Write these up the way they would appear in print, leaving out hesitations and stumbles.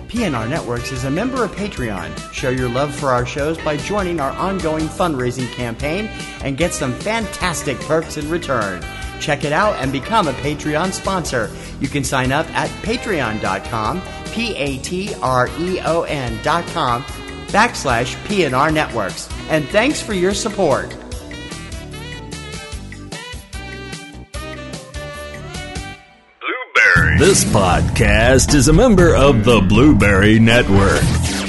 PNR Networks is a member of Patreon. Show your love for our shows by joining our ongoing fundraising campaign and get some fantastic perks in return. Check it out and become a Patreon sponsor. You can sign up at patreon.com, patreon.com/PNR Networks. And thanks for your support. Blueberry. This podcast is a member of the Blueberry Network.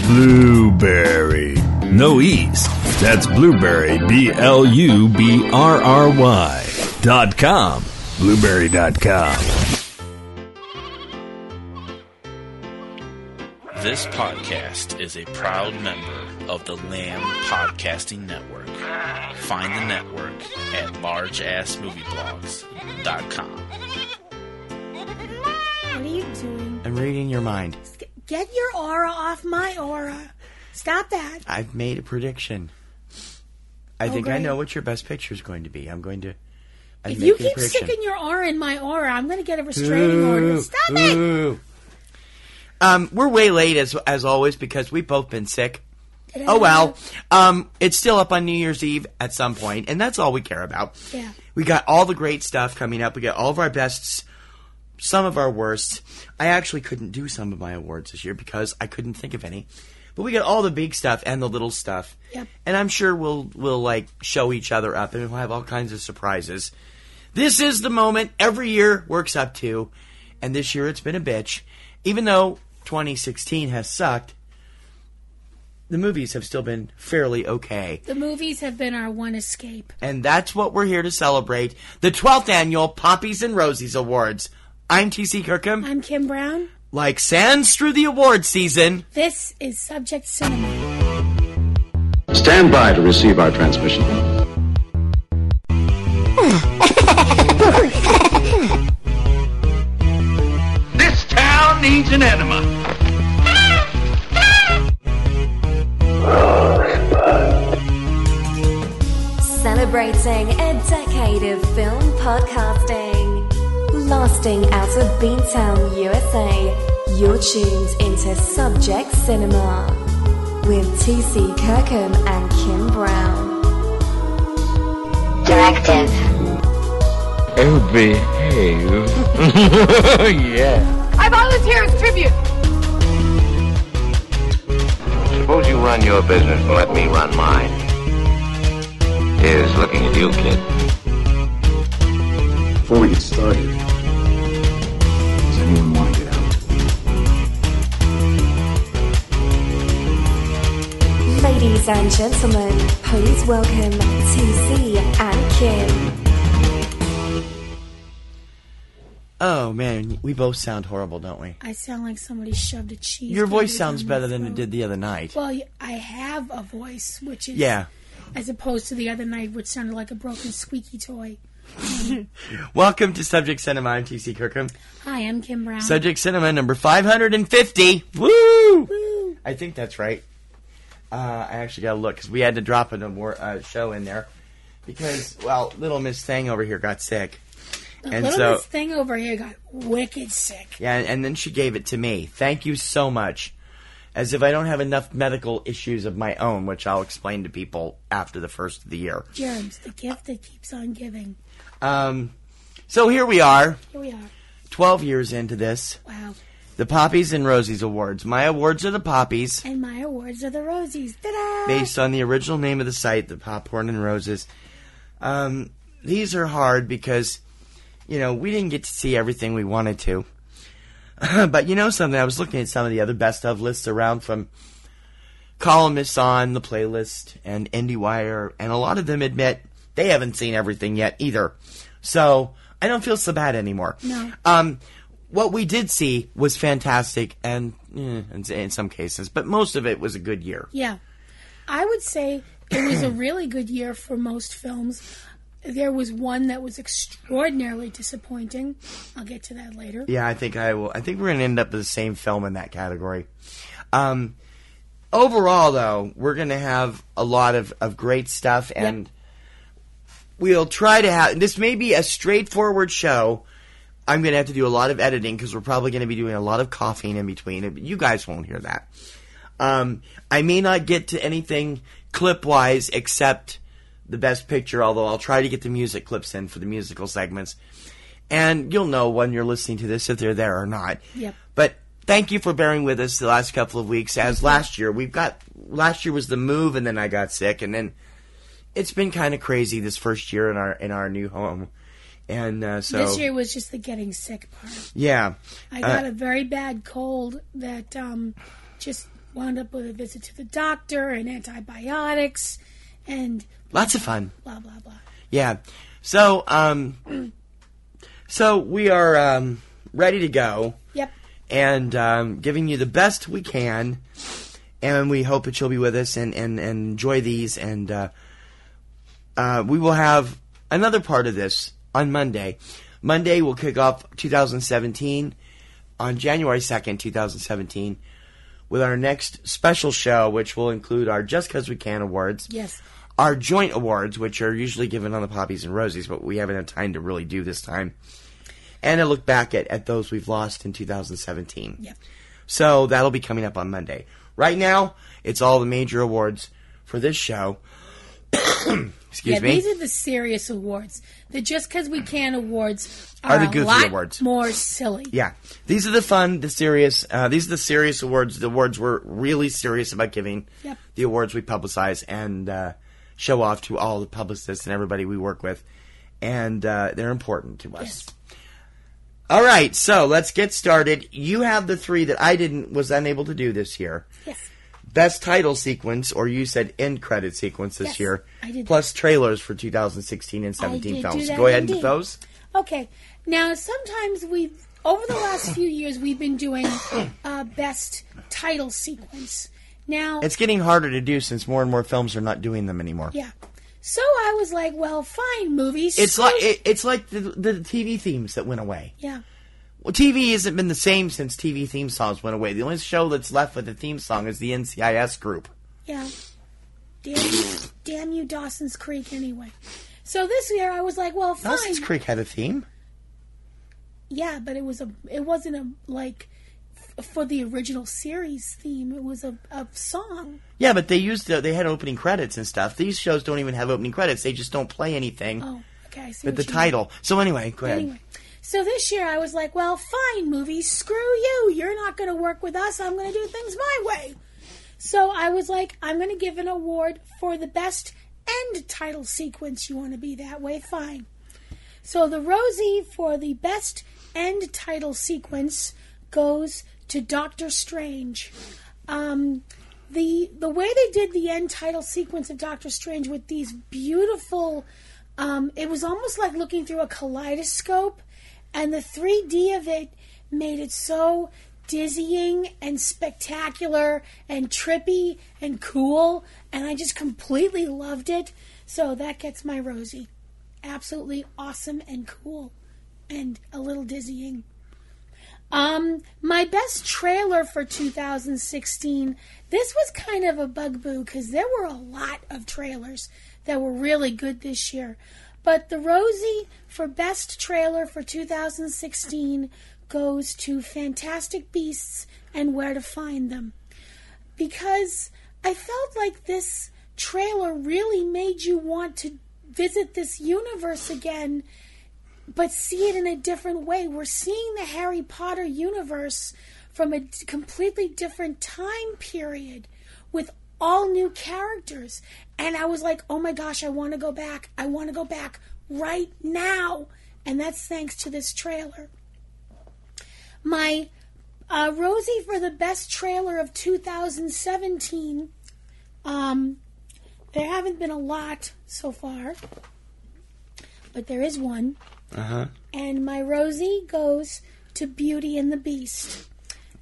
Blueberry. No E's. That's Blueberry, BLUBRRY.com. Blueberry.com. This podcast is a proud member of the Lamb Podcasting Network. Find the network at largeassmovieblogs.com. What are you doing? I'm reading your mind. Get your aura off my aura. Stop that. I've made a prediction. I think I know what your best picture is going to be. If you keep sticking your aura in my aura, I'm going to get a restraining order. Stop it! We're way late as always because we've both been sick. Oh well. It's still up on New Year's Eve at some point, and that's all we care about. Yeah. We got all the great stuff coming up. We got all of our bests, some of our worsts. I actually couldn't do some of my awards this year because I couldn't think of any. But we got all the big stuff and the little stuff. Yep. And I'm sure we'll like show each other up and we'll have all kinds of surprises. This is the moment every year works up to, and this year it's been a bitch. Even though 2016 has sucked, the movies have still been fairly okay. The movies have been our one escape. And that's what we're here to celebrate. The 12th annual Poppies and Rosies Awards. I'm T.C. Kirkham. I'm Kim Brown. Like sands through the award season. This is Subject Cinema. Stand by to receive our transmission. This town needs an enema. Celebrating a decade of film podcasting. Lasting out of Beantown, USA, you're tuned into Subject Cinema with T.C. Kirkham and Kim Brown. Directive. Oh, behave. Yeah. I volunteer as tribute. Suppose you run your business and let me run mine. Here's looking at you, kid. Before we get started, does anyone want to get out? Ladies and gentlemen, please welcome TC and Kim. Oh man, we both sound horrible, don't we? I sound like somebody shoved a cheese. Your voice sounds better than it did the other night. Well, I have a voice, which is... Yeah. As opposed to the other night, which sounded like a broken squeaky toy. Welcome to Subject Cinema. I'm T.C. Kirkham. Hi, I'm Kim Brown. Subject Cinema number 550. Woo! Woo! I think that's right. I actually got to look because we had to drop a show in there because, well, little Miss Thing over here got sick. The little Miss Thing over here got wicked sick. Yeah, and then she gave it to me. Thank you so much. As if I don't have enough medical issues of my own, which I'll explain to people after the first of the year. Germs, the gift that keeps on giving. So here we are. Here we are. 12 years into this. Wow. The Poppies and Rosies Awards. My awards are the Poppies. And my awards are the Rosies. Ta-da! Based on the original name of the site, the Popcorn and Roses. These are hard because, we didn't get to see everything we wanted to. But you know something? I was looking at some of the other best of lists around from columnists on the playlist and IndieWire, and a lot of them admit they haven't seen everything yet either. So I don't feel so bad anymore. No. What we did see was fantastic, and in some cases, but most of it was a good year. Yeah. I would say it was a really good year for most films. There was one that was extraordinarily disappointing. I'll get to that later. Yeah, I think I will. I think we're going to end up with the same film in that category. Overall, though, we're going to have a lot of great stuff, and we'll try to have... This may be a straightforward show. I'm going to have to do a lot of editing because we're probably going to be doing a lot of coughing in between. You guys won't hear that. I may not get to anything clip-wise except the best picture, although I'll try to get the music clips in for the musical segments. And you'll know when you're listening to this if they're there or not. Yep. But thank you for bearing with us the last couple of weeks. As last year was the move, and then I got sick, and then it's been kind of crazy this first year in our new home. And so this year was just the getting sick part. Yeah. I got a very bad cold that just wound up with a visit to the doctor and antibiotics and lots of fun. Blah blah blah. Yeah. So so we are ready to go. Yep. And giving you the best we can, and we hope that you'll be with us and enjoy these. And we will have another part of this on Monday. Monday will kick off 2017 on January 2nd, 2017, with our next special show, which will include our Just 'Cause We Can awards. Yes. Our joint awards, which are usually given on the Poppies and Rosies, but we haven't had time to really do this time. And a look back at those we've lost in 2017. Yep. So that'll be coming up on Monday. Right now, it's all the major awards for this show. Excuse me. These are the serious awards. The Just 'Cause We Can awards are the goofy a lot awards. more silly. Yeah. These are the fun, the serious, these are the serious awards. The awards we're really serious about giving. Yep. The awards we publicize and show off to all the publicists and everybody we work with. And they're important to us. Yes. All right, so let's get started. You have the three that I was unable to do this year. Yes. Best title sequence, or you said end credit sequence this year. I did. Plus trailers for 2016 and 17 I did films. do that Go ahead and do indeed. those. Okay. Now, sometimes over the last few years, we've been doing best title sequence. Now, It's getting harder to do since more and more films are not doing them anymore. yeah. So I was like, well, fine, movies. It's like the TV themes that went away. Yeah. Well, TV hasn't been the same since TV theme songs went away. The only show that's left with a theme song is the NCIS group. Yeah. Damn you, Dawson's Creek, anyway. So this year I was like, well, fine. Dawson's Creek had a theme. Yeah, but it wasn't for the original series theme. It was a song. Yeah, but they had opening credits and stuff. These shows don't even have opening credits. They just don't play anything. Oh, okay. I see But the what you title. mean. So anyway, go ahead. Anyway, so this year I was like, well, fine, movies, screw you. You're not going to work with us. I'm going to do things my way. So I was like, I'm going to give an award for the best end title sequence. You want to be that way? Fine. So the Rosie for the best end title sequence goes to Doctor Strange. The way they did the end title sequence of Doctor Strange with these beautiful, it was almost like looking through a kaleidoscope, and the 3D of it made it so dizzying and spectacular and trippy and cool, and I just completely loved it. So that gets my Rosie. Absolutely awesome and cool and a little dizzying. My best trailer for 2016, this was kind of a bugaboo because there were a lot of trailers that were really good this year. But the Rosie for best trailer for 2016 goes to Fantastic Beasts and Where to Find Them. Because I felt like this trailer really made you want to visit this universe again, but see it in a different way. We're seeing the Harry Potter universe from a completely different time period with all new characters. And I was like, oh my gosh, I want to go back. I want to go back right now. And that's thanks to this trailer. My Rosie for the best trailer of 2017, there haven't been a lot so far, but there is one. Uh-huh. And my Rosie goes to Beauty and the Beast.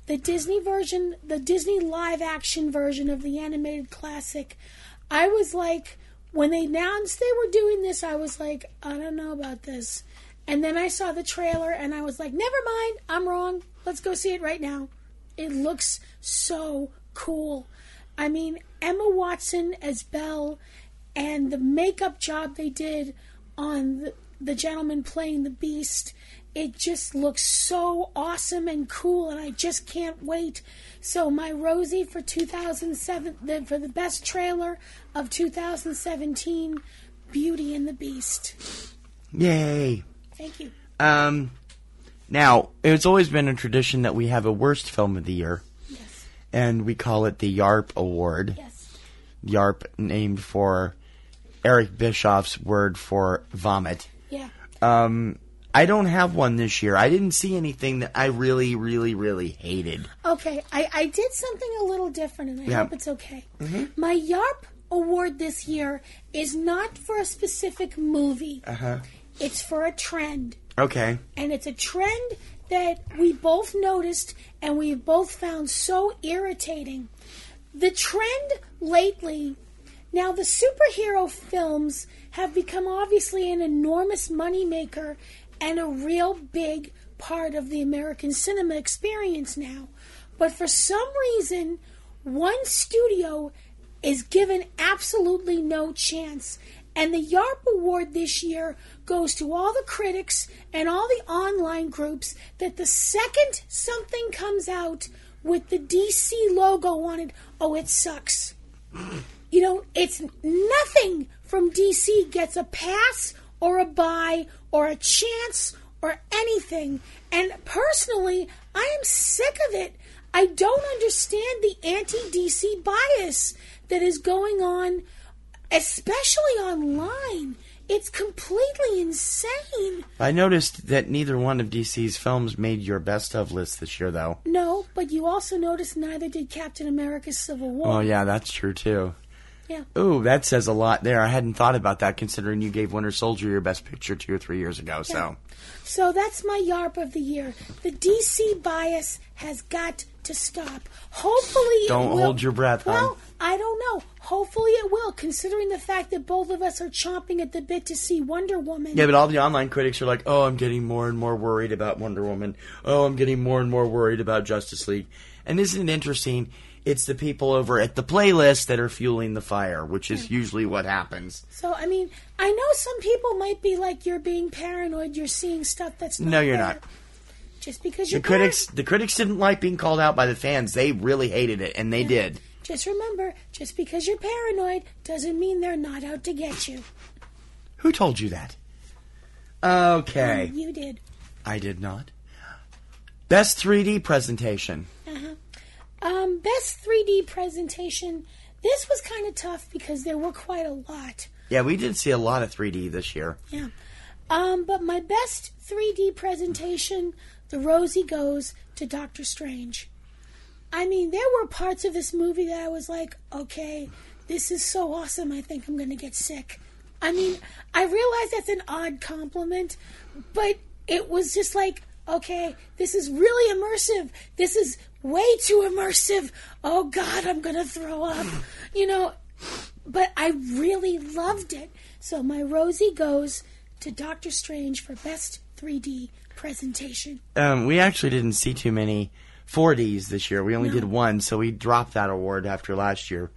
The Disney version, the Disney live-action version of the animated classic. I was like, when they announced they were doing this, I was like, I don't know about this. And then I saw the trailer, and I was like, never mind, I'm wrong. Let's go see it right now. It looks so cool. I mean, Emma Watson as Belle and the makeup job they did on the gentleman playing the Beast it just looks so awesome and cool, and I just can't wait. So my Rosie for 2007, for the best trailer of 2017, Beauty and the Beast. Yay. Thank you. Now, it's always been a tradition that we have a worst film of the year. Yes. And we call it the YARP Award. Yes. YARP named for Eric Bischoff's word for vomit. Yeah. I don't have one this year. I didn't see anything that I really, really, really hated. Okay, I did something a little different, and I hope it's okay. Mm-hmm. My YARP Award this year is not for a specific movie. Uh-huh. It's for a trend. Okay. And it's a trend that we both noticed and we've both found so irritating. The trend lately, now the superhero films have become obviously an enormous moneymaker and a real big part of the American cinema experience now. But for some reason, one studio is given absolutely no chance. And the YARP Award this year goes to all the critics and all the online groups that the second something comes out with the DC logo on it, oh, it sucks. You know, it's nothing from DC gets a pass or a buy or a chance or anything. And personally, I am sick of it. I don't understand the anti-DC bias that is going on, especially online. It's completely insane. I noticed that neither one of DC's films made your best of list this year, though. No, but you also noticed neither did Captain America's Civil War. Oh, yeah, that's true, too. Yeah. Ooh, that says a lot there. I hadn't thought about that, considering you gave Winter Soldier your best picture 2 or 3 years ago, so. So that's my YARP of the year. The DC bias has got to stop. Hopefully Don't it will. hold your breath, hon. Well, I don't know. Hopefully it will, considering the fact that both of us are chomping at the bit to see Wonder Woman. Yeah, but all the online critics are like, oh, I'm getting more and more worried about Wonder Woman. Oh, I'm getting more and more worried about Justice League. And isn't it interesting? It's the people over at the playlist that are fueling the fire, which is usually what happens. So, I mean, I know some people might be like, you're being paranoid, you're seeing stuff that's not No, you're there. not. Just because you're The critics didn't like being called out by the fans. They really hated it, and they did. Just remember, just because you're paranoid doesn't mean they're not out to get you. Who told you that? Okay. You did. I did not. Best 3D presentation. Best 3D presentation. This was kind of tough because there were quite a lot. Yeah, we did see a lot of 3D this year. Yeah. But my best 3D presentation, the Rosie goes to Doctor Strange. I mean, there were parts of this movie that I was like, okay, this is so awesome, I think I'm going to get sick. I mean, I realize that's an odd compliment, but it was just like, okay, this is really immersive. This is way too immersive. Oh, God, I'm going to throw up. You know, but I really loved it. So my Rosie goes to Doctor Strange for best 3D presentation. We actually didn't see too many 4Ds this year. We only did one, so we dropped that award after last year.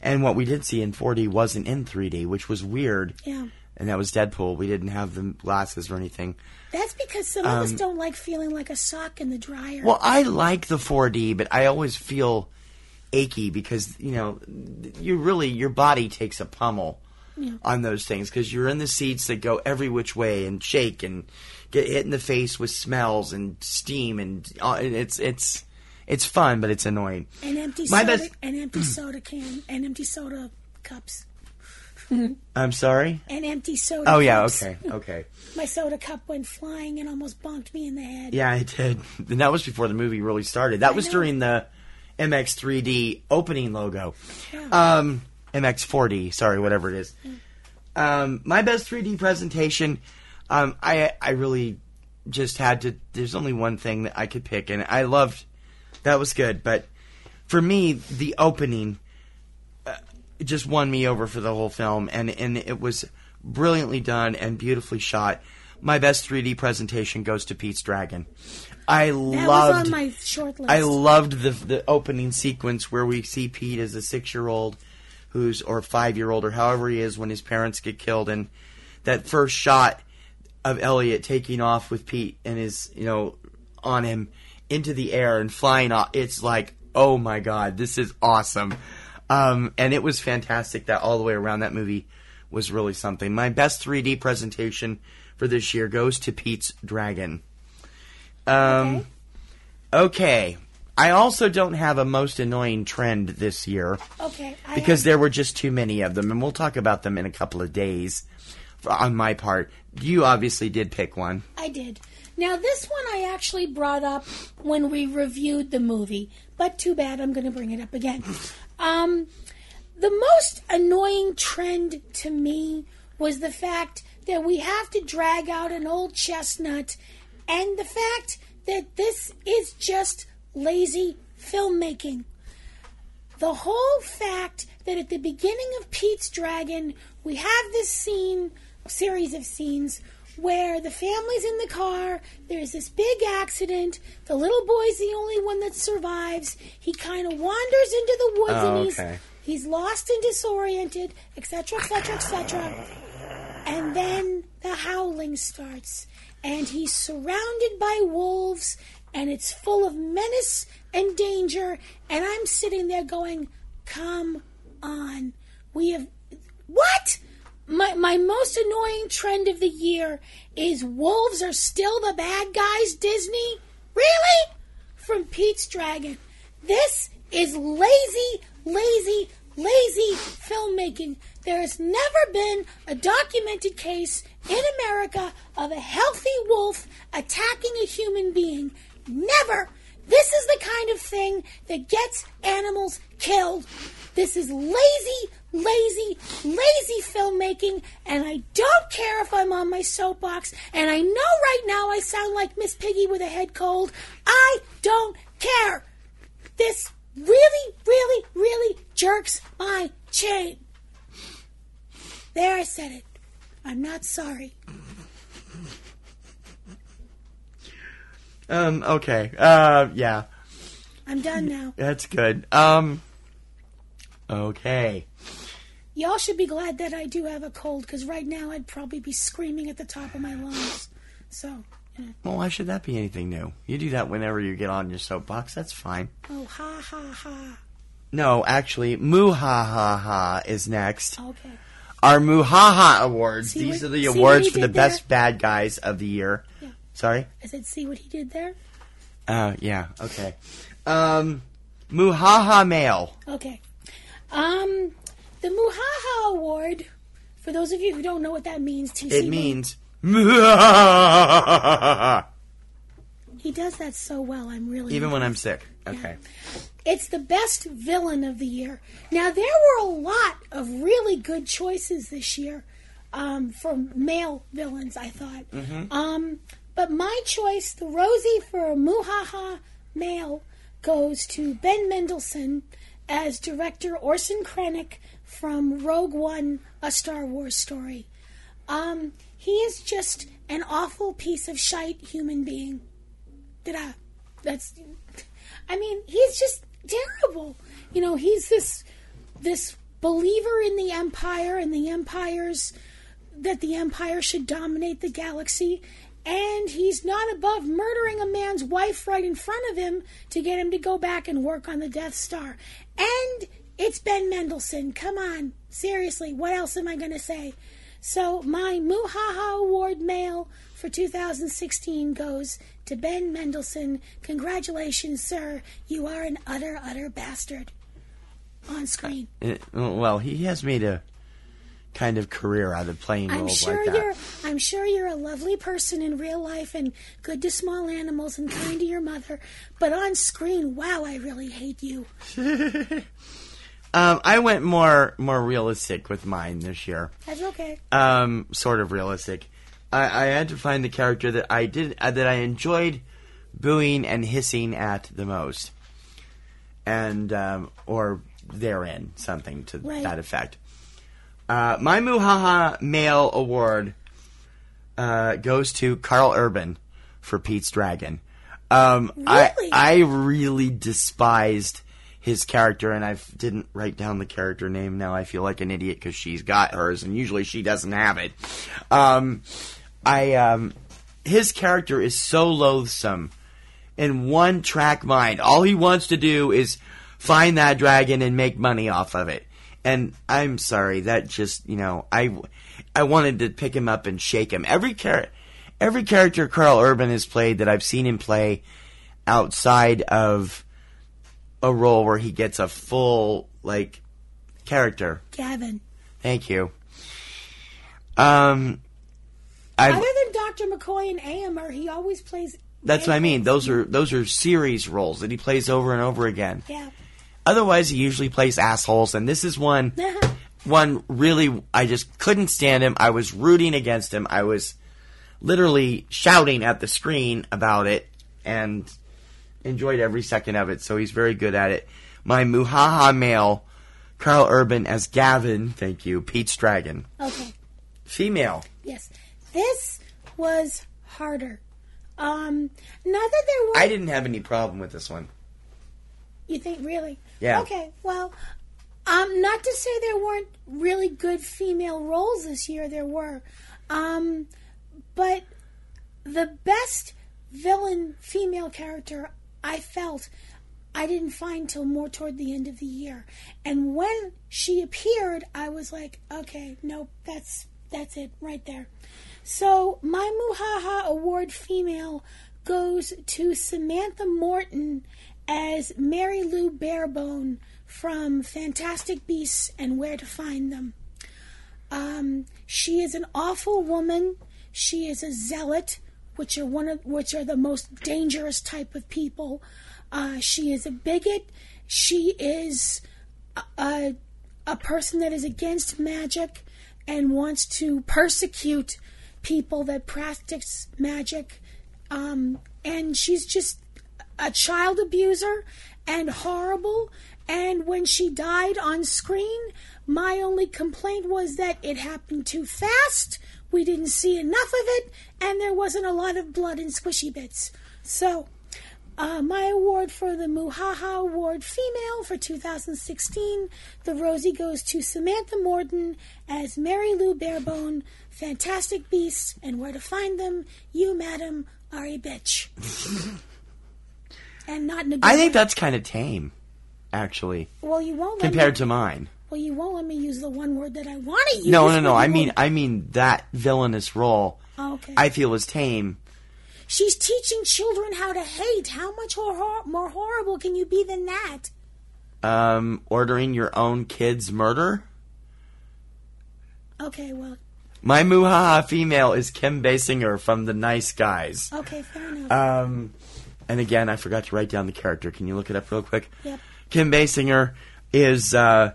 And what we did see in 4D wasn't in 3D, which was weird. Yeah. And that was Deadpool. We didn't have the glasses or anything. That's because some of us don't like feeling like a sock in the dryer. Well, I like the 4D, but I always feel achy because, you know, your body takes a pummel on those things because you're in the seats that go every which way and shake and get hit in the face with smells and steam and it's fun, but it's annoying. And empty soda can and empty soda cups. I'm sorry? And empty soda cups. Oh, yeah, okay. My soda cup went flying and almost bonked me in the head. Yeah, it did. And that was before the movie really started. That was during the MX3D opening logo. Yeah. MX4D, sorry, whatever it is. My best 3D presentation, I really just had to, there's only one thing that I could pick, and I loved, that was good, but for me, the opening it just won me over for the whole film, and it was brilliantly done and beautifully shot. My best 3D presentation goes to Pete's Dragon. That was on my short list. I loved the opening sequence where we see Pete as a 6-year-old or 5-year-old or however he is when his parents get killed, and that first shot of Elliot taking off with Pete and his, on him into the air and flying off. It's like, oh my God, this is awesome. And it was fantastic that all the way around that movie was really something. My best 3D presentation for this year goes to Pete's Dragon. Okay. I also don't have a most annoying trend this year. Okay. Because there were just too many of them, and we'll talk about them in a couple of days on my part. You obviously did pick one. I did. Now, this one I actually brought up when we reviewed the movie, but too bad, I'm going to bring it up again. The most annoying trend to me was the fact that we have to drag out an old chestnut, and the fact that this is just lazy filmmaking. The whole fact that at the beginning of Pete's Dragon, we have this series of scenes where the family's in the car, there's this big accident, the little boy's the only one that survives, he kind of wanders into the woods and he's lost and disoriented, etc., etc., etc. And then the howling starts, and he's surrounded by wolves, and it's full of menace and danger, and I'm sitting there going, come on. What? My most annoying trend of the year is wolves are still the bad guys, Disney? Really? From Pete's Dragon. This is lazy filmmaking. There has never been a documented case in America of a healthy wolf attacking a human being. Never. This is the kind of thing that gets animals killed. This is lazy filmmaking, and I don't care if I'm on my soapbox, and I know right now I sound like Miss Piggy with a head cold. I don't care. This really jerks my chain. There, I said it. I'm not sorry. Okay. Yeah. I'm done now. That's good. Okay. Y'all should be glad that I do have a cold, because right now I'd probably be screaming at the top of my lungs. So, Well, why should that be anything new? You do that whenever you get on your soapbox. That's fine. Oh, ha, ha, ha. No, actually, Moo Ha Ha Ha is next. Okay. Our Moo Ha Ha Awards. These are the awards for the best bad guys of the year. Yeah. Sorry? I said, see what he did there? Yeah, okay. Moo Ha Ha Male. Okay. The Moo Ha Ha Award, for those of you who don't know what that means, it means he does that so well. I'm really even when I'm sick. Okay. Yeah. It's the best villain of the year. Now, there were a lot of really good choices this year for male villains, I thought. Mm-hmm. But my choice, the Rosie for Moo Ha Ha Male, goes to Ben Mendelsohn as director Orson Krennic from Rogue One, A Star Wars Story. He is just an awful piece of shite human being. He's just terrible. He's this believer in the Empire and that the Empire should dominate the galaxy, and he's not above murdering a man's wife right in front of him to get him to go back and work on the Death Star. And it's Ben Mendelsohn. Come on. Seriously, what else am I going to say? So my Moo Ha Ha Award male for 2016 goes to Ben Mendelsohn. Congratulations, sir. You are an utter bastard on screen. Well, he has made a kind of career out of playing roles like that. I'm sure you're a lovely person in real life and good to small animals and kind to your mother. But on screen, wow, I really hate you. I went more realistic with mine this year. That's okay. Sort of realistic. I had to find the character that I enjoyed booing and hissing at the most, and or therein something to that effect. My Moo Ha Ha Male Award goes to Carl Urban for Pete's Dragon. Really? I really despised his character, and I didn't write down the character name. Now I feel like an idiot because she's got hers, and usually she doesn't have it. his character is so loathsome and one-track mind. All he wants to do is find that dragon and make money off of it. And I'm sorry, that just, I wanted to pick him up and shake him. Every character Karl Urban has played that I've seen him play outside of a role where he gets a full, character. Gavin. Thank you. Other than Dr. McCoy and Amer, he always plays... That's what I mean. Those are series roles that he plays over and over again. Yeah. Otherwise, he usually plays assholes, and this is one really, I just couldn't stand him. I was rooting against him. I was literally shouting at the screen about it, and enjoyed every second of it, so he's very good at it. My Muhaha male, Karl Urban as Gavin, thank you, Pete's Dragon. Okay. Female. Yes. This was harder. Not that there were... I didn't have any problem with this one. You think, really? Yeah. Okay, well, not to say there weren't really good female roles this year, there were. But the best villain female character I felt I didn't find till more toward the end of the year. And when she appeared, I was like, okay, nope, that's it right there. So my Muhaha Award female goes to Samantha Morton as Mary Lou Barebone from Fantastic Beasts and Where to Find Them. She is an awful woman. She is a zealot, which are the most dangerous type of people. She is a bigot. She is a person that is against magic and wants to persecute people that practice magic. And she's just a child abuser and horrible. And when she died on screen, my only complaint was that it happened too fast. We didn't see enough of it, and there wasn't a lot of blood and squishy bits. So, my award for the Muhaha Award Female for 2016, the Rosie goes to Samantha Morton as Mary Lou Barebone, Fantastic Beasts, and Where to Find Them. You, madam, are a bitch. And not in a good I think way. that's kind of tame, actually. Well, you won't compared to mine. Well, you won't let me use the one word that I want to use. No. I mean that villainous role. Oh, okay. I feel is tame. She's teaching children how to hate. How much more horrible can you be than that? Ordering your own kid's murder? Okay, well. My Muhaha female is Kim Basinger from The Nice Guys. Okay, fair enough. And again, I forgot to write down the character. Can you look it up real quick? Yep. Kim Basinger is I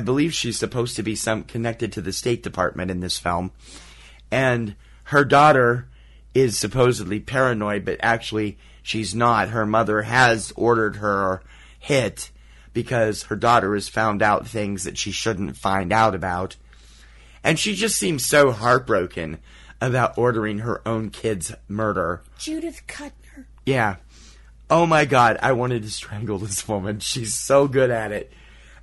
believe she's supposed to be connected to the State Department in this film. And her daughter is supposedly paranoid, but actually she's not. Her mother has ordered her hit because her daughter has found out things that she shouldn't find out about. And she just seems so heartbroken about ordering her own kid's murder. Judith Kuttner. Yeah. Oh my God, I wanted to strangle this woman. She's so good at it.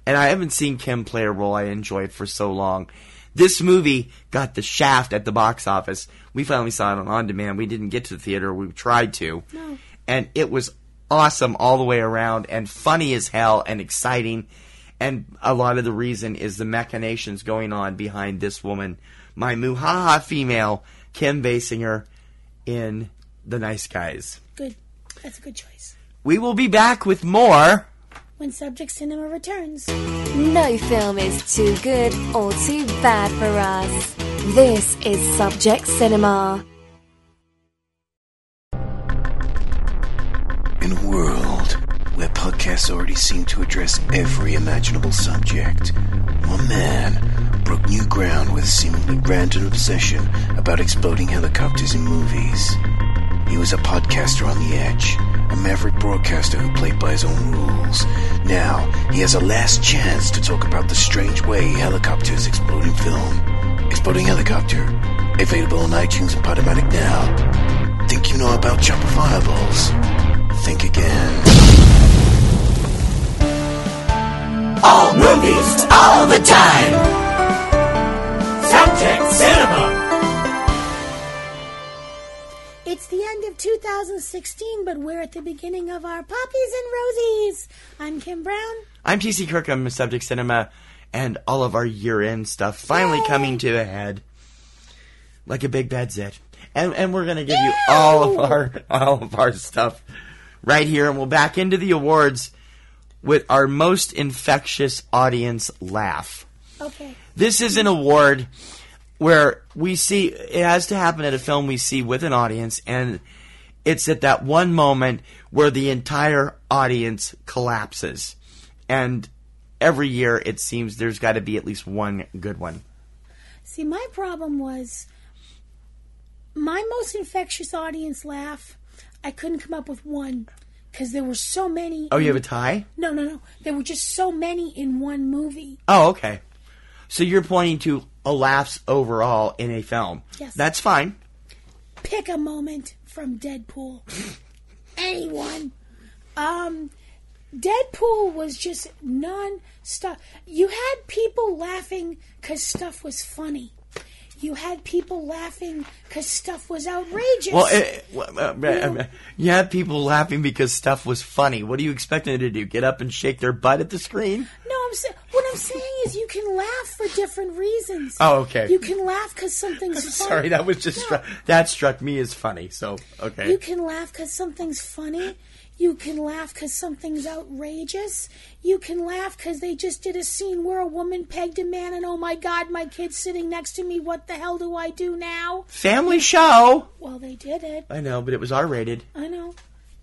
And I haven't seen Kim play a role I enjoyed for so long. This movie got the shaft at the box office. We finally saw it on demand. We didn't get to the theater. We tried to. No. And it was awesome all the way around and funny as hell and exciting. And a lot of the reason is the machinations going on behind this woman. My Muhaha female, Kim Basinger, in The Nice Guys. Good. That's a good choice. We will be back with more when Subject Cinema returns. No film is too good or too bad for us. This is Subject Cinema. In a world where podcasts already seem to address every imaginable subject, one man broke new ground with a seemingly random obsession about exploding helicopters in movies. He was a podcaster on the edge, a maverick broadcaster who played by his own rules. Now, he has a last chance to talk about the strange way helicopters explode in film. Exploding Helicopter, available on iTunes and Podomatic now. Think you know about chopper fireballs? Think again. All movies, all the time. Subject Cinema. end of 2016, but we're at the beginning of our Poppies and Rosies. I'm Kim Brown. I'm TC Kirkham, Subject Cinema, and all of our year-end stuff finally coming to a head. Like a big bad zit. And we're going to give you all of our stuff right here, and we'll back into the awards with our most infectious audience laugh. Okay. This is an award where we see, it has to happen at a film we see with an audience, and it's at that one moment where the entire audience collapses. And every year it seems there's got to be at least one good one. See, my problem was my most infectious audience laugh, I couldn't come up with one because there were so many. Oh, you have a tie? No. There were just so many in one movie. Oh, okay. So you're pointing to a laughs overall in a film. Yes. That's fine. Pick a moment from Deadpool. Anyone. Deadpool was just non-stop. You had people laughing because stuff was funny. You had people laughing because stuff was outrageous. Well, you had people laughing because stuff was funny. What are you expecting them to do? Get up and shake their butt at the screen? No, what I'm saying is you can laugh for different reasons. Oh, okay. You can laugh because something's funny. Sorry, that was just that struck me as funny. So, okay. You can laugh because something's funny. You can laugh because something's outrageous. You can laugh because they just did a scene where a woman pegged a man and, oh my God, my kid's sitting next to me. What the hell do I do now? Family show. Well, they did it. I know, but it was R-rated. I know.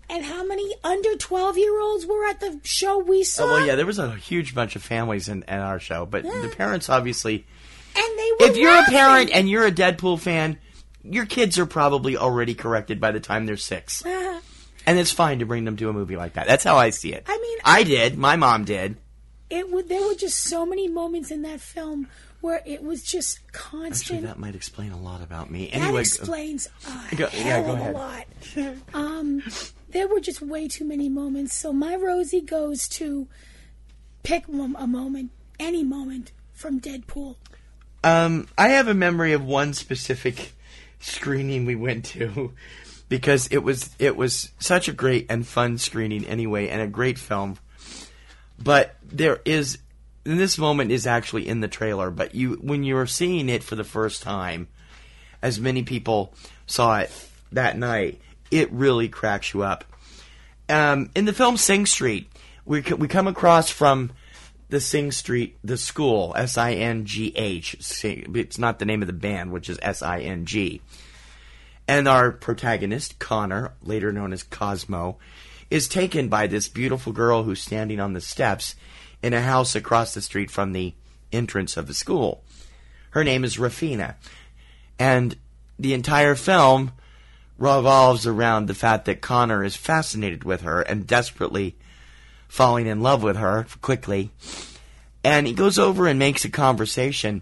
And how many under 12-year-olds were at the show we saw? Oh, well, yeah, there was a huge bunch of families in our show, but the parents obviously... And they were If you're laughing. a parent and you're a Deadpool fan, your kids are probably already corrected by the time they're 6. And it's fine to bring them to a movie like that. That's how I see it. I mean... I did. My mom did. There were just so many moments in that film where it was just constant. Actually, that might explain a lot about me. That Anyway, explains go a lot. There were just way too many moments. So my Rosie goes to pick a moment, any moment from Deadpool. I have a memory of one specific screening we went to because it was such a great and fun screening anyway, and a great film. But there is, and this moment is actually in the trailer, but when you were seeing it for the first time, as many people saw it that night, it really cracks you up. In the film Sing Street, we come across from the Sing Street, the school, S-I-N-G-H. It's not the name of the band, which is S-I-N-G. And our protagonist, Connor, later known as Cosmo, is taken by this beautiful girl who's standing on the steps in a house across the street from the entrance of the school. Her name is Rafina. And the entire film revolves around the fact that Connor is fascinated with her and desperately falling in love with her quickly. And he goes over and makes a conversation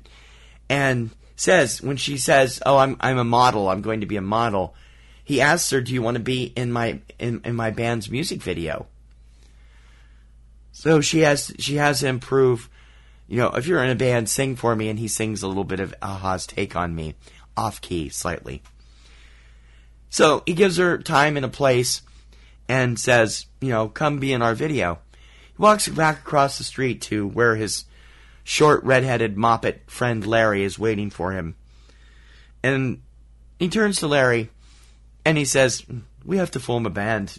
and says, when she says, "Oh, I'm a model, I'm going to be a model," he asks her, "Do you want to be in my band's music video?" So she has him prove, if you're in a band, sing for me, and he sings a little bit of Aha's Take on Me, off key slightly. So he gives her time and a place and says, come be in our video. He walks back across the street to where his short, red-headed moppet friend Larry is waiting for him. And he turns to Larry and he says, "We have to form a band."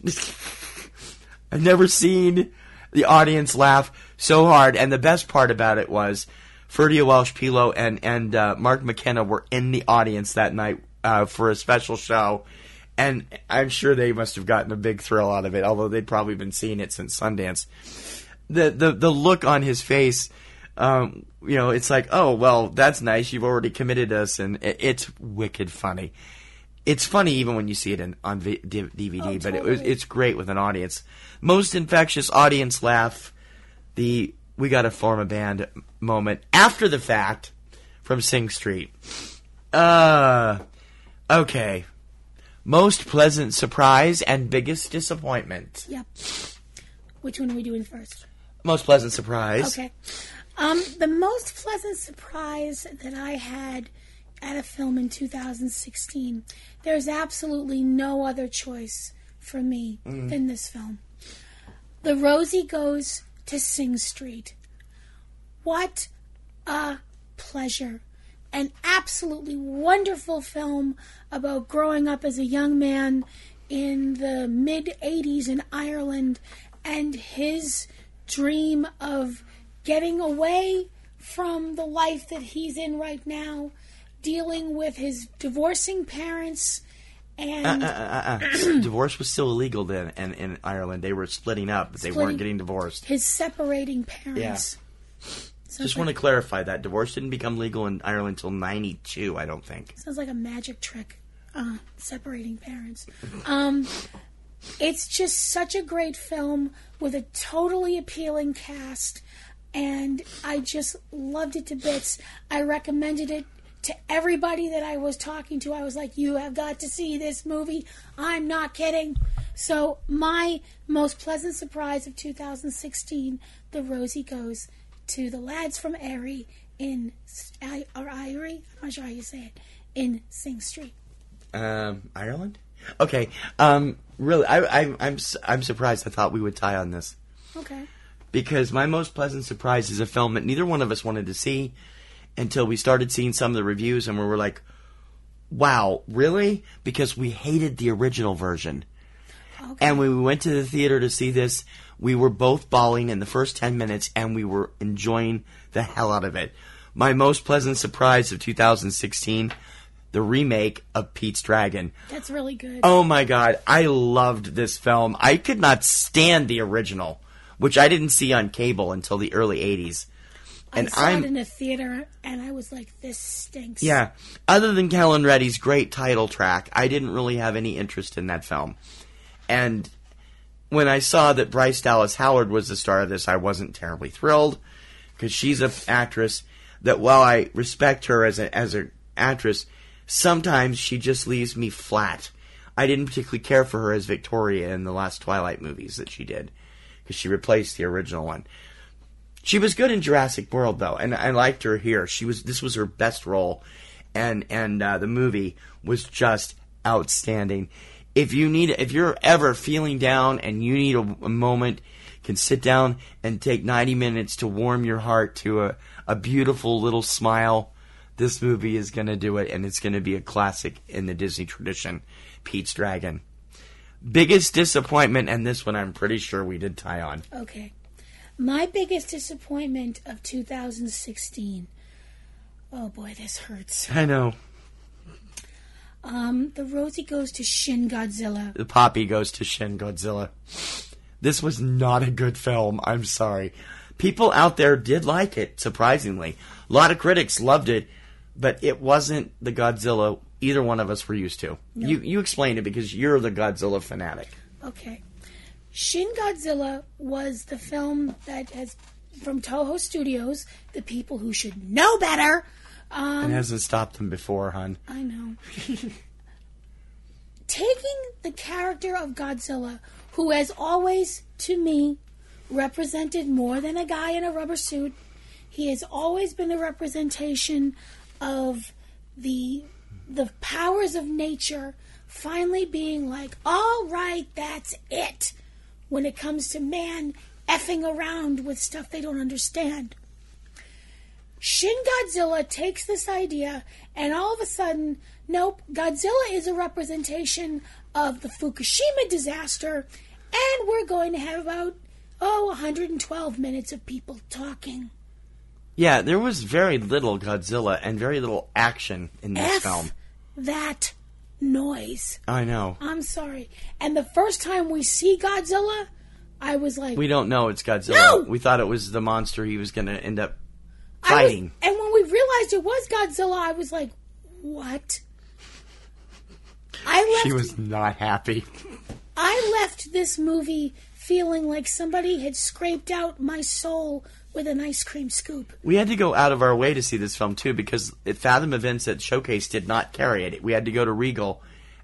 I've never seen the audience laugh so hard. And the best part about it was Ferdia Walsh-Pilo and Mark McKenna were in the audience that night for a special show. And I'm sure they must have gotten a big thrill out of it, although they'd probably been seeing it since Sundance. The look on his face, it's like, oh, well, that's nice. You've already committed us. And it's wicked funny. It's funny even when you see it on DVD, but totally. It's great with an audience. Most infectious audience laugh, we got to form a band moment after the fact from Sing Street. Okay. Most pleasant surprise and biggest disappointment. Yep. Which one are we doing first? Most pleasant surprise. Okay. The most pleasant surprise that I had at a film in 2016, there's absolutely no other choice for me than this film. The Rosie Goes to Sing Street. What a pleasure. An absolutely wonderful film about growing up as a young man in the mid-'80s in Ireland and his dream of getting away from the life that he's in right now, dealing with his divorcing parents. And divorce was still illegal then in Ireland. They were splitting up, but they weren't getting divorced. His separating parents. Yeah. Just want to clarify that. Divorce didn't become legal in Ireland until 92, I don't think. Sounds like a magic trick. Separating parents. It's just such a great film with a totally appealing cast, and I just loved it to bits. I recommended it to everybody that I was talking to. I was like, you have got to see this movie. I'm not kidding. So my most pleasant surprise of 2016, The Rosie Goes to the Lads from Erie in Erie, I'm not sure how you say it, in Sing Street. Ireland? Okay. Really, I'm surprised. I thought we would tie on this. Okay. Because my most pleasant surprise is a film that neither one of us wanted to see until we started seeing some of the reviews, and we were like, wow, really? Because we hated the original version. Okay. And when we went to the theater to see this, we were both bawling in the first 10 minutes, and we were enjoying the hell out of it. My most pleasant surprise of 2016, the remake of Pete's Dragon. That's really good. Oh my God, I loved this film. I could not stand the original, which I didn't see on cable until the early 80s. And I saw it in a theater, and I was like, this stinks. Yeah. Other than Helen Reddy's great title track, I didn't really have any interest in that film. And when I saw that Bryce Dallas Howard was the star of this, I wasn't terribly thrilled, because she's an actress that, while I respect her as an actress, sometimes she just leaves me flat. I didn't particularly care for her as Victoria in the last Twilight movies that she did, because she replaced the original one. She was good in Jurassic World, though, and I liked her here. This was her best role, and the movie was just outstanding. If you're ever feeling down and you need a moment, can sit down and take 90 minutes to warm your heart to a beautiful little smile, this movie is going to do it, and it's going to be a classic in the Disney tradition, Pete's Dragon. Biggest disappointment, and this one I'm pretty sure we did tie on. Okay. My biggest disappointment of 2016. Oh boy, this hurts. I know. The Rosie Goes to Shin Godzilla. The Poppy Goes to Shin Godzilla. This was not a good film. I'm sorry. People out there did like it, surprisingly. A lot of critics loved it, but it wasn't the Godzilla either one of us were used to. No. You explain it because you're the Godzilla fanatic. Okay. Shin Godzilla was the film that has, from Toho Studios, the people who should know better. It hasn't stopped them before, hon. I know. Taking the character of Godzilla, who has always, to me, represented more than a guy in a rubber suit. He has always been a representation of the powers of nature finally being like, all right, that's it, when it comes to man effing around with stuff they don't understand. Shin Godzilla takes this idea, and all of a sudden, nope, Godzilla is a representation of the Fukushima disaster, and we're going to have about, 112 minutes of people talking. Yeah, there was very little Godzilla and very little action in this film. That noise. I know. I'm sorry. And the first time we see Godzilla, I was like... We don't know it's Godzilla. No! We thought it was the monster he was going to end up fighting. And when we realized it was Godzilla, I was like, what? She was not happy. I left this movie feeling like somebody had scraped out my soul with an ice cream scoop. We had to go out of our way to see this film, too, because Fathom Events at Showcase did not carry it. We had to go to Regal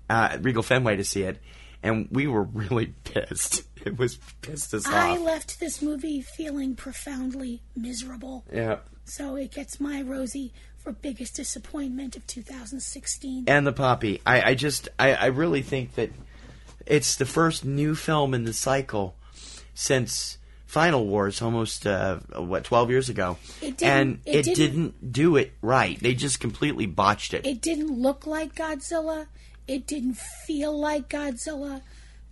Fenway to see it, and we were really pissed. It was pissed us off. I left this movie feeling profoundly miserable. Yeah. So it gets my Rosie for biggest disappointment of 2016. And the Poppy. I really think that it's the first new film in the cycle since Final Wars, almost 12 years ago. It didn't do it right. They just completely botched it. It didn't look like Godzilla. It didn't feel like Godzilla.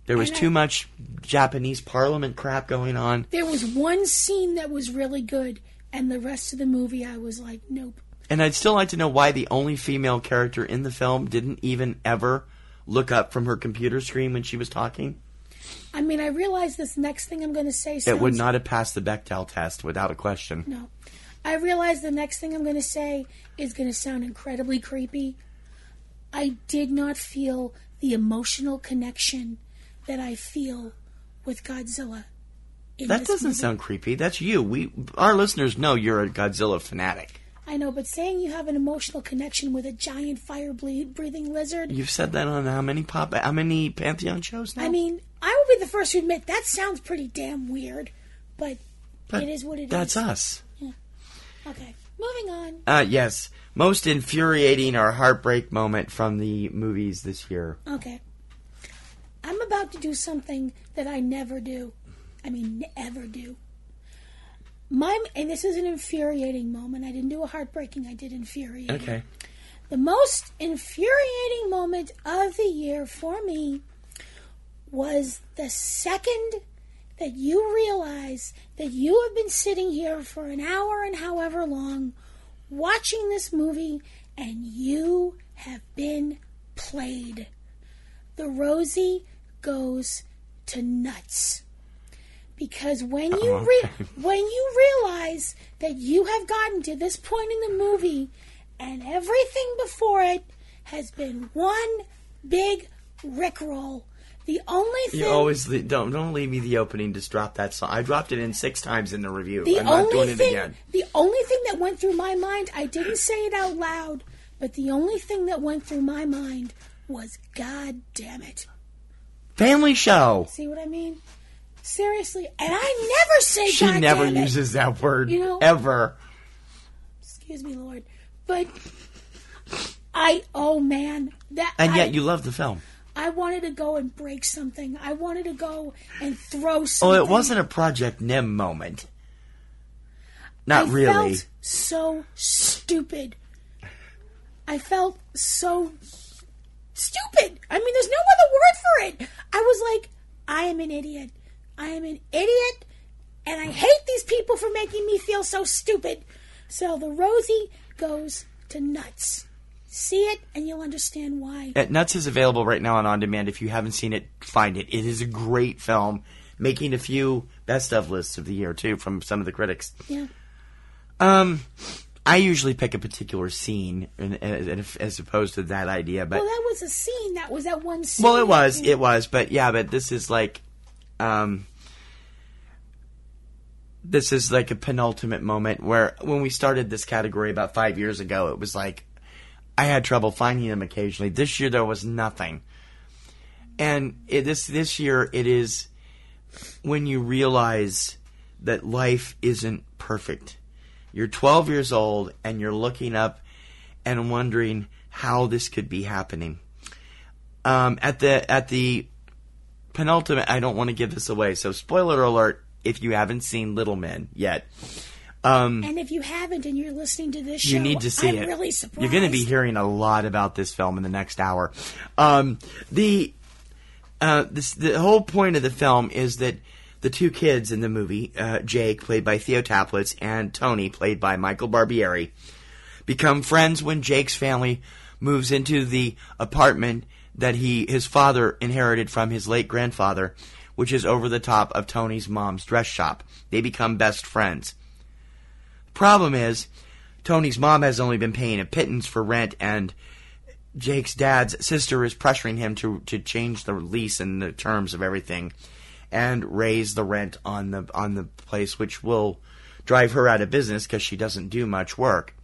There was too much Japanese parliament crap going on. There was one scene that was really good, and the rest of the movie I was like, nope. And I'd still like to know why the only female character in the film didn't even ever look up from her computer screen when she was talking. I mean, I realize this next thing I'm going to say sounds... It would not have passed the Bechdel test without a question. No. I realize the next thing I'm going to say is going to sound incredibly creepy. I did not feel the emotional connection that I feel with Godzilla. That doesn't sound creepy. That's you. Our listeners know you're a Godzilla fanatic. I know, but saying you have an emotional connection with a giant fire-breathing lizard... You've said that on how many Pantheon shows now? I mean, I will be the first to admit that sounds pretty damn weird, but it is what it is. That's us. Yeah. Okay, moving on. Yes. Most infuriating or heartbreak moment from the movies this year. Okay. I'm about to do something that I never do. I mean, ever do. And this is an infuriating moment. I didn't do a heartbreaking, I did infuriating. Okay. The most infuriating moment of the year for me was the second that you realize that you have been sitting here for an hour and however long watching this movie and you have been played. The Rosie Goes to Nuts. Because when you realize that you have gotten to this point in the movie and everything before it has been one big Rickroll, the only thing... You always don't leave me the opening, just drop that song. I dropped it in 6 times in the review. I'm not doing it again. The only thing that went through my mind, I didn't say it out loud, but the only thing that went through my mind was, God damn it. Family show. See what I mean? Seriously, and I never say she God never damn it. uses that word, ever. Excuse me, Lord. But yet you love the film. I wanted to go and break something. I wanted to go and throw something. Oh, it wasn't a Project Nim moment. Not really. I felt so stupid. I felt so stupid. I mean, there's no other word for it. I was like, I am an idiot. I am an idiot, and I hate these people for making me feel so stupid. So the Rosie Goes to Nuts. See it, and you'll understand why. Nuts is available right now on demand. If you haven't seen it, find it. It is a great film, making a few best of lists of the year, too, from some of the critics. Yeah. I usually pick a particular scene as opposed to that idea. But well, that was a scene. That was that one scene. Well, it was. But this is like... this is like a penultimate moment where when we started this category about 5 years ago, it was like I had trouble finding them occasionally. This year there was nothing. And this year it is when you realize that life isn't perfect. You're 12 years old and you're looking up and wondering how this could be happening. At the penultimate, I don't want to give this away, so spoiler alert if you haven't seen Little Men yet. And if you haven't and you're listening to this show, you need to see it. I'm really surprised. You're going to be hearing a lot about this film in the next hour. The whole point of the film is that the two kids in the movie, Jake, played by Theo Taplitz, and Tony, played by Michael Barbieri, become friends when Jake's family moves into the apartment that his father inherited from his late grandfather, which is over the top of Tony's mom's dress shop. They become best friends. Problem is, Tony's mom has only been paying a pittance for rent, and Jake's dad's sister is pressuring him to change the lease and the terms of everything and raise the rent on the place, which will drive her out of business because she doesn't do much work.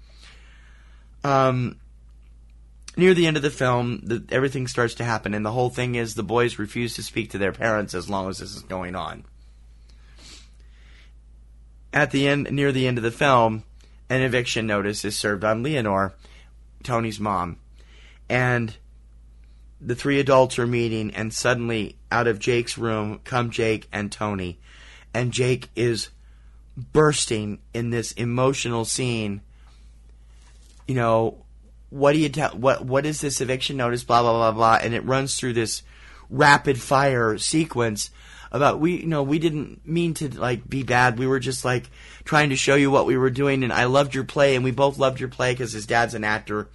Near the end of the film, everything starts to happen, and the whole thing is the boys refuse to speak to their parents as long as this is going on. Near the end of the film, an eviction notice is served on Leonore, Tony's mom. And the three adults are meeting, and suddenly out of Jake's room come Jake and Tony. And Jake is bursting in this emotional scene. You know, what do you tell? What is this eviction notice? Blah blah blah blah, and it runs through this rapid fire sequence about we didn't mean to like be bad. We were just like trying to show you what we were doing, and I loved your play, and we both loved your play because his dad's an actor,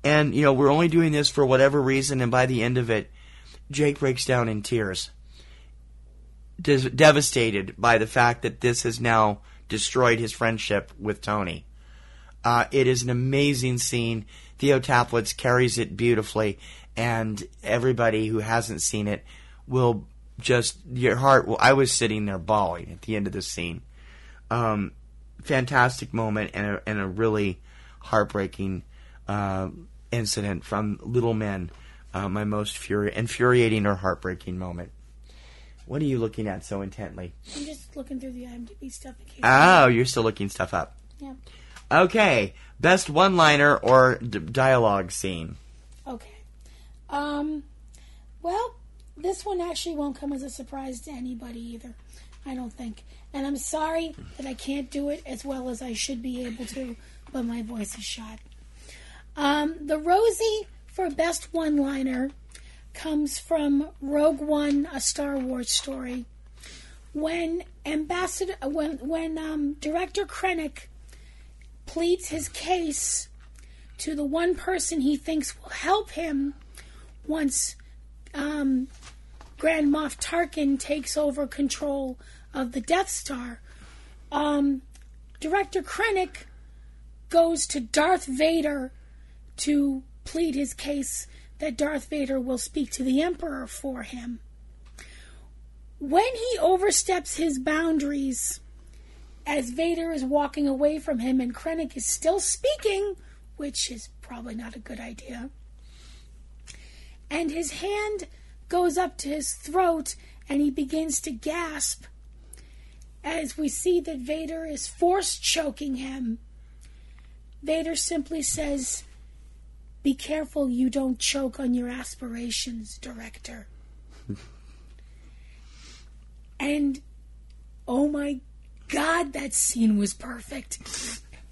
and we're only doing this for whatever reason. And by the end of it, Jake breaks down in tears, devastated by the fact that this has now destroyed his friendship with Tony. It is an amazing scene. Theo Taplitz carries it beautifully, and everybody who hasn't seen it will just, your heart will, I was sitting there bawling at the end of the scene. Fantastic moment and a really heartbreaking incident from Little Men. My most infuriating or heartbreaking moment. What are you looking at so intently? I'm just looking through the IMDb stuff. In case you're still looking stuff up. Yeah. Okay, best one-liner or dialogue scene. Okay. Well, this one actually won't come as a surprise to anybody either, I don't think. And I'm sorry that I can't do it as well as I should be able to, but my voice is shot. The Rosie for best one-liner comes from Rogue One, A Star Wars Story. When Director Krennic pleads his case to the one person he thinks will help him once Grand Moff Tarkin takes over control of the Death Star. Director Krennic goes to Darth Vader to plead his case that Darth Vader will speak to the Emperor for him. When he oversteps his boundaries, as Vader is walking away from him and Krennic is still speaking, which is probably not a good idea, and his hand goes up to his throat and he begins to gasp, as we see that Vader is force choking him, Vader simply says, "Be careful you don't choke on your aspirations, Director." And, oh my God, that scene was perfect.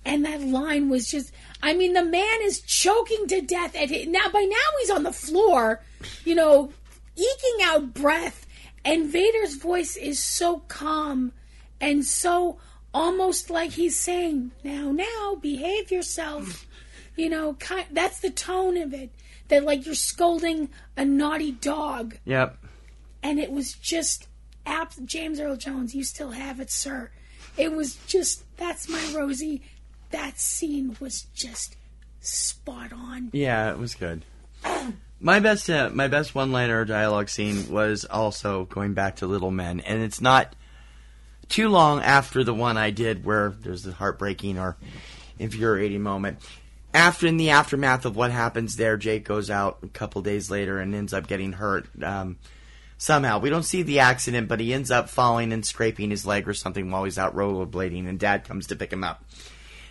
And that line was just, I mean, the man is choking to death. By now he's on the floor, eking out breath. And Vader's voice is so calm and so almost like he's saying, now, behave yourself. That's the tone of it. That like you're scolding a naughty dog. Yep. And it was just, James Earl Jones, you still have it, sir. It was just, that's my Rosie. That scene was just spot on. Yeah, it was good. My best one-liner dialogue scene was also going back to Little Men, and it's not too long after the one I did where there's the heartbreaking or infuriating moment. In the aftermath of what happens there, Jake goes out a couple days later and ends up getting hurt. Somehow, we don't see the accident, but he ends up falling and scraping his leg or something while he's out rollerblading, and Dad comes to pick him up.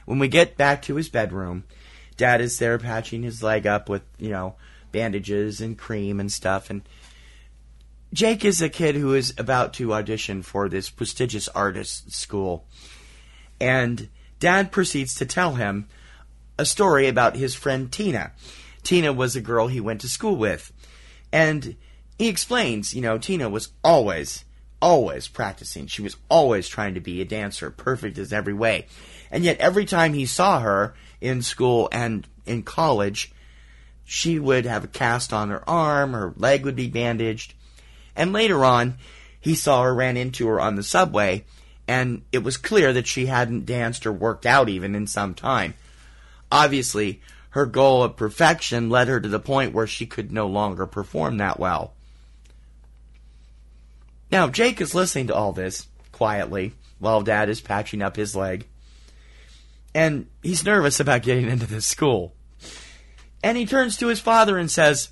When we get back to his bedroom, Dad is there patching his leg up with, bandages and cream and stuff, and Jake is a kid who is about to audition for this prestigious artist school, and Dad proceeds to tell him a story about his friend Tina. Tina was a girl he went to school with, and he explains, Tina was always practicing. She was always trying to be a dancer, perfect in every way. And yet every time he saw her in school and in college, she would have a cast on her arm, her leg would be bandaged. And later on, he ran into her on the subway, and it was clear that she hadn't danced or worked out even in some time. Obviously, her goal of perfection led her to the point where she could no longer perform that well. Now, Jake is listening to all this quietly while Dad is patching up his leg. And he's nervous about getting into this school. And he turns to his father and says,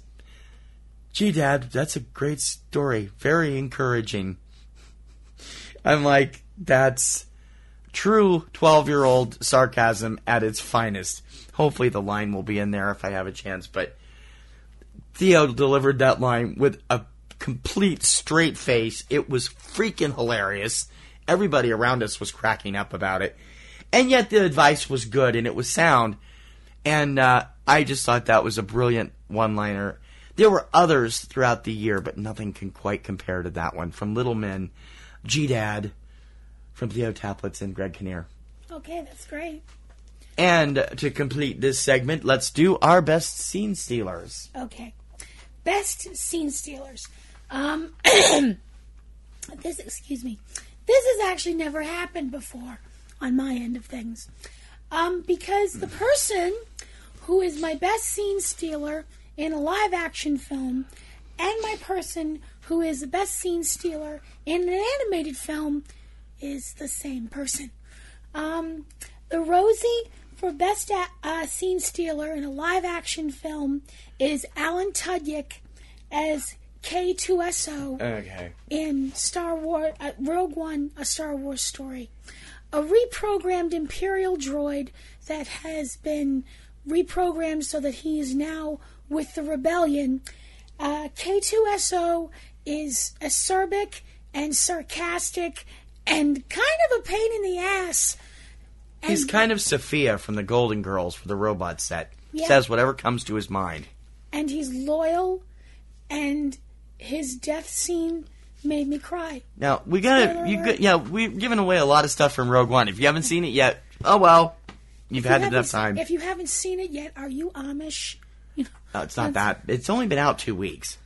"Gee, Dad, that's a great story. Very encouraging." I'm like, that's true 12-year-old sarcasm at its finest. Hopefully the line will be in there if I have a chance, but Theo delivered that line with a complete straight face. It was freaking hilarious. Everybody around us was cracking up about it. And yet the advice was good and it was sound. And I just thought that was a brilliant one-liner. There were others throughout the year, but nothing can quite compare to that one. From Little Men, G-Dad, from Theo Taplitz and Greg Kinnear. Okay, that's great. And to complete this segment, let's do our best scene stealers. Okay. Best scene stealers. Excuse me. This has actually never happened before on my end of things. Because the person who is my best scene stealer in a live-action film and my person who is the best scene stealer in an animated film is the same person. The Rosie for best scene stealer in a live-action film is Alan Tudyk as K2SO in Star Wars Rogue One, A Star Wars Story. A reprogrammed Imperial droid that has been reprogrammed so that he is now with the Rebellion. K2SO is acerbic and sarcastic and kind of a pain in the ass. And he's kind of Sophia from the Golden Girls for the robot set. Yeah. Says whatever comes to his mind. And he's loyal, and his death scene made me cry. Now, we're giving away a lot of stuff from Rogue One. If you haven't seen it yet, oh well. You've had enough time. If you haven't seen it yet, are you Amish? You know, no, it's not that. It's only been out 2 weeks.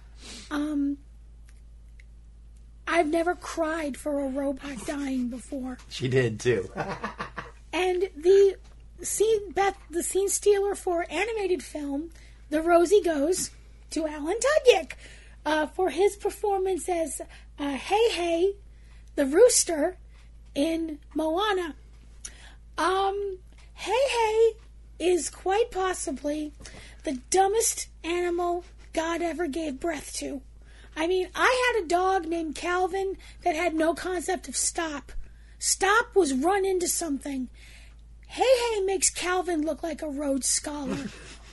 I've never cried for a robot dying before. She did, too. And the scene stealer for animated film, the Rosie goes to Alan Tudyk for his performance as Hey Hey, the rooster in Moana. Hey Hey is quite possibly the dumbest animal God ever gave breath to. I mean, I had a dog named Calvin that had no concept of stop. Stop was run into something. Hey Hey makes Calvin look like a Rhodes Scholar.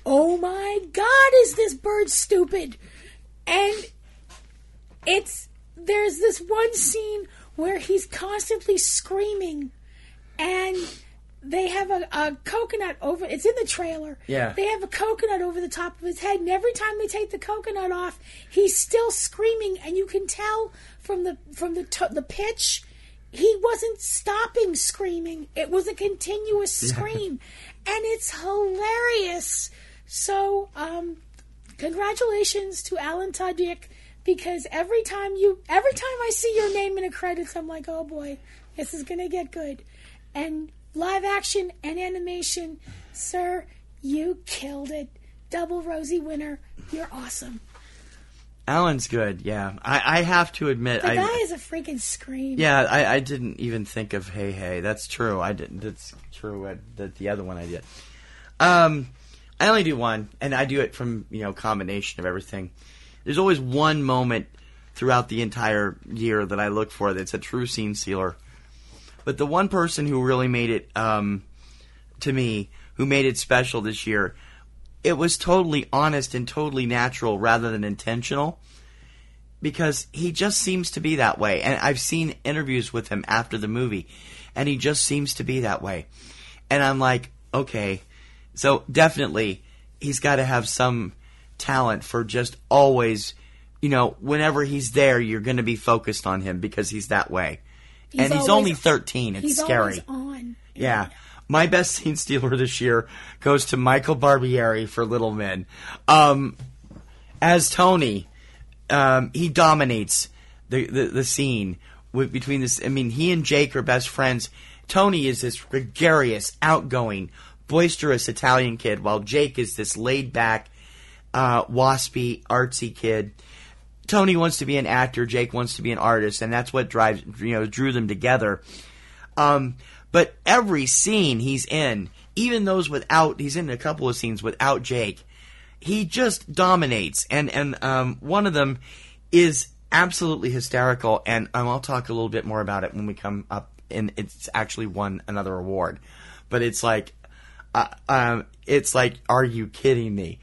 Oh my God, is this bird stupid? And there's this one scene where he's constantly screaming, and they have a coconut over. It's in the trailer. Yeah. They have a coconut over the top of his head, and every time they take the coconut off, he's still screaming, and you can tell from the pitch, he wasn't stopping screaming. It was a continuous scream, and it's hilarious. So, congratulations to Alan Tudyk, because every time I see your name in the credits, I'm like, oh boy, this is gonna get good. And live action and animation, sir, you killed it. Double Rosie winner. You're awesome. Alan's good, yeah. I have to admit, the guy is a freaking scream. Yeah, I didn't even think of Hey Hey. That's true. I didn't. That's true. The other one I did. I only do one, and I do it from combination of everything. There's always one moment throughout the entire year that I look for that's a true scene stealer. But the one person who really made it, to me, who made it special this year, it was totally honest and totally natural rather than intentional, because he just seems to be that way. And I've seen interviews with him after the movie, and he just seems to be that way. And I'm like, okay, so definitely he's got to have some talent for just always, whenever he's there, you're going to be focused on him because he's that way. He's only 13. It's scary. He's always on. Yeah. My best scene stealer this year goes to Michael Barbieri for Little Men. As Tony, he dominates the scene between this. I mean, he and Jake are best friends. Tony is this gregarious, outgoing, boisterous Italian kid, while Jake is this laid-back, waspy, artsy kid. Tony wants to be an actor, Jake wants to be an artist, and that's what drew them together. But every scene he's in, even those he's in a couple of scenes without Jake, he just dominates. And one of them is absolutely hysterical, and I'll talk a little bit more about it when we come up and it's actually won another award. But it's like, are you kidding me?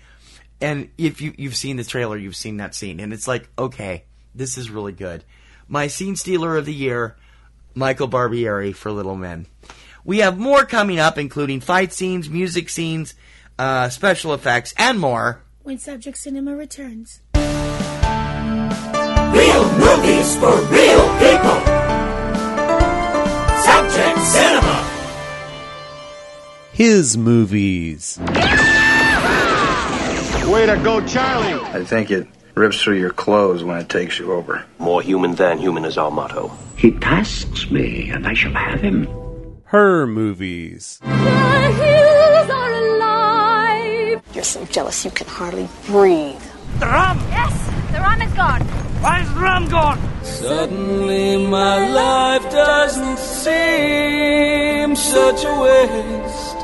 And if you've seen the trailer, you've seen that scene, and it's like, okay, this is really good. My scene stealer of the year, Michael Barbieri for Little Men. We have more coming up, including fight scenes, music scenes, special effects, and more. When Subject Cinema returns. Real movies for real people. Subject Cinema. His movies. Way to go, Charlie. I think it rips through your clothes when it takes you over. More human than human is our motto. He tasks me, and I shall have him. Her movies. The hills are alive. You're so jealous you can hardly breathe. The rum! Yes, the rum is gone. Why is the rum gone? Suddenly my life doesn't seem such a waste.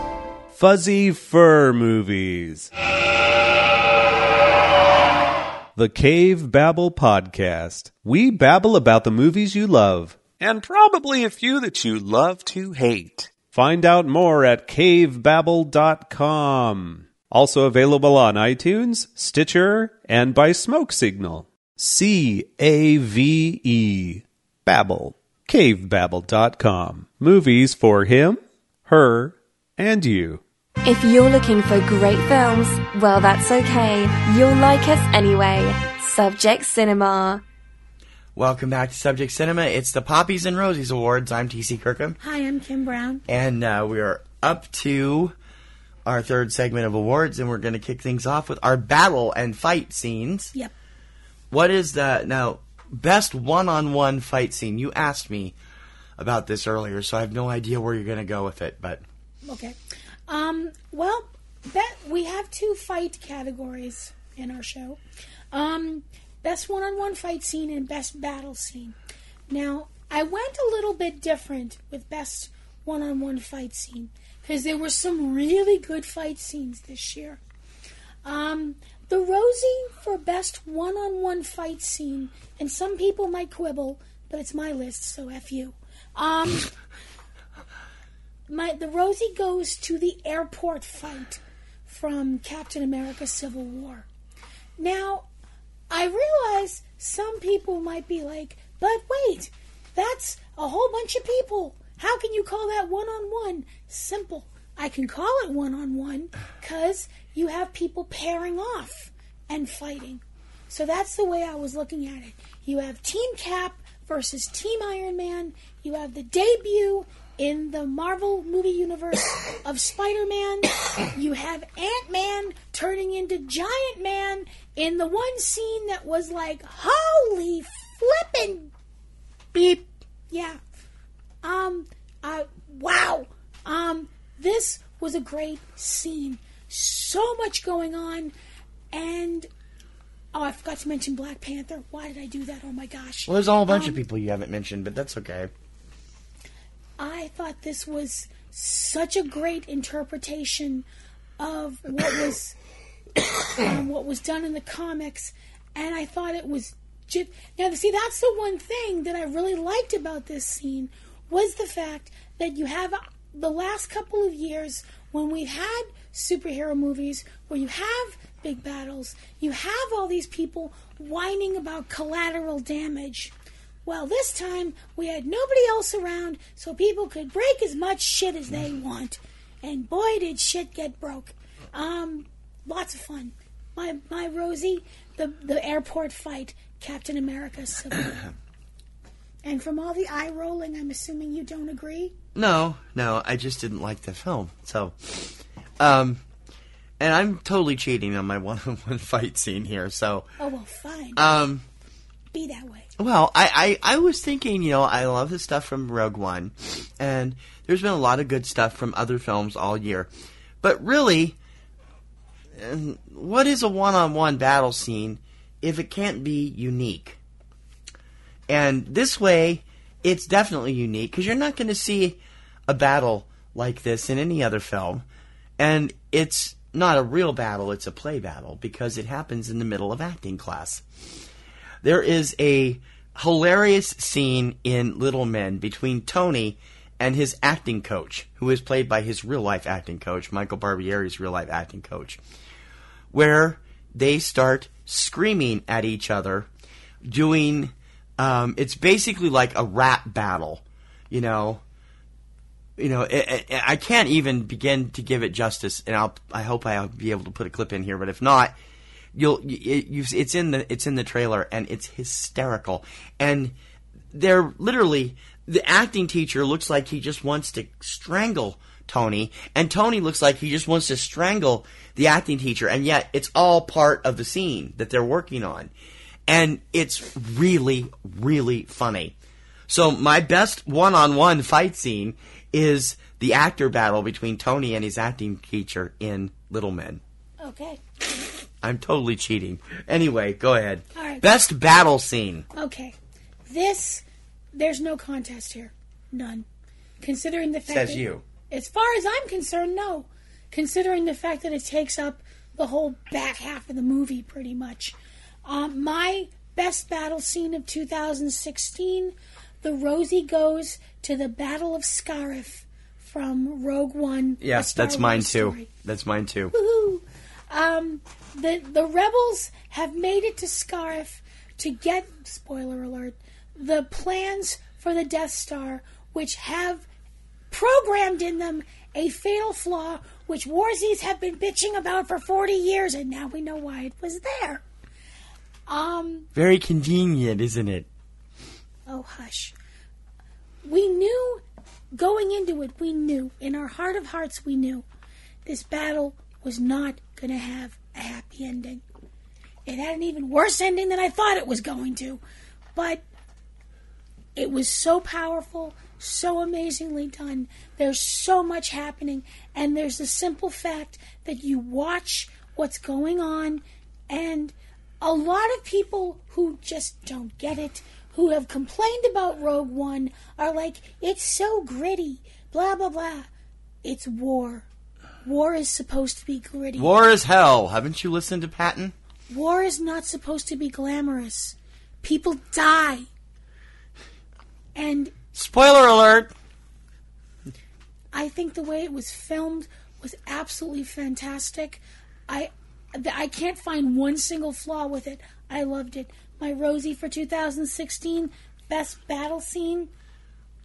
Fuzzy Fur Movies. The Cave Babble Podcast. We babble about the movies you love. And probably a few that you love to hate. Find out more at cavebabble.com. Also available on iTunes, Stitcher, and by Smoke Signal. C-A-V-E. Babble. Cavebabble.com. Movies for him, her, and you. If you're looking for great films, well, that's okay. You'll like us anyway. Subject Cinema. Welcome back to Subject Cinema. It's the Poppies and Rosies Awards. I'm T.C. Kirkham. Hi, I'm Kim Brown. And we are up to our third segment of awards, and we're going to kick things off with our battle and fight scenes. Yep. What is the best one-on-one fight scene? You asked me about this earlier, so I have no idea where you're going to go with it. But okay. Well, we have two fight categories in our show. Best one-on-one fight scene and best battle scene. Now, I went a little bit different with best one-on-one fight scene because there were some really good fight scenes this year. The Rosie for best one-on-one fight scene, and some people might quibble, but it's my list, so F you. The Rosie goes to the airport fight from Captain America Civil War. Now, I realize some people might be like, but wait, that's a whole bunch of people. How can you call that one-on-one? Simple. I can call it one-on-one because you have people pairing off and fighting. So that's the way I was looking at it. You have Team Cap versus Team Iron Man. You have the debut in the Marvel movie universe of Spider-Man. You have Ant-Man turning into Giant Man in the one scene that was like, holy flippin' beep. Yeah. Wow. This was a great scene. So much going on. And, I forgot to mention Black Panther. Why did I do that? Oh my gosh. Well, there's a whole bunch of people you haven't mentioned, but that's okay. I thought this was such a great interpretation of what was what was done in the comics, and I thought it was just... Now, see, that's the one thing that I really liked about this scene was the fact that you have the last couple of years when we've had superhero movies where you have big battles, you have all these people whining about collateral damage. Well, this time, we had nobody else around, so people could break as much shit as they want. And boy, did shit get broke. Lots of fun. My Rosie, the airport fight, Captain America Civil War. And from all the eye rolling, I'm assuming you don't agree? No, I just didn't like the film. So, and I'm totally cheating on my one-on-one fight scene here, so... Oh, well, fine. Be that way. Well, I was thinking, I love the stuff from Rogue One, and there's been a lot of good stuff from other films all year. But really, what is a one-on-one battle scene if it can't be unique? And this way, it's definitely unique, because you're not going to see a battle like this in any other film. And it's not a real battle, it's a play battle, because it happens in the middle of acting class. There is a hilarious scene in Little Men between Tony and his acting coach, who is played by his real-life acting coach, Michael Barbieri's real-life acting coach, where they start screaming at each other, doing, it's basically like a rap battle, I can't even begin to give it justice, and I hope I'll be able to put a clip in here, but if not, it's in the trailer, and it's hysterical. And they're literally, the acting teacher looks like he just wants to strangle Tony, and Tony looks like he just wants to strangle the acting teacher, and yet it's all part of the scene that they're working on. And it's really, really funny. So my best one-on-one fight scene is the actor battle between Tony and his acting teacher in Little Men. Okay. I'm totally cheating. Anyway, go ahead. All right. Best battle scene. Okay. There's no contest here. None. Considering the fact Says that, you. As far as I'm concerned, no. Considering the fact that it takes up the whole back half of the movie, pretty much. My best battle scene of 2016, the Rosie goes to the Battle of Scarif from Rogue One. Yes, that's mine too. Story. That's mine too. Woohoo! The rebels have made it to Scarif to get, spoiler alert, the plans for the Death Star, which have programmed in them a fatal flaw which Warzies have been bitching about for 40 years, and now we know why it was there. Very convenient, isn't it? Oh, hush. We knew, going into it, in our heart of hearts, we knew this battle was not going to have a happy ending. It had an even worse ending than I thought it was going to. But it was so powerful, so amazingly done. There's so much happening, and there's the simple fact that you watch what's going on, and a lot of people who just don't get it, who have complained about Rogue One, are like, it's so gritty, blah, blah, blah. It's war. War is supposed to be gritty. War is hell. Haven't you listened to Patton? War is not supposed to be glamorous. People die. And spoiler alert! I think the way it was filmed was absolutely fantastic. I can't find one single flaw with it. I loved it. My Rosie for 2016, best battle scene,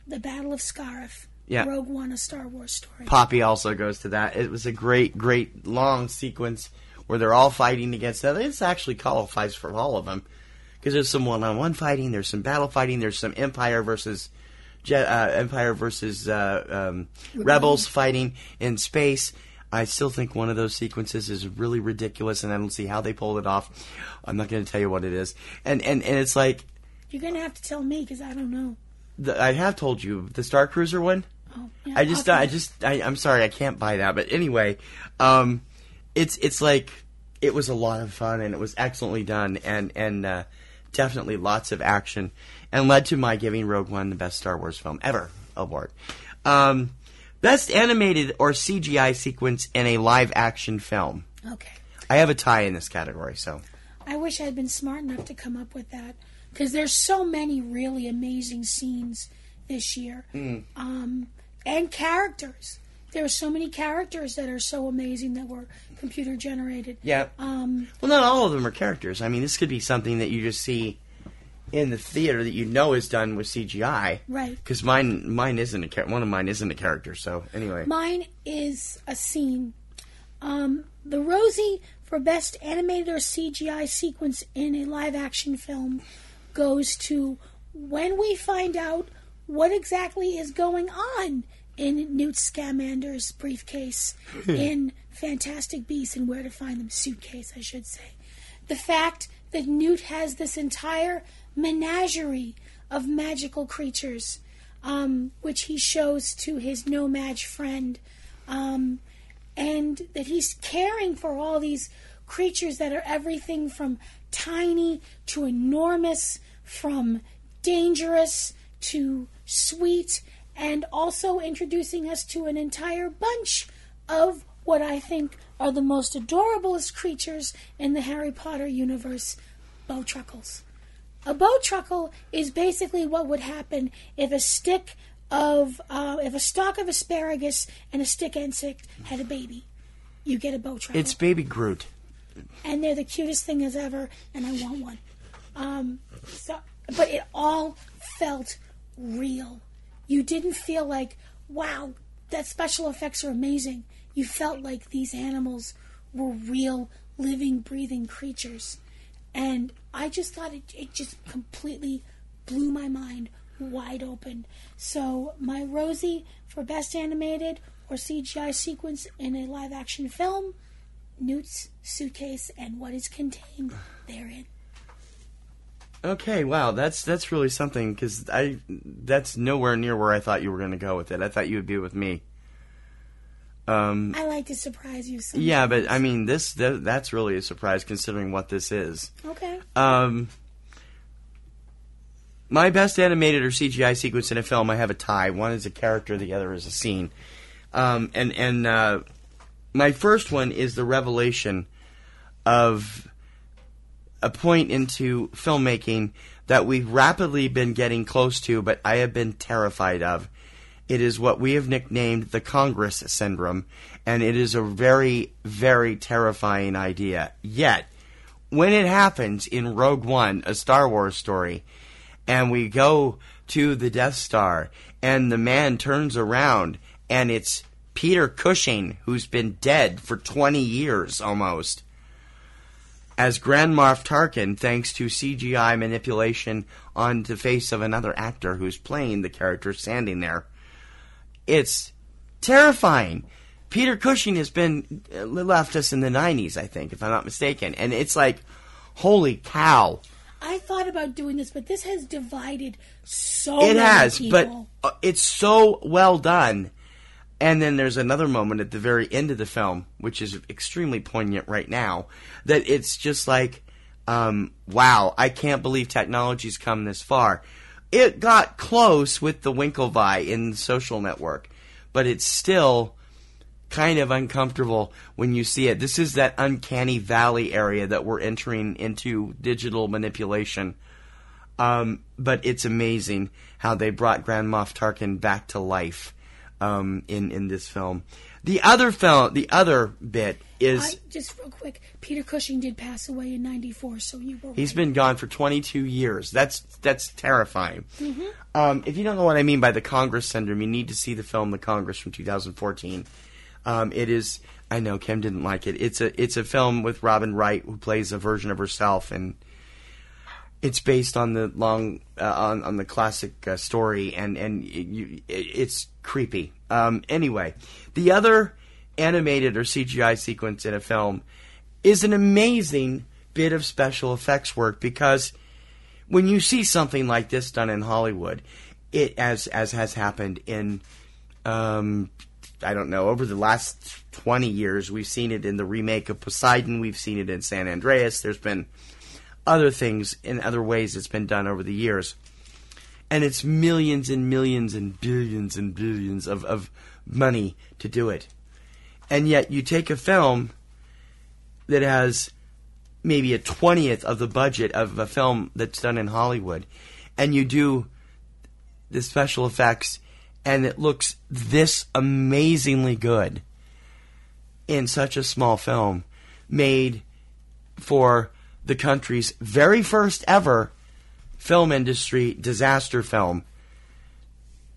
the Battle of Scarif. Yeah. Rogue One, a Star Wars story. Poppy also goes to that. It was a great, great long sequence where they're all fighting against each other. This actually qualifies for all of them. Because there's some one-on-one fighting, there's some battle fighting, there's some Empire versus Rebels fighting in space. I still think one of those sequences is really ridiculous, and I don't see how they pulled it off. I'm not going to tell you what it is. And it's like... You're going to have to tell me, because I don't know. I have told you. The Star Cruiser one? Oh, yeah. I'm sorry, I can't buy that. But anyway, it's like... It was a lot of fun, and it was excellently done, and definitely lots of action, and led to my giving Rogue One the best Star Wars film ever award. Best animated or CGI sequence in a live-action film. Okay. I have a tie in this category, so... I wish I'd been smart enough to come up with that, because there's so many really amazing scenes this year. And characters. There are so many characters that are so amazing that were computer generated. Yeah. Well, not all of them are characters. I mean, this could be something that you just see in the theater that you know is done with CGI. Right. Because mine isn't one of mine isn't a character. So anyway, mine is a scene. The Rosie for best animated or CGI sequence in a live action film goes to when we find out what exactly is going on in Newt Scamander's briefcase in Fantastic Beasts and Where to Find Them suitcase, I should say. The fact that Newt has this entire menagerie of magical creatures, which he shows to his no-match friend, and that he's caring for all these creatures that are everything from tiny to enormous, from dangerous to sweet, and also introducing us to an entire bunch of what I think are the most adorablest creatures in the Harry Potter universe, Bowtruckles. A bow truckle is basically what would happen if a stalk of asparagus and a stick insect had a baby. You get a bow truckle. It's Baby Groot. And they're the cutest thing as ever, and I want one. But it all felt real. You didn't feel like, wow, that special effects are amazing. You felt like these animals were real, living, breathing creatures. And I just thought it just completely blew my mind wide open. So my Rosie for Best Animated or CGI Sequence in a live-action film, Newt's Suitcase and what is contained therein. Okay, wow, that's really something, because that's nowhere near where I thought you were going to go with it. I thought you would be with me. I like to surprise you sometimes. Yeah, but I mean, that's really a surprise considering what this is. Okay. My best animated or CGI sequence in a film, I have a tie. One is a character, the other is a scene. My first one is the revelation of a point into filmmaking that we've rapidly been getting close to, but I have been terrified of. It is what we have nicknamed the Congress Syndrome, and it is a very, very terrifying idea. Yet, when it happens in Rogue One, a Star Wars story, and we go to the Death Star, and the man turns around, and it's Peter Cushing, who's been dead for 20 years almost, as Grand Moff Tarkin, thanks to CGI manipulation on the face of another actor who's playing the character standing there. It's terrifying. Peter Cushing has been left us in the 90s, I think, if I'm not mistaken. And it's like, holy cow. I thought about doing this, but this has divided so many people. It has, but it's so well done. And then there's another moment at the very end of the film, which is extremely poignant right now, that it's just like, wow, I can't believe technology's come this far. It got close with the Winklevi in the Social Network, but it's still kind of uncomfortable when you see it. This is that uncanny valley area that we're entering into digital manipulation. But it's amazing how they brought Grand Moff Tarkin back to life. In this film. The other bit is... just real quick, Peter Cushing did pass away in 94, so you were right. He's been gone for 22 years. That's terrifying. Mm-hmm. If you don't know what I mean by the Congress Syndrome, you need to see the film The Congress from 2014. It is... I know, Kim didn't like it. It's a film with Robin Wright, who plays a version of herself, and it's based on the on the classic story, and it's creepy. Anyway, the other animated or CGI sequence in a film is an amazing bit of special effects work, because when you see something like this done in Hollywood, it as has happened in I don't know, over the last 20 years, we've seen it in the remake of Poseidon, we've seen it in San Andreas, there's been other things in other ways it's been done over the years. And it's millions and millions and billions of money to do it. And yet you take a film that has maybe a 20th of the budget of a film that's done in Hollywood, and you do the special effects, and it looks this amazingly good in such a small film made for the country's very first ever film industry disaster film.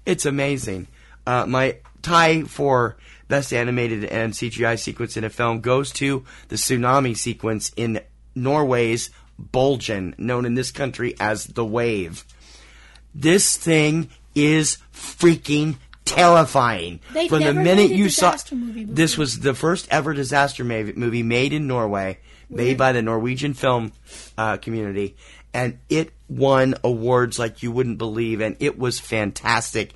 It's amazing. My tie for best animated and CGI sequence in a film goes to the tsunami sequence in Norway's Bulgen, known in this country as The Wave. This thing is freaking terrifying. From the minute you saw this was the first ever disaster movie made in Norway, made by the Norwegian film community, and it won awards like you wouldn't believe, and it was fantastic.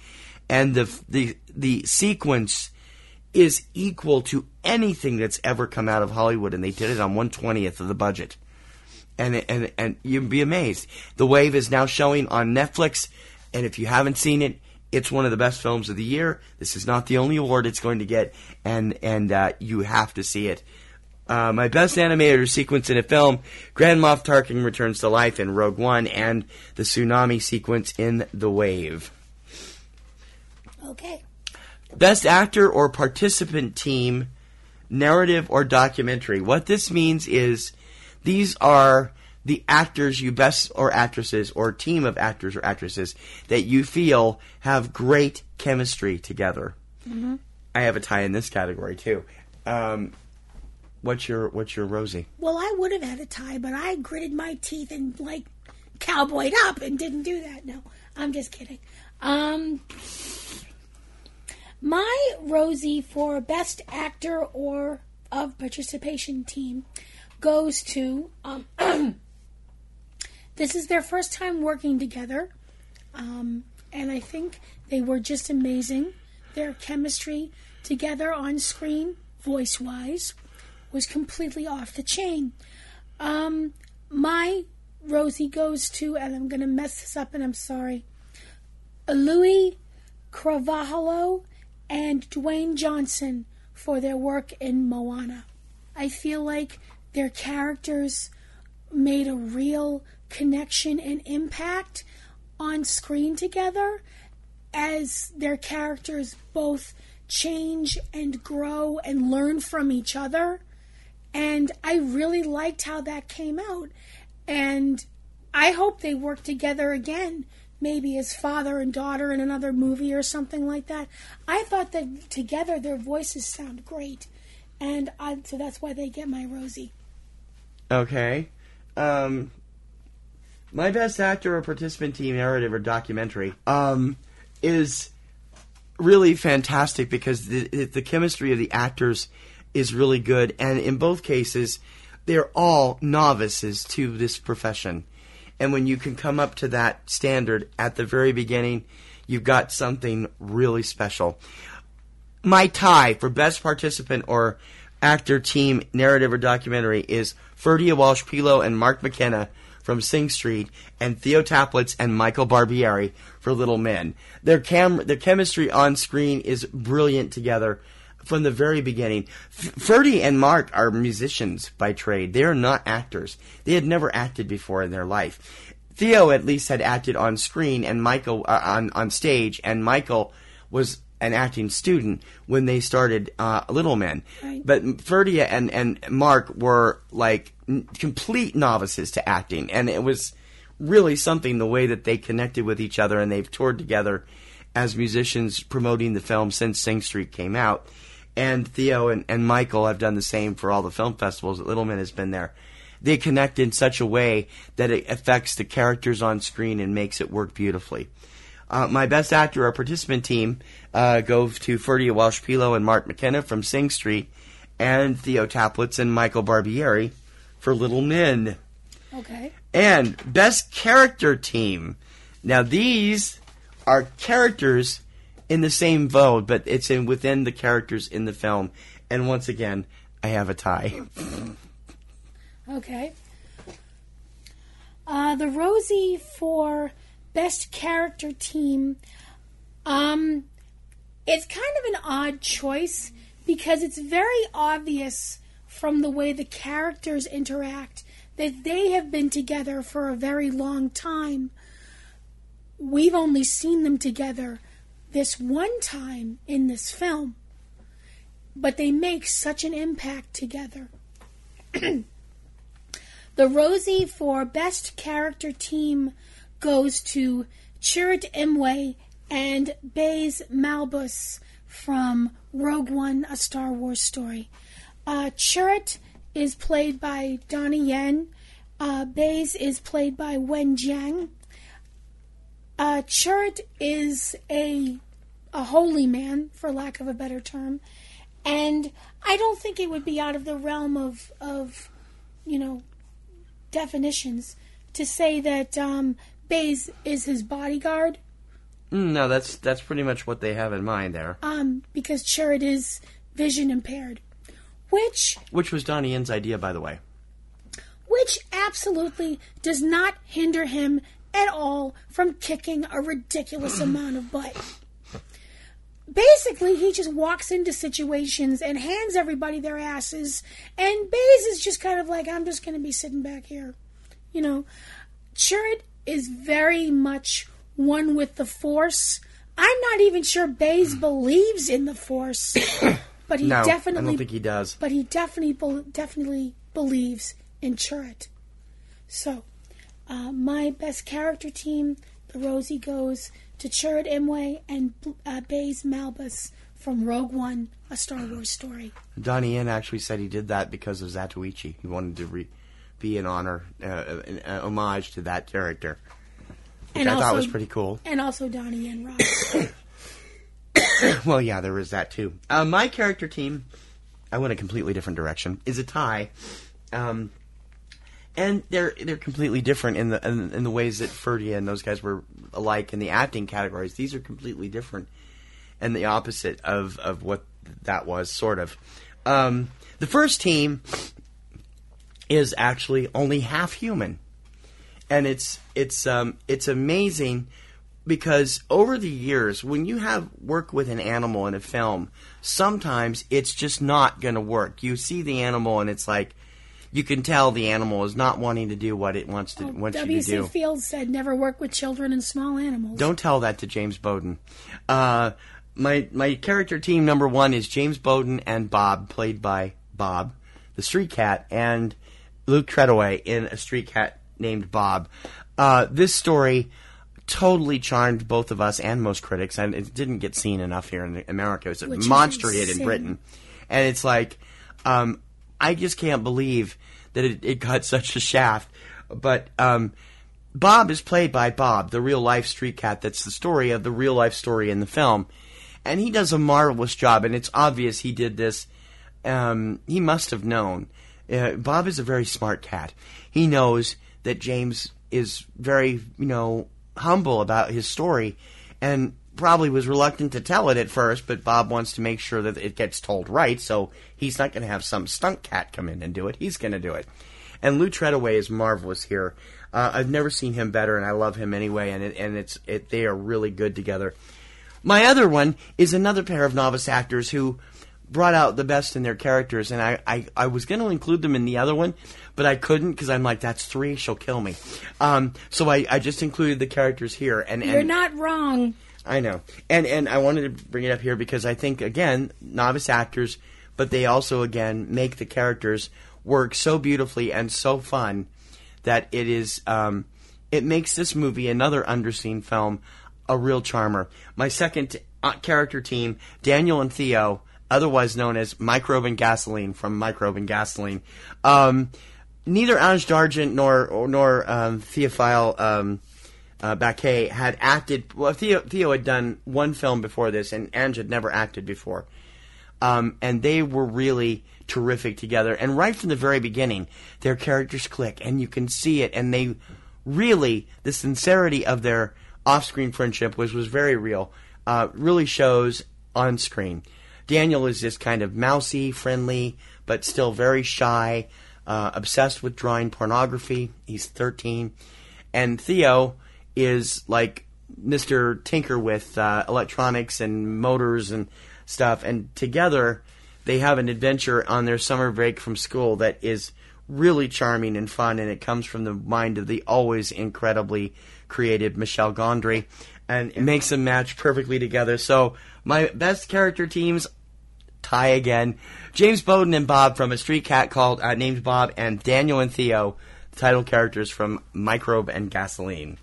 And the sequence is equal to anything that's ever come out of Hollywood, and they did it on 1/20th of the budget. And you'd be amazed. The Wave is now showing on Netflix, and if you haven't seen it, it's one of the best films of the year. This is not the only award it's going to get, and you have to see it. My best animated sequence in a film, Grand Moff Tarkin returns to life in Rogue One, and the tsunami sequence in The Wave. Okay. Best actor or participant team, narrative or documentary. What this means is these are the actors you best, or actresses, or team of actors or actresses that you feel have great chemistry together. Mm-hmm. I have a tie in this category too. What's your Rosie? Well, I would have had a tie, but I gritted my teeth and like cowboyed up and didn't do that. No, I'm just kidding. My Rosie for best actor or of participation team goes to. This is their first time working together, and I think they were just amazing. Their chemistry together on screen, voice-wise, was completely off the chain. My Rosie goes to, and I'm going to mess this up, and I'm sorry, Louis Carvalho and Dwayne Johnson for their work in Moana. I feel like their characters made a real connection and impact on screen together as their characters both change and grow and learn from each other. And I really liked how that came out. And I hope they work together again, maybe as father and daughter in another movie or something like that. I thought that together their voices sound great. And so that's why they get my Rosie. Okay. My best actor or participant team, narrative or documentary, is really fantastic because the chemistry of the actors is really good. And in both cases, they're all novices to this profession. And when you can come up to that standard at the very beginning, you've got something really special. My tie for best participant or actor, team, narrative, or documentary is Ferdia Walsh-Pilo and Mark McKenna from Sing Street, and Theo Taplitz and Michael Barbieri for Little Men. Their chemistry on screen is brilliant together from the very beginning. Ferdy and Mark are musicians by trade. They are not actors. They had never acted before in their life. Theo at least had acted on screen and Michael on stage, and Michael was an acting student when they started Little Men. Right. But Ferdia and Mark were like complete novices to acting, and it was really something the way that they connected with each other, and they've toured together as musicians promoting the film since Sing Street came out. And Theo and Michael have done the same for all the film festivals that Little Men has been there. They connect in such a way that it affects the characters on screen and makes it work beautifully. My best actor or participant team goes to Ferdia Walsh-Pilo and Mark McKenna from Sing Street, and Theo Taplitz and Michael Barbieri for Little Men. Okay. And best character team. Now these are characters in the same vote, but it's within the characters in the film. And once again, I have a tie. Okay. The Rosie for best character team, it's kind of an odd choice because it's very obvious from the way the characters interact that they have been together for a very long time. We've only seen them together this one time in this film, but they make such an impact together. The Rosie for best character team goes to Chirrut Imwe and Baze Malbus from Rogue One, A Star Wars Story. Chirrut is played by Donnie Yen. Baze is played by Wen Jiang. Chirrut is a holy man, for lack of a better term, and I don't think it would be out of the realm of definitions to say that Baze is his bodyguard. No, that's pretty much what they have in mind there. Because Chirrut is vision impaired, which was Donnie Yen's idea, by the way. Which absolutely does not hinder him at all from kicking a ridiculous amount of butt. basically, he just walks into situations and hands everybody their asses, and Baze is just kind of like, I'm just going to be sitting back here. You know, Chirrut is very much one with the Force. I'm not even sure Baze believes in the Force, but he definitely... I don't think he does. But he definitely believes in Chirrut. So, my best character team, the Rosie, goes to Chirrut Imwe and Baze Malbus from Rogue One, A Star Wars Story. Donnie Yen actually said he did that because of Zatoichi. He wanted to be an honor, an homage to that character, which I thought was pretty cool. And also Donnie Yen Ross. Well, yeah, there is that too. My character team, I went a completely different direction, is a tie. And they're completely different in the ways that Ferdia and those guys were alike in the acting categories. These are completely different and the opposite of what that was, sort of. The first team is actually only half human, and it's amazing because over the years, when you have work with an animal in a film, sometimes it's just not going to work. You see the animal and it's like, you can tell the animal is not wanting to do what it wants you to do. W.C. Fields said, never work with children and small animals. Don't tell that to James Bowden. My character team number 1 is James Bowden and Bob, played by Bob, the street cat, and Luke Treadaway in A Street Cat Named Bob. This story totally charmed both of us and most critics, and it didn't get seen enough here in America. It was a monster hit in Britain. And it's like... I just can't believe that it got such a shaft. But Bob is played by Bob, the real-life street cat. That's the story of the real-life story in the film. And he does a marvelous job, and it's obvious he did this. He must have known. Bob is a very smart cat. He knows that James is very, humble about his story, and probably was reluctant to tell it at first, but Bob wants to make sure that it gets told right, so he's not going to have some stunt cat come in and do it. He's going to do it. And Lou Treadaway is marvelous here. I've never seen him better, and I love him anyway, and they are really good together. My other one is another pair of novice actors who brought out the best in their characters, and I was going to include them in the other one, but I couldn't because I'm like, that's 3, she'll kill me. So I just included the characters here. And you're not wrong. I know. And I wanted to bring it up here because I think, again, novice actors, but they also, again, make the characters work so beautifully and so fun that it is, it makes this movie, another underseen film, a real charmer. My second character team, Daniel and Theo, otherwise known as Microbe and Gasoline from Microbe and Gasoline. Neither Ange Dargent nor Theophile Baquet had acted. Well, Theo had done one film before this, and Ange had never acted before. And they were really terrific together. And right from the very beginning, their characters click, and you can see it. And they really, the sincerity of their off-screen friendship was very real. Really shows on screen. Daniel is this kind of mousy, friendly, but still very shy, obsessed with drawing pornography. He's 13. And Theo is like Mr. Tinker with electronics and motors and stuff. And together, they have an adventure on their summer break from school that is really charming and fun, and it comes from the mind of the always incredibly creative Michel Gondry, and it makes them match perfectly together. So my best character teams tie again. James Bowden and Bob from A Street Cat Named Bob, and Daniel and Theo, the title characters from Microbe and Gasoline.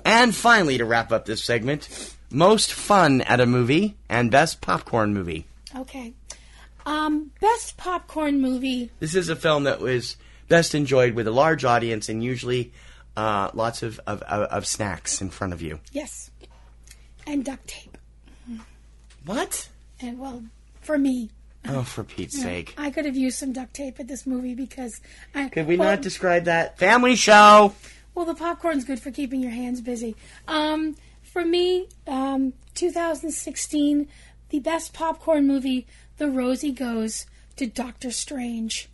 And finally, to wrap up this segment, most fun at a movie and best popcorn movie. Okay. Best popcorn movie. This is a film that was best enjoyed with a large audience and usually lots of snacks in front of you. Yes. And duct tape. What? And, well, for me. Oh, for Pete's sake. I could have used some duct tape at this movie because... Could we not describe that? Family show! Well, the popcorn's good for keeping your hands busy. For me, 2016, the best popcorn movie, The Rosie goes to Doctor Strange.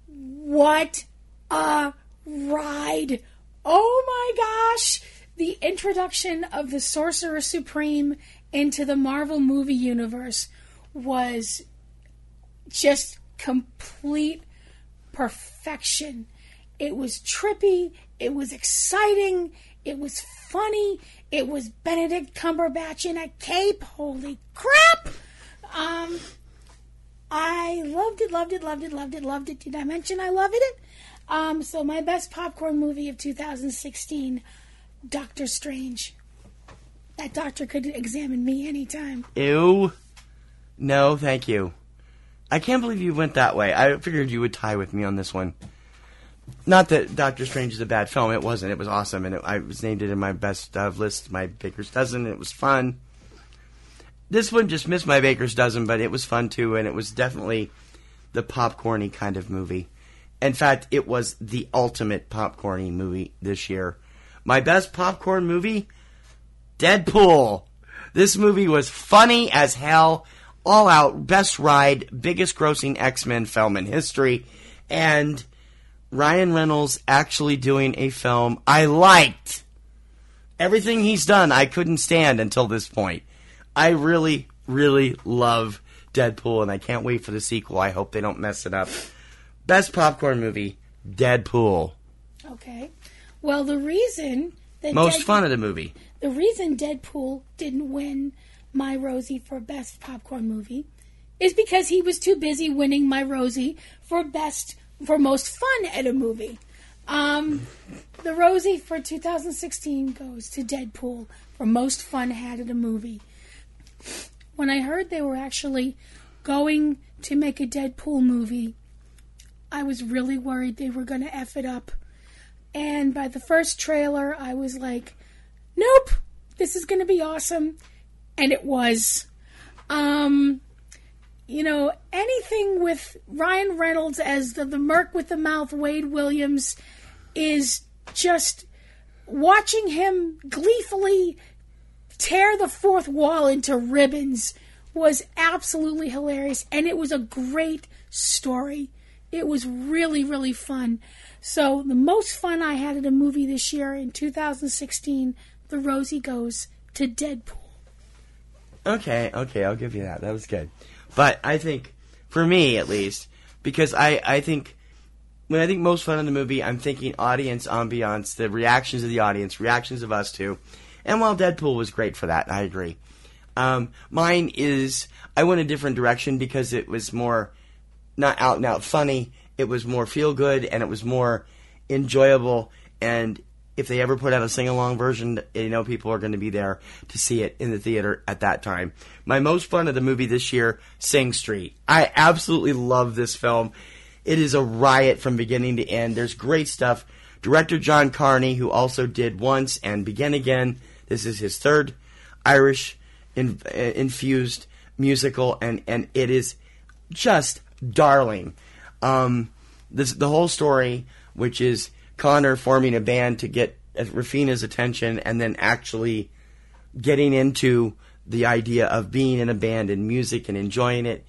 What a ride! Oh my gosh! the introduction of the Sorcerer Supreme into the Marvel movie universe was just complete perfection. It was trippy, it was exciting, it was funny, it was Benedict Cumberbatch in a cape. Holy crap! I loved it. Did I mention I loved it? So my best popcorn movie of 2016, Doctor Strange. That doctor could examine me anytime. Ew. No, thank you. I can't believe you went that way. I figured you would tie with me on this one. Not that Doctor Strange is a bad film. It wasn't. It was awesome. And I was named it in my best of list, my Baker's Dozen. It was fun. This one just missed my Baker's Dozen, but it was fun too. And it was definitely the popcorny kind of movie. In fact, it was the ultimate popcorny movie this year. My best popcorn movie, Deadpool. This movie was funny as hell. All out, best ride, biggest grossing X-Men film in history. And Ryan Reynolds actually doing a film I liked. Everything he's done, I couldn't stand until this point. I really, really love Deadpool, and I can't wait for the sequel. I hope they don't mess it up. Best popcorn movie, Deadpool. Okay. Well, the reason that most fun of the movie. The reason Deadpool didn't win my Rosie for best popcorn movie is because he was too busy winning my Rosie for most fun at a movie. The Rosie for 2016 goes to Deadpool for most fun had at a movie. When I heard they were actually going to make a Deadpool movie, I was really worried they were going to F it up. And by the first trailer, I was like, nope, this is going to be awesome. And it was. Anything with Ryan Reynolds as the merc with the mouth, Wade Williams, is just watching him gleefully tear the fourth wall into ribbons was absolutely hilarious. And it was a great story. It was really, really fun. So the most fun I had at a movie this year in 2016, the Rosie goes to Deadpool. Okay, I'll give you that. That was good. But I think, for me at least, because I think, when I think most fun in the movie, I'm thinking audience ambiance, the reactions of the audience, reactions of us too. And while Deadpool was great for that, I agree. Mine is, I went a different direction because it was more not out and out funny. It was more feel good and it was more enjoyable. And if they ever put out a sing-along version, people are going to be there to see it in the theater at that time. My most fun of the movie this year, Sing Street. I absolutely love this film. It is a riot from beginning to end. There's great stuff. Director John Carney, who also did Once and Begin Again. This is his third Irish infused musical, and it is just darling. The whole story, which is Connor forming a band to get Rafina's attention and then actually getting into the idea of being in a band and music and enjoying it.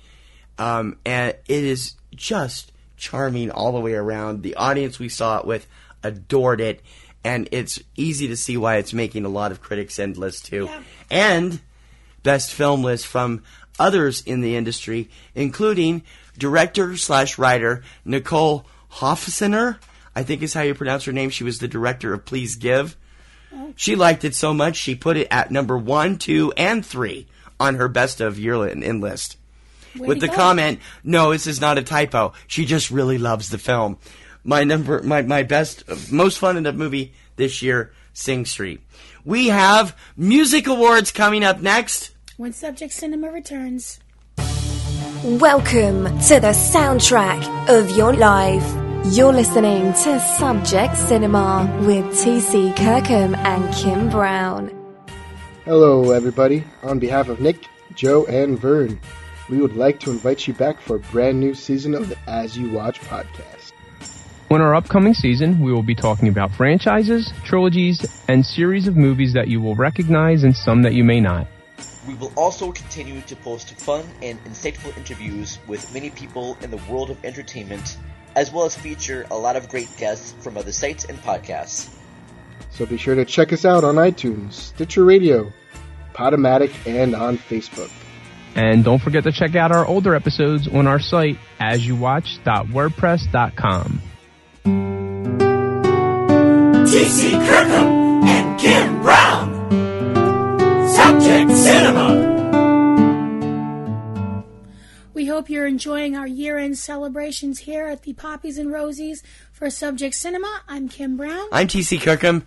And it is just charming all the way around. The audience we saw it with adored it, and it's easy to see why it's making a lot of critics' end lists too. Yeah. And best film list from others in the industry, including director/writer Nicole Hofstetter, I think is how you pronounce her name. She was the director of Please Give. She liked it so much she put it at number 1, 2, and 3 on her best of year in list. With the comment, no, this is not a typo. She just really loves the film. My best, most fun in the movie this year, Sing Street. We have music awards coming up next. When Subject Cinema returns. Welcome to the soundtrack of your life. You're listening to Subject Cinema with T.C. Kirkham and Kim Brown. Hello, everybody. On behalf of Nick, Joe, and Vern, we would like to invite you back for a brand new season of the As You Watch podcast. On our upcoming season, we will be talking about franchises, trilogies, and series of movies that you will recognize and some that you may not. We will also continue to post fun and insightful interviews with many people in the world of entertainment, as well as feature a lot of great guests from other sites and podcasts. So be sure to check us out on iTunes, Stitcher Radio, Podomatic, and on Facebook. And don't forget to check out our older episodes on our site, asyouwatch.wordpress.com. T.C. Kirkham and Kim Brown. Subject Cinema. We hope you're enjoying our year-end celebrations here at the Poppies and Rosies for Subject Cinema. I'm Kim Brown. I'm T.C. Kirkham,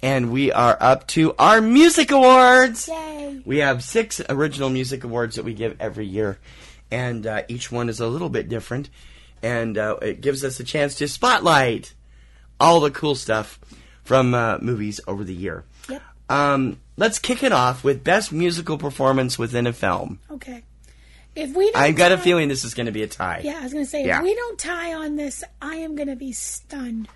and we are up to our music awards. Yay! We have 6 original music awards that we give every year, and each one is a little bit different, and it gives us a chance to spotlight all the cool stuff from movies over the year. Yep. Let's kick it off with Best Musical Performance Within a Film. Okay. If we don't I've got a feeling this is going to be a tie. Yeah, I was going to say, if we don't tie on this, I am going to be stunned.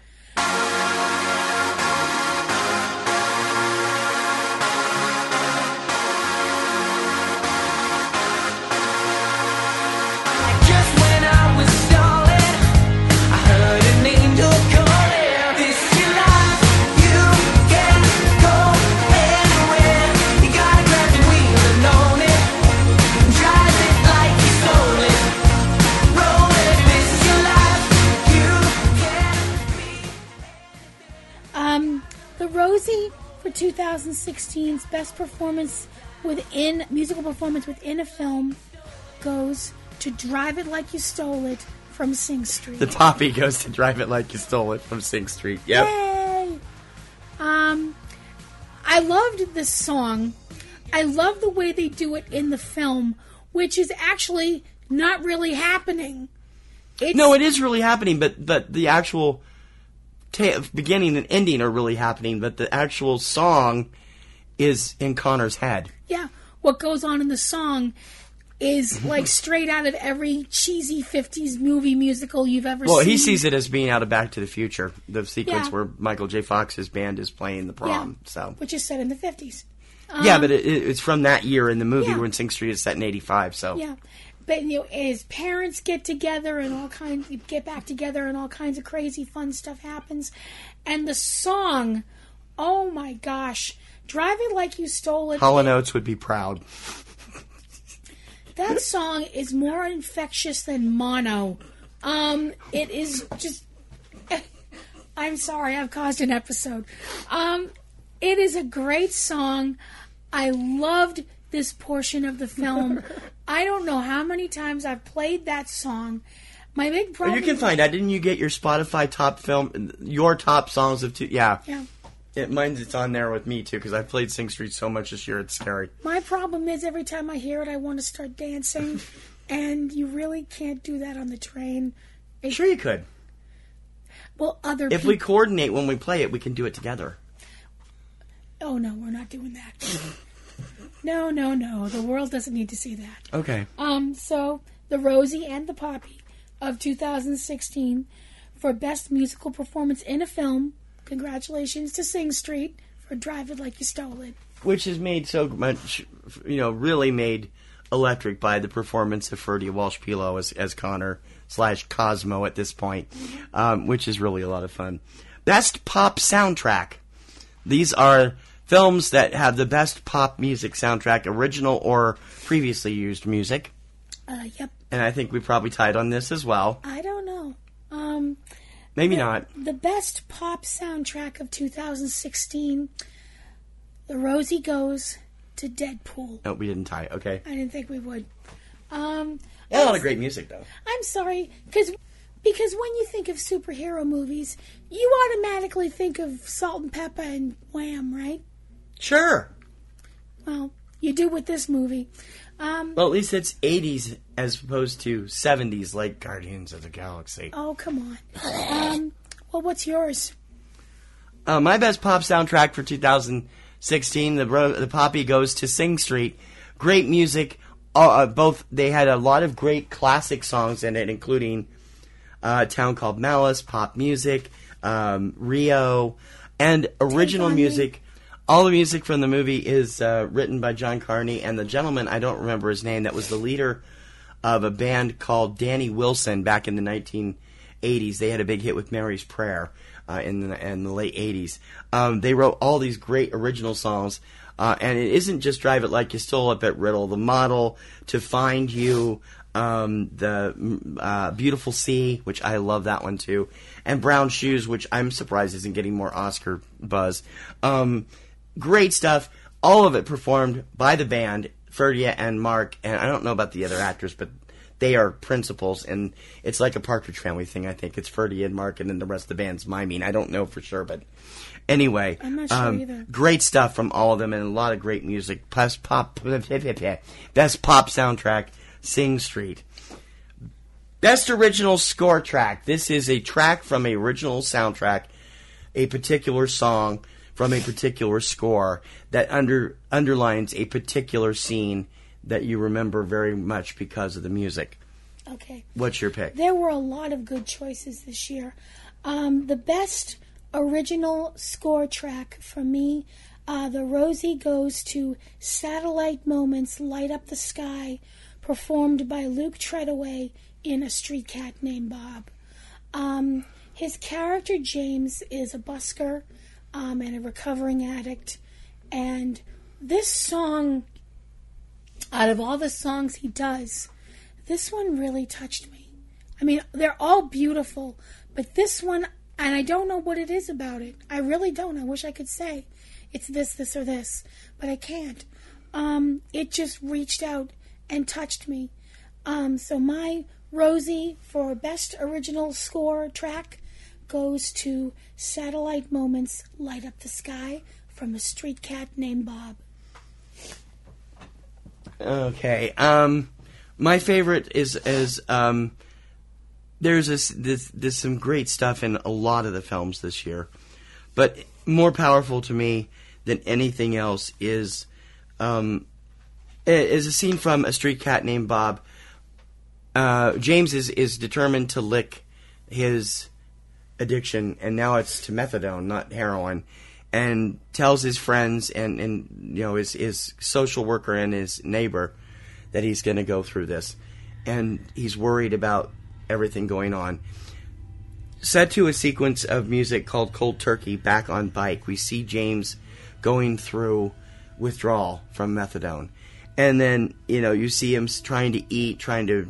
The Rosie for 2016's Best Performance Musical Performance Within a Film goes to Drive It Like You Stole It from Sing Street. The Poppy goes to Drive It Like You Stole It from Sing Street. Yep. Yay! I loved this song. I love the way they do it in the film, which is actually not really happening. No, it is really happening, but the actual beginning and ending are really happening, but the actual song is in Connor's head. Yeah, what goes on in the song is like straight out of every cheesy 50s movie musical you've ever seen. Well, he sees it as being out of Back to the Future, the sequence where Michael J. Fox's band is playing the prom. So, which is set in the 50s. Yeah, but it's from that year in the movie when Sing Street is set in 85. So yeah. But his parents get together and get back together and all kinds of crazy fun stuff happens. And the song, oh my gosh, Drive It Like You Stole It. Hall & Oates would be proud. That song is more infectious than mono. It is just. I'm sorry, I've caused an episode. It is a great song. I loved this portion of the film. I don't know how many times I've played that song. My big problem... You can find out. Didn't you get your Spotify top film, your top songs of... Yeah. It's on there with me, too, because I've played Sing Street so much this year, it's scary. My problem is every time I hear it, I want to start dancing, and you really can't do that on the train. Sure you could. Well, If we coordinate when we play it, we can do it together. Oh, no, we're not doing that. No. The world doesn't need to see that. Okay. So, the Rosie and the Poppy of 2016 for Best Musical Performance in a Film. Congratulations to Sing Street for Drive It Like You Stole It. Which is made so much, really made electric by the performance of Ferdy Walsh-Pilo as Connor / Cosmo at this point, which is really a lot of fun. Best Pop Soundtrack. These are films that have the best pop music soundtrack, original or previously used music. Yep. And I think we probably tied on this as well. I don't know. Maybe not. The best pop soundtrack of 2016, The Rosie goes to Deadpool. No, we didn't tie. Okay. I didn't think we would. A lot of great music, though. I'm sorry, because when you think of superhero movies, you automatically think of Salt and Pepper and Wham, right? Sure. Well, you do with this movie. Well, at least it's 80s as opposed to 70s, like Guardians of the Galaxy. Oh, come on. Well, what's yours? My best pop soundtrack for 2016, the Poppy goes to Sing Street. Great music. They had a lot of great classic songs in it, including A Town Called Malice, pop music, Rio, and original music. All the music from the movie is written by John Carney, and the gentleman, I don't remember his name, that was the leader of a band called Danny Wilson back in the 1980s. They had a big hit with Mary's Prayer. in the late 80s. They wrote all these great original songs, and it isn't just Drive It Like You Stole It at Riddle, The Model, To Find You, the Beautiful Sea, which I love that one too, and Brown Shoes, which I'm surprised isn't getting more Oscar buzz. Great stuff. All of it performed by the band, Ferdia and Mark, and I don't know about the other actors, but they are principals, and it's like a Partridge Family thing, I think. It's Ferdia and Mark, and then the rest of the band's miming. I don't know for sure, but anyway. I'm not sure either. Great stuff from all of them, and a lot of great music. Best pop soundtrack, Sing Street. Best original score track. This is a track from a original soundtrack, a particular song from a particular score that underlines a particular scene that you remember very much because of the music. Okay. What's your pick? There were a lot of good choices this year. The best original score track for me, the Rosie goes to Satellite Moments, Light Up the Sky, performed by Luke Treadaway in A Street Cat Named Bob. His character, James, is a busker and a recovering addict. And this song, out of all the songs he does, this one really touched me. I mean, they're all beautiful, but this one, and I don't know what it is about it. I really don't. I wish I could say it's this, or this, but I can't. It just reached out and touched me. So my Rosie for Best Original Score Track goes to Satellite Moments, Light Up the Sky from A Street Cat Named Bob. Okay. My favorite is there's some great stuff in a lot of the films this year, but more powerful to me than anything else is a scene from A Street Cat Named Bob. James is determined to lick his addiction, and now it's to methadone, not heroin, and tells his friends and you know his social worker and his neighbor that he's going to go through this, and he's worried about everything going on. Set to a sequence of music called Cold Turkey, Back on Bike, we see James going through withdrawal from methadone, and then you see him trying to eat, trying to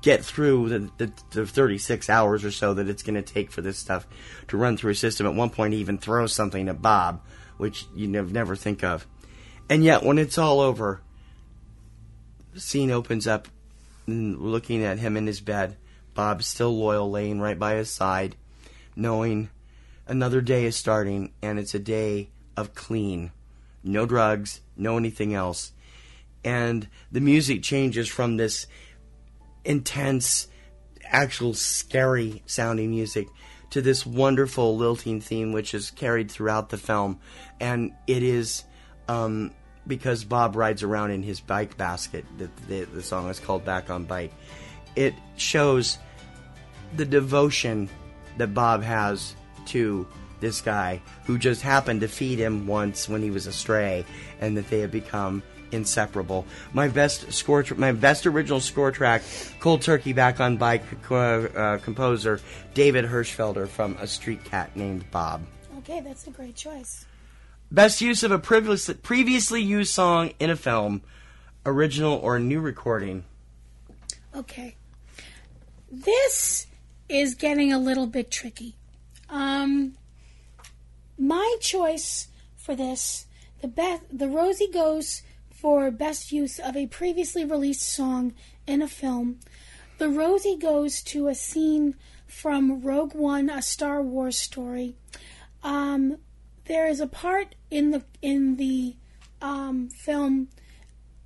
get through the 36 hours or so that it's going to take for this stuff to run through his system. At one point, he even throws something at Bob, which you never think of. And yet, when it's all over, the scene opens up, and we're looking at him in his bed. Bob's still loyal, laying right by his side, knowing another day is starting, and it's a day of clean. No drugs, no anything else. And the music changes from this intense, actual scary sounding music to this wonderful lilting theme which is carried throughout the film, and it is because Bob rides around in his bike basket that the song is called Back on Bike. It shows the devotion that Bob has to this guy who just happened to feed him once when he was astray, and that they have become inseparable. My best original score track, Cold Turkey, Back on Bike, composer David Hirschfelder from A Street Cat Named Bob. Okay, that's a great choice. Best use of a previously used song in a film, original or new recording. Okay. This is getting a little bit tricky. My choice for this, the Rosie goes for best use of a previously released song in a film. The Rosie goes to a scene from Rogue One, a Star Wars story. There is a part in the film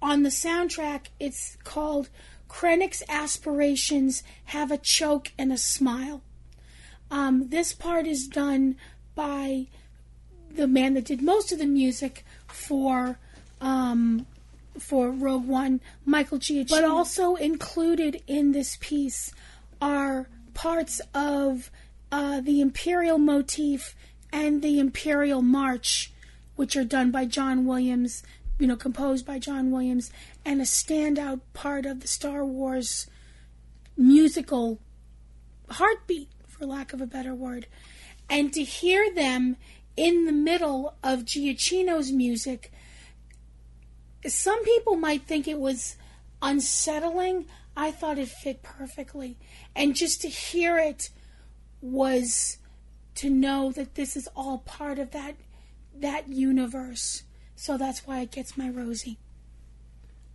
on the soundtrack. It's called Krennic's Aspirations Have a Choke and a Smile. This part is done by the man that did most of the music for Rogue One, Michael Giacchino. But also included in this piece are parts of the Imperial motif and the Imperial March, which are done by John Williams, composed by John Williams, and a standout part of the Star Wars musical heartbeat for lack of a better word. And to hear them in the middle of Giacchino's music, some people might think it was unsettling. I thought it fit perfectly. And just to hear it was to know that this is all part of that universe. So that's why it gets my Rosie.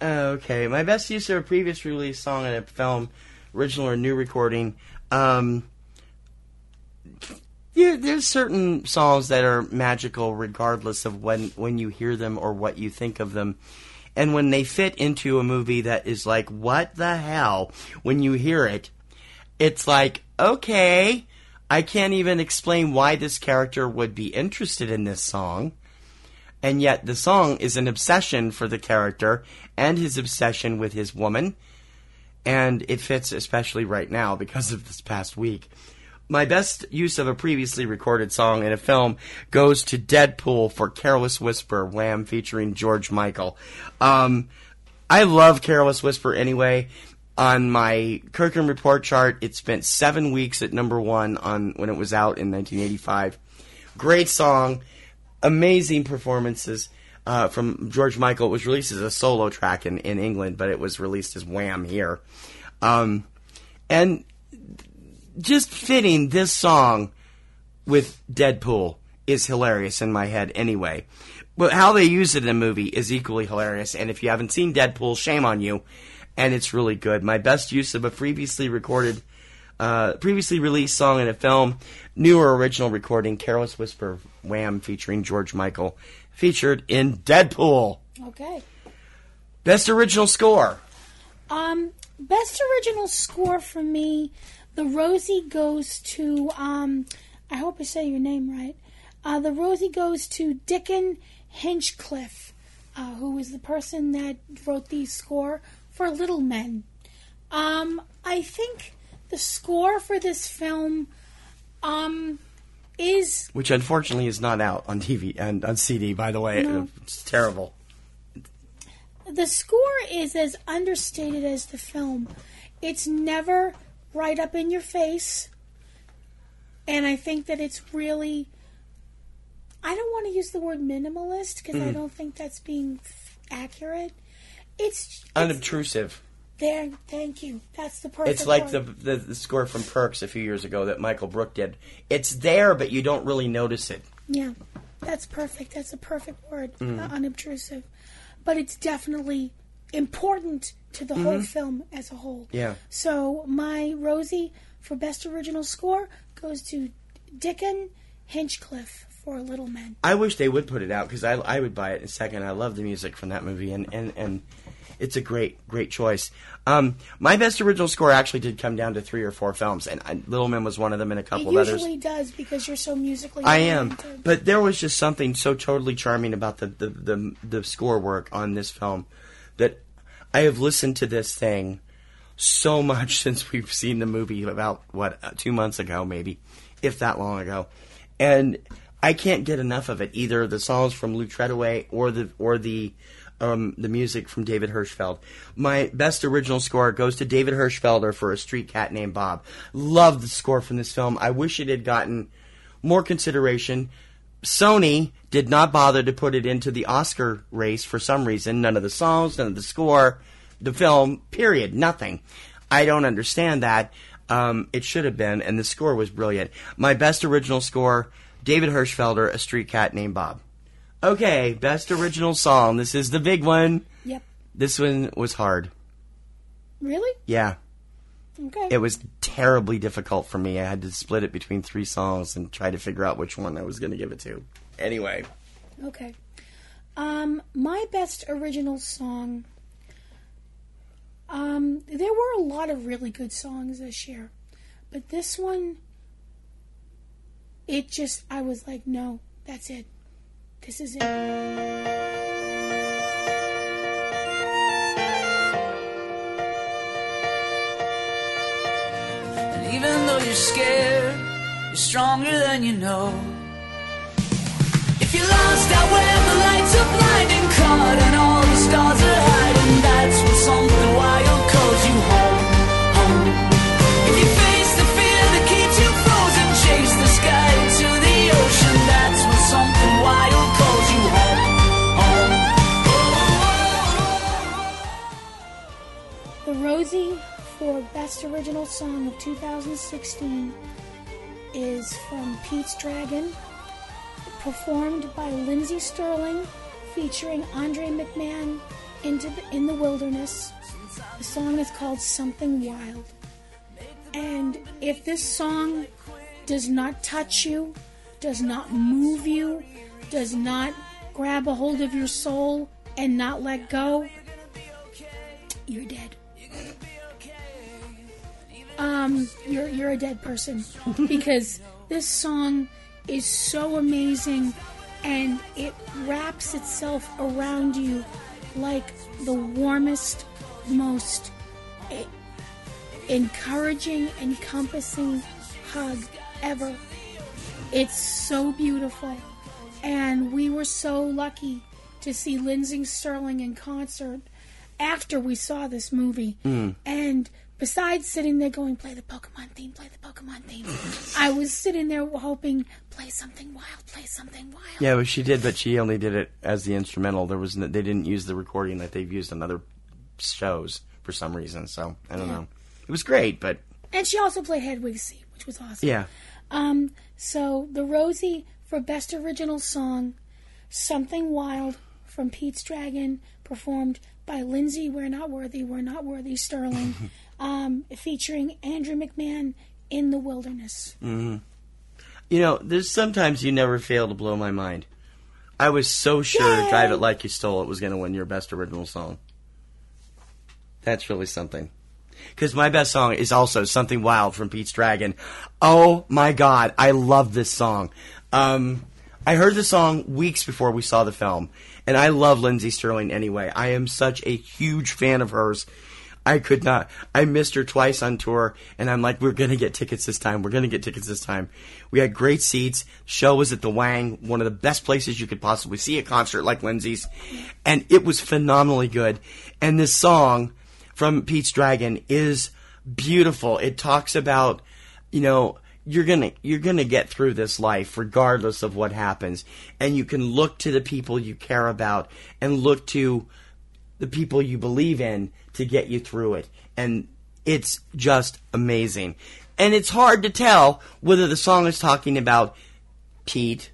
Okay, my best use of a previous release song in a film, original or new recording. There's certain songs that are magical regardless of when you hear them or what you think of them. And when they fit into a movie that is like, what the hell? When you hear it, it's like, okay, I can't even explain why this character would be interested in this song. And yet the song is an obsession for the character and his obsession with his woman. And it fits especially right now because of this past week. My best use of a previously recorded song in a film goes to Deadpool for Careless Whisper, Wham! Featuring George Michael. I love Careless Whisper anyway. On my Kirkham Report chart, it spent 7 weeks at number 1 when it was out in 1985. Great song. Amazing performances from George Michael. It was released as a solo track in England, but it was released as Wham! Here. And just fitting this song with Deadpool is hilarious in my head anyway. But how they use it in the movie is equally hilarious. And if you haven't seen Deadpool, shame on you. And it's really good. My best use of a previously released song in a film, new or original recording, Careless Whisper, Wham! Featuring George Michael, featured in Deadpool. Okay. Best original score. Best original score for me, the Rosie goes to, I hope I say your name right. The Rosie goes to Dickon Hinchcliffe, who is the person that wrote the score for Little Men. I think the score for this film is... Which unfortunately is not out on TV and on CD, by the way. No. It's terrible. The score is as understated as the film. It's never right up in your face. And I think that it's really... I don't want to use the word minimalist because I don't think that's being accurate. It's unobtrusive. There, thank you. That's the perfect It's like word. the score from Perks a few years ago that Michael Brook did. It's there, but you don't really notice it. Yeah, that's perfect. That's a perfect word, unobtrusive. But it's definitely important to the whole film as a whole. Yeah. So my Rosie for Best Original Score goes to Dickon Hinchcliffe for Little Men. I wish they would put it out because I would buy it in a second. I love the music from that movie, and it's a great choice. My best original score actually did come down to 3 or 4 films, and Little Men was one of them and a couple of others. It usually does because you're so musically I am, but there was just something so totally charming about the score work on this film that I have listened to this thing so much since we've seen the movie about, 2 months ago maybe, if that long ago. And I can't get enough of it, either the songs from Lou Treadaway or the music from David Hirschfeld. My best original score goes to David Hirschfelder for A Street Cat Named Bob. Love the score from this film. I wish it had gotten more consideration. Sony did not bother to put it into the Oscar race for some reason. None of the songs, none of the score, the film, period, nothing. I don't understand that. It should have been, and the score was brilliant. My best original score, David Hirschfelder, A Street Cat Named Bob. Okay, best original song. This is the big one. Yep. This one was hard. Really? Yeah. Okay. It was terribly difficult for me. I had to split it between 3 songs and try to figure out which one I was going to give it to. Anyway. Okay. My best original song... there were a lot of really good songs this year. But this one... I was like, no, that's it. This is it. And even though you're scared, you're stronger than you know. If you're lost out where the lights are blinding, caught and all the stars are hiding, that's when something wild calls you home, home. If you face the fear that keeps you from Rosie for Best Original Song of 2016 is from Pete's Dragon, performed by Lindsey Sterling, featuring Andre McMahon in the Wilderness. The song is called Something Wild. And if this song does not touch you, does not move you, does not grab a hold of your soul and not let go, you're dead. You're a dead person, because this song is so amazing, and it wraps itself around you like the warmest, most encouraging, encompassing hug ever. It's so beautiful, and we were so lucky to see Lindsey Sterling in concert after we saw this movie. And besides sitting there going, play the Pokemon theme, I was sitting there hoping, play something wild. Yeah, well, she did, but she only did it as the instrumental. They didn't use the recording that they've used on other shows for some reason, so I don't know. It was great, but... And she also played Hedwig's Seat, which was awesome. Yeah. So, the Rosie for Best Original Song, Something Wild from Pete's Dragon, performed by Lindsey We're Not Worthy Sterling, featuring Andrew McMahon in the Wilderness. Mm-hmm. You know, there's sometimes you never fail to blow my mind. I was so sure Drive It Like You Stole It was going to win your Best Original Song. That's really something. Because my best song is also Something Wild from Pete's Dragon. Oh my God, I love this song. I heard the song weeks before we saw the film, and I love Lindsey Sterling anyway. I am such a huge fan of hers. I missed her twice on tour, and I'm like, we're going to get tickets this time. We had great seats. Show was at the Wang, one of the best places you could possibly see a concert like Lindsey's, and it was phenomenally good. And this song from Pete's Dragon is beautiful. It talks about, you're gonna get through this life regardless of what happens, and you can look to the people you care about and look to the people you believe in to get you through it. And it's just amazing. And it's hard to tell whether the song is talking about Pete,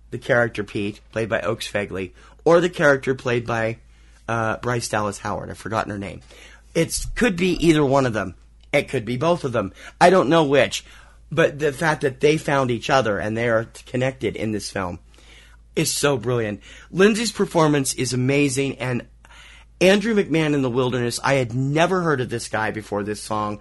the character Pete, played by Oaks Fegley, or the character played by Bryce Dallas Howard. I've forgotten her name. It could be either one of them. It could be both of them. I don't know which. But the fact that they found each other and they are connected in this film is so brilliant. Lindsey's performance is amazing, and Andrew McMahon in the Wilderness, I had never heard of this guy before this song.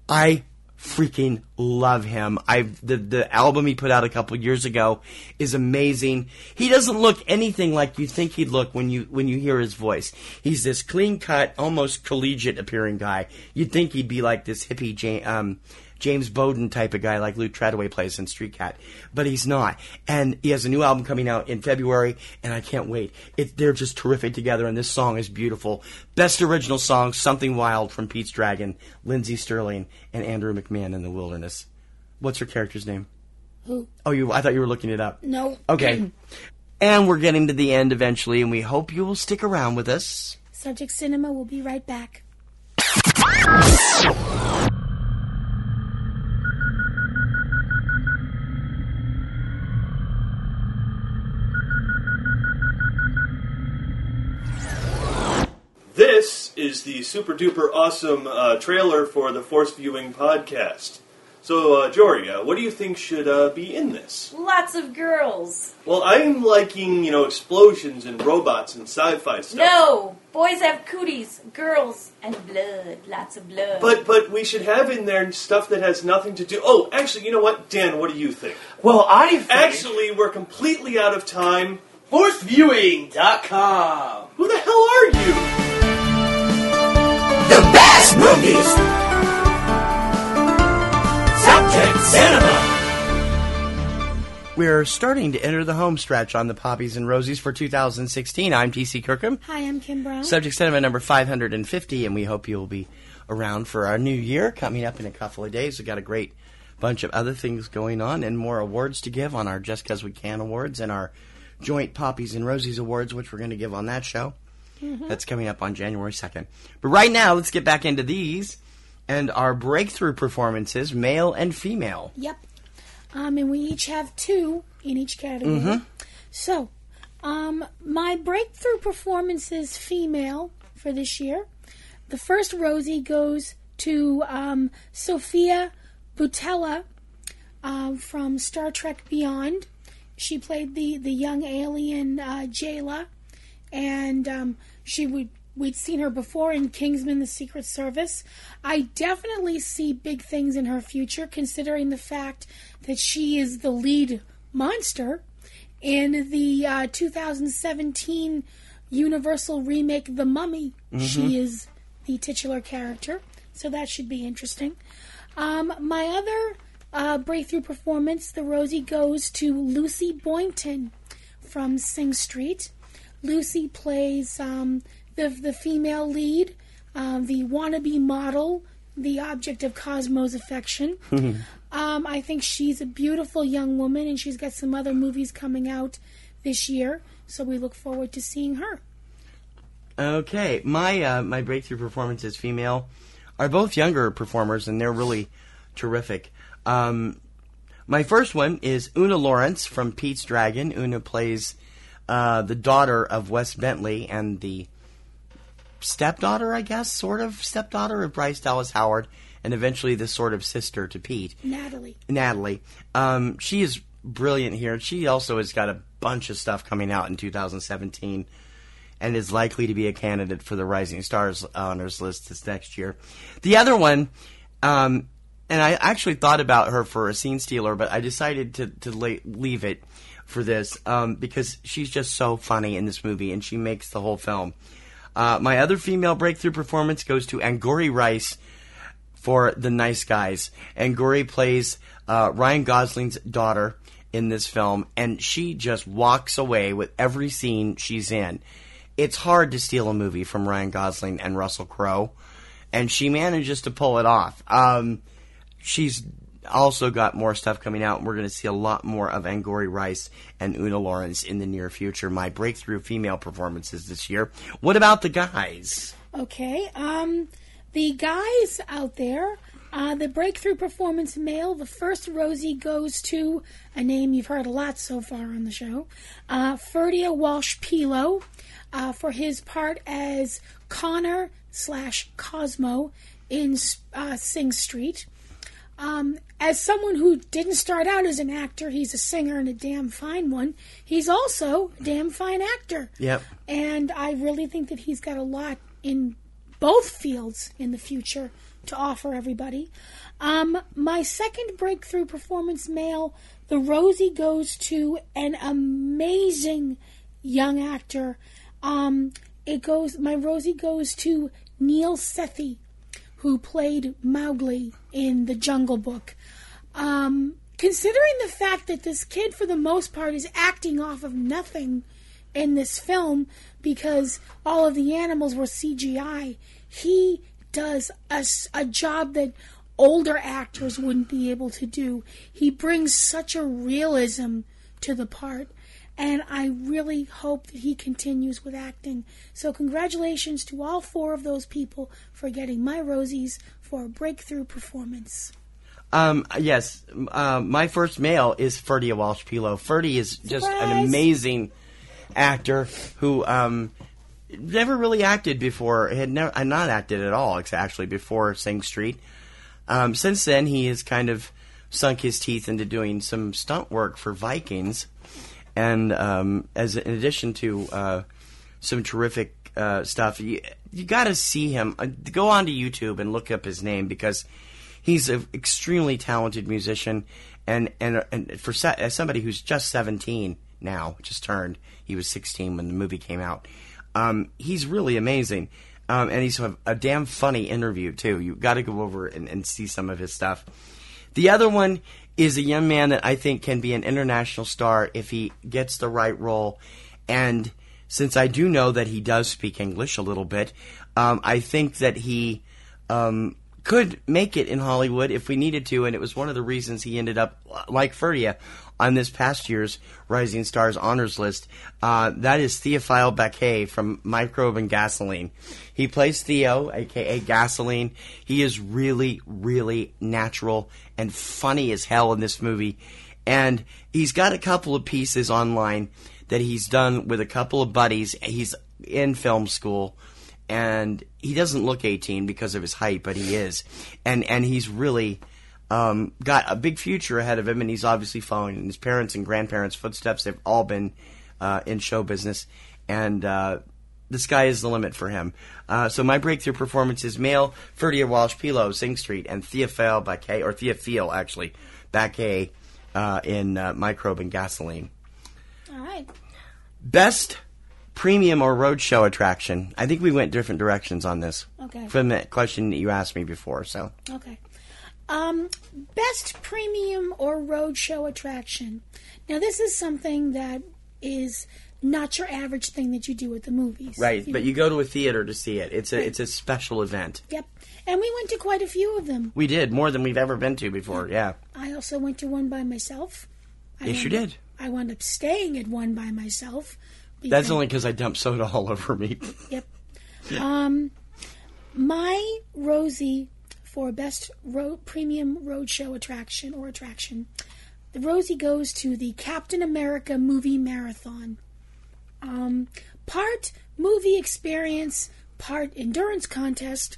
I freaking love him. The album he put out a couple years ago is amazing. He doesn't look anything like you think he'd look when you hear his voice. He's this clean-cut, almost collegiate appearing guy. You'd think he'd be like this hippie James Bowden type of guy like Luke Treadaway plays in Street Cat. But he's not. And he has a new album coming out in February, and I can't wait. They're just terrific together, and this song is beautiful. Best Original Song, Something Wild from Pete's Dragon, Lindsey Sterling, and Andrew McMahon in the Wilderness. What's her character's name? Who? Oh, I thought you were looking it up. No. Okay. And we're getting to the end eventually, and we hope you will stick around with us. Subject Cinema will be right back. This is the super duper awesome trailer for the Force Viewing podcast. So, Jory, what do you think should be in this? Lots of girls. Well, I'm liking, explosions and robots and sci-fi stuff. No! Boys have cooties, girls, and blood. Lots of blood. But we should have in there stuff that has nothing to do... Oh, actually, you know what? Dan, what do you think? Well, I think... Actually, we're completely out of time. ForceViewing.com. Who the hell are you? The best movies! Subject Cinema! We're starting to enter the home stretch on the Poppies and Rosies for 2016. I'm T.C. Kirkham. Hi, I'm Kim Brown. Subject Cinema number 550, and we hope you'll be around for our new year coming up in a couple of days. We've got a great bunch of other things going on and more awards to give on our Just 'Cause We Can awards and our joint Poppies and Rosies awards, which we're going to give on that show. That's coming up on January 2nd. But right now, let's get back into these and our breakthrough performances, male and female. Yep. And we each have 2 in each category. So, my breakthrough performances female for this year. The first Rosie goes to Sophia Boutella from Star Trek Beyond. She played the young alien Jayla, and we'd seen her before in Kingsman: The Secret Service. I definitely see big things in her future, considering the fact that she is the lead monster in the 2017 Universal remake The Mummy. She is the titular character, so that should be interesting. My other breakthrough performance, the Rosie, goes to Lucy Boynton from Sing Street. Lucy plays the female lead, the wannabe model, the object of Cosmo's affection. I think she's a beautiful young woman, and she's got some other movies coming out this year, so we look forward to seeing her. Okay, my breakthrough performances, female, are both younger performers, and they're really terrific. My first one is Una Lawrence from Pete's Dragon. Una plays the daughter of Wes Bentley and the stepdaughter, I guess, sort of stepdaughter of Bryce Dallas Howard, and eventually the sort of sister to Pete. Natalie. She is brilliant here. She also has got a bunch of stuff coming out in 2017 and is likely to be a candidate for the Rising Stars honors list this next year. The other one, and I actually thought about her for a scene stealer, but I decided to leave it for this because she's just so funny in this movie, and she makes the whole film. My other female breakthrough performance goes to Angourie Rice for The Nice Guys. Angourie plays Ryan Gosling's daughter in this film, and she just walks away with every scene she's in. It's hard to steal a movie from Ryan Gosling and Russell Crowe, and she manages to pull it off. She's also got more stuff coming out, and we're going to see a lot more of Angourie Rice and Una Lawrence in the near future. My breakthrough female performances this year. What about the guys? Okay, the guys out there, the breakthrough performance male, the first Rosie goes to a name you've heard a lot so far on the show, Ferdia Walsh-Pilo, for his part as Connor/Cosmo in Sing Street. As someone who didn't start out as an actor, he's a singer and a damn fine one. He's also a damn fine actor. Yep. And I really think that he's got a lot in both fields in the future to offer everybody. My second breakthrough performance male, the Rosie, goes to an amazing young actor. My Rosie goes to Neil Sethi, who played Mowgli in The Jungle Book. Considering the fact that this kid, for the most part, is acting off of nothing in this film because all of the animals were CGI, he does a job that older actors wouldn't be able to do. He brings such a realism to the part, and I really hope that he continues with acting. So congratulations to all 4 of those people for getting my Rosies for a breakthrough performance. Yes, my first male is Ferdia Walsh-Pilo. Ferdy is just an amazing actor who never really acted before. Had not acted at all, actually, before Sing Street. Since then, he has kind of sunk his teeth into doing some stunt work for Vikings. And in addition to some terrific stuff, you got to see him. Go onto YouTube and look up his name because he's an extremely talented musician. And for as somebody who's just 17 now, just turned, he was 16 when the movie came out. He's really amazing, and he's a damn funny interview too. You got to go over and see some of his stuff. The other one is a young man that I think can be an international star if he gets the right role. And since I do know that he does speak English a little bit, I think that he could make it in Hollywood if we needed to. And it was one of the reasons he ended up, like Ferdia, on this past year's Rising Stars honors list. That is Theophile Bacquet from Microbe and Gasoline. He plays Theo, a.k.a. Gasoline. He is really, really natural and funny as hell in this movie. And he's got a couple of pieces online that he's done with a couple of buddies. He's in film school, and he doesn't look 18 because of his height, but he is. And he's really got a big future ahead of him, and he's obviously following in his parents' and grandparents' footsteps. They've all been in show business, and the sky is the limit for him. So my breakthrough performance is male Ferdia Walsh Pilo, Sing Street, and Theophile Bacquet, or Theophile, actually, Bacquet in Microbe and Gasoline. All right. Best premium or roadshow attraction. I think we went different directions on this. Okay. From the question that you asked me before, so. Okay. Best premium or roadshow attraction. Now, this is something that is not your average thing that you do at the movies. Right, but you go to a theater to see it. It's a special event. Yep. And we went to quite a few of them. We did, more than we've ever been to before, yeah. I also went to one by myself. Yes, you did. I wound up staying at one by myself. That's only because I dumped soda all over me. Yep. My Rosie for best premium roadshow attraction, the Rosie goes to the Captain America movie marathon. Part movie experience, part endurance contest.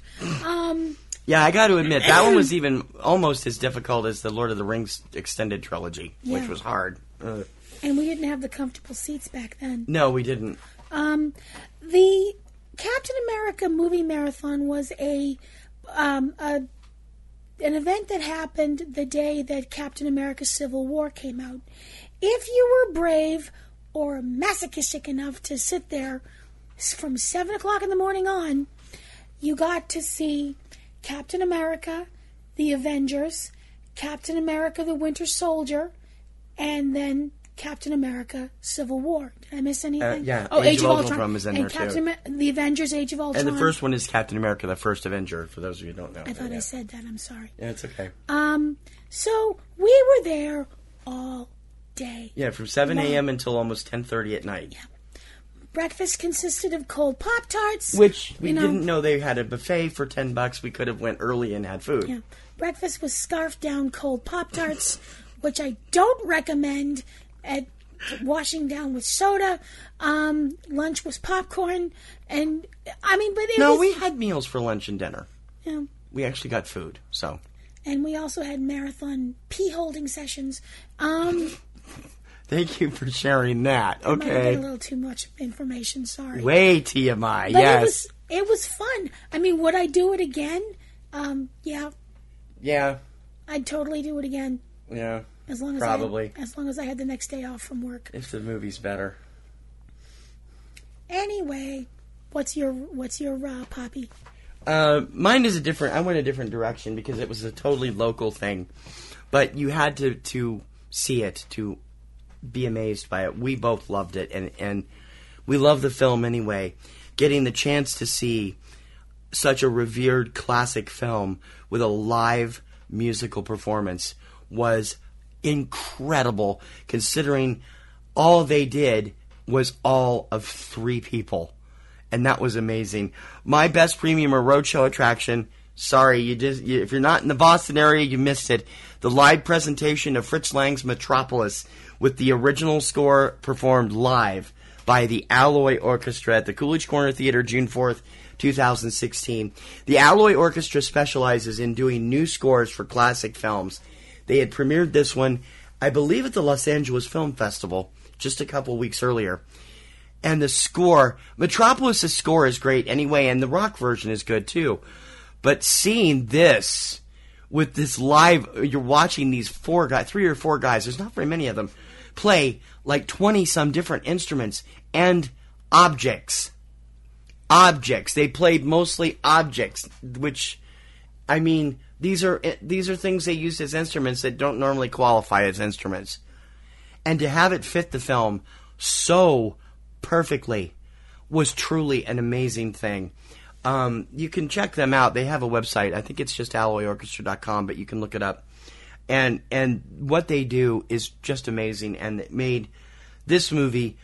Yeah, I got to admit, that one was even almost as difficult as the Lord of the Rings extended trilogy, which was hard. And we didn't have the comfortable seats back then. No, we didn't. The Captain America movie marathon was an event that happened the day that Captain America Civil War came out. If you were brave or masochistic enough to sit there from 7 o'clock in the morning on, you got to see Captain America, the Avengers, Captain America, the Winter Soldier, and then Captain America Civil War. Did I miss anything? Yeah, oh, Age of Ultron was in there too. The Avengers Age of Ultron. And the first one is Captain America, the First Avenger, for those of you who don't know. I thought I said that, I'm sorry. Yeah, it's okay. So we were there all day. Yeah, from 7 a.m. until almost 10:30 at night. Yeah. Breakfast consisted of cold Pop-Tarts. Which we didn't know they had a buffet for $10. We could have went early and had food. Yeah. Breakfast was scarfed down cold Pop-Tarts, which I don't recommend at washing down with soda. Lunch was popcorn. And, but it was... we had meals for lunch and dinner. Yeah. We actually got food, so... And we also had marathon pee-holding sessions. Thank you for sharing that. Might have been Okay. a little too much information, sorry. Way TMI, But yes. It was fun. Would I do it again? Yeah. Yeah. I'd totally do it again. Yeah. As long as probably. as long as I had the next day off from work. If the movie's better. Anyway, what's your Poppy? Mine is I went a different direction because it was a totally local thing. But you had to see it, to be amazed by it. We both loved it, and we love the film anyway. Getting the chance to see such a revered classic film with a live musical performance was incredible, considering all they did was all of 3 people. And that was amazing. My best premium or roadshow attraction, sorry, if you're not in the Boston area, you missed it. The live presentation of Fritz Lang's Metropolis with the original score performed live by the Alloy Orchestra at the Coolidge Corner Theater, June 4th, 2016. The Alloy Orchestra specializes in doing new scores for classic films. They had premiered this one, I believe, at the Los Angeles Film Festival just a couple weeks earlier. And the score, Metropolis' score is great anyway, and the rock version is good too. But seeing this, with this live, you're watching these 3 or 4 guys, there's not very many of them, play like 20-some different instruments and objects. Objects. They played mostly objects, which, these are things they use as instruments that don't normally qualify as instruments. And to have it fit the film so perfectly was truly an amazing thing. You can check them out. They have a website. I think it's just alloyorchestra.com, but you can look it up. And what they do is just amazing, and it made this movie,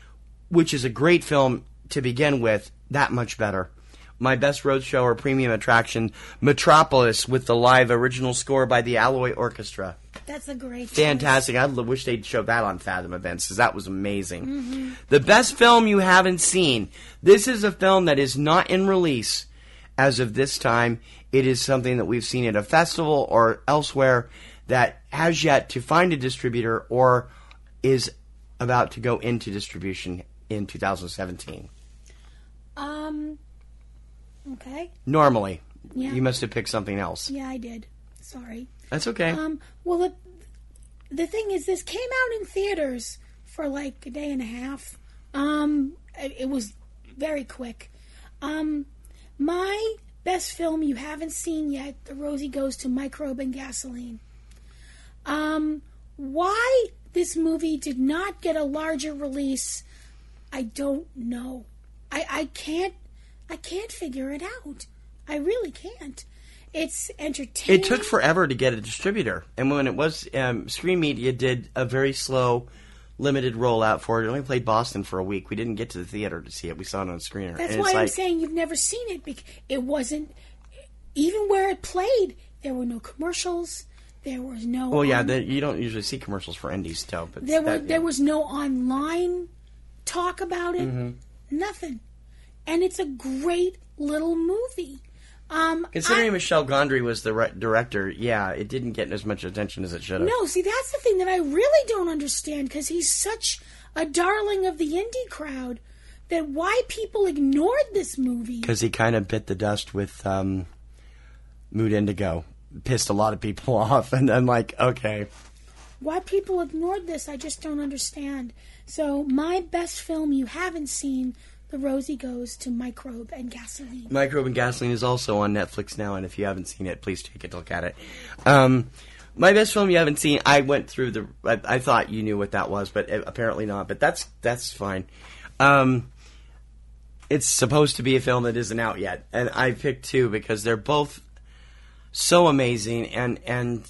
which is a great film to begin with, that much better. My best roadshow or premium attraction, Metropolis, with the live original score by the Alloy Orchestra. That's a great Fantastic. I wish they'd show that on Fathom Events, because that was amazing. The best film you haven't seen. This is a film that is not in release as of this time. It is something that we've seen at a festival or elsewhere that has yet to find a distributor or is about to go into distribution in 2017. Okay. Normally. Yeah. You must have picked something else. Yeah, I did. Sorry. That's okay. Well, the thing is, this came out in theaters for like a day and a half. It was very quick. My best film you haven't seen yet, The Rosie Goes to Microbe and Gasoline. Why this movie did not get a larger release, I don't know. I can't figure it out. I really can't. It's entertaining. It took forever to get a distributor. And when it was, Screen Media did a very slow, limited rollout for it. It only played Boston for a week. We didn't get to the theater to see it. We saw it on a screener. That's why I'm saying you've never seen it. It wasn't, even where it played, there were no commercials. There was no... Well, yeah, you don't usually see commercials for indies, though. But there was no online talk about it. Nothing. And it's a great little movie. Considering Michel Gondry was the director, yeah, it didn't get as much attention as it should have. No, see, that's the thing that I really don't understand, because he's such a darling of the indie crowd, that why people ignored this movie. Because he kind of bit the dust with Mood Indigo. Pissed a lot of people off, and I'm like, okay. Why people ignored this, I just don't understand. So, my best film you haven't seen, The Rosie Goes to Microbe and Gasoline. Microbe and Gasoline is also on Netflix now, and if you haven't seen it, please take a look at it. My best film you haven't seen, I went through I thought you knew what that was, but apparently not, but that's fine. It's supposed to be a film that isn't out yet, and I picked two because they're both so amazing, and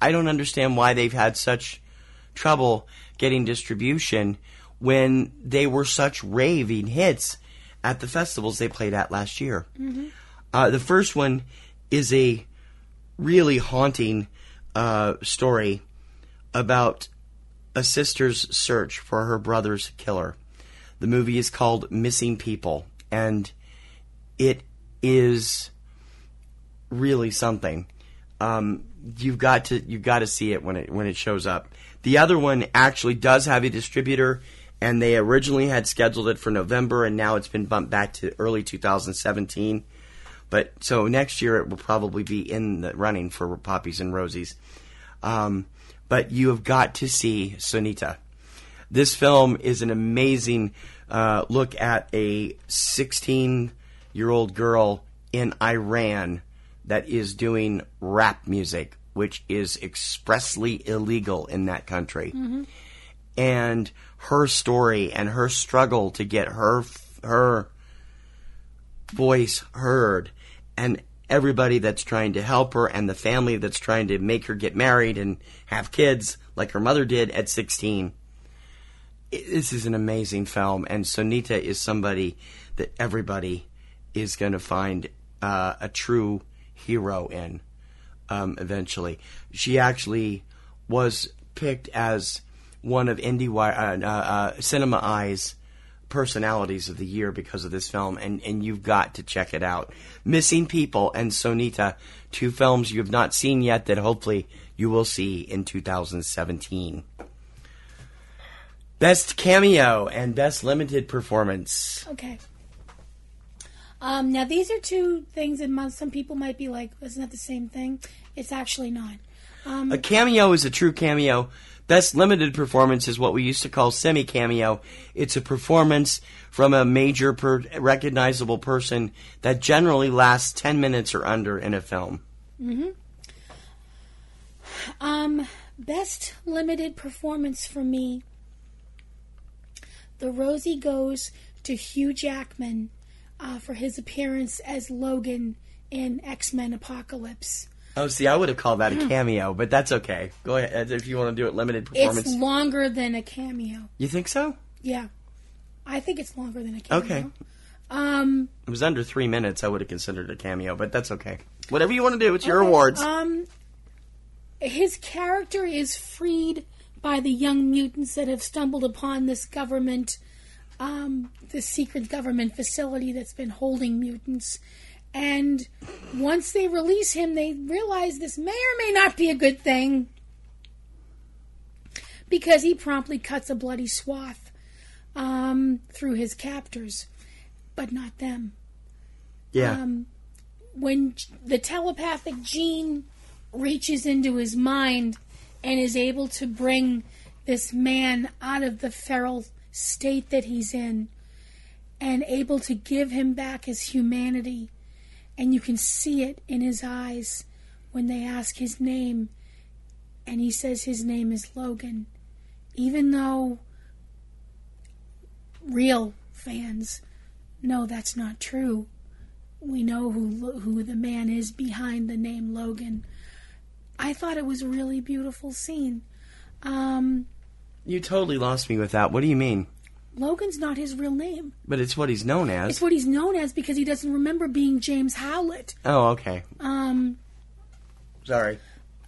I don't understand why they've had such trouble getting distribution when they were such raving hits at the festivals they played at last year. The first one is a really haunting story about a sister's search for her brother's killer. The movie is called Missing People, and it is really something. You've got to see it when it shows up. The other one actually does have a distributor, and they originally had scheduled it for November, and now it's been bumped back to early 2017. But so next year it will probably be in the running for Poppies and Rosies. But you have got to see Sonita. This film is an amazing look at a 16-year-old girl in Iran that is doing rap music, which is expressly illegal in that country. And her story and her struggle to get her voice heard, and everybody that's trying to help her, and the family that's trying to make her get married and have kids like her mother did at 16. This is an amazing film, and Sonita is somebody that everybody is going to find a true hero in eventually. She actually was picked as one of Cinema Eye's personalities of the year because of this film, and you've got to check it out. Missing People and Sonita, two films you have not seen yet that hopefully you will see in 2017. Best Cameo and Best Limited Performance. Okay. Now, these are two things that some people might be like, isn't that the same thing? It's actually not. A cameo is a true cameo. Best Limited Performance is what we used to call semi-cameo. It's a performance from a major recognizable person that generally lasts 10 minutes or under in a film. Best Limited Performance for me, The Rosie goes to Hugh Jackman for his appearance as Logan in X-Men Apocalypse. Oh, see, I would have called that a cameo, but that's okay. Go ahead if you want to do it limited performance. It's longer than a cameo. You think so? Yeah. I think it's longer than a cameo. Okay. It was under 3 minutes, I would have considered a cameo, but that's okay. Whatever you want to do, it's your awards. His character is freed by the young mutants that have stumbled upon this government, this secret government facility that's been holding mutants. And once they release him, they realize this may or may not be a good thing, because he promptly cuts a bloody swath through his captors, but not them. Yeah. When the telepathic gene reaches into his mind and is able to bring this man out of the feral state that he's in and able to give him back his humanity, and you can see it in his eyes when they ask his name, and he says his name is Logan, even though real fans know that's not true. We know who the man is behind the name Logan. I thought it was a really beautiful scene. You totally lost me with that. What do you mean? Logan's not his real name. But it's what he's known as. It's what he's known as because he doesn't remember being James Howlett. Oh, okay. Sorry.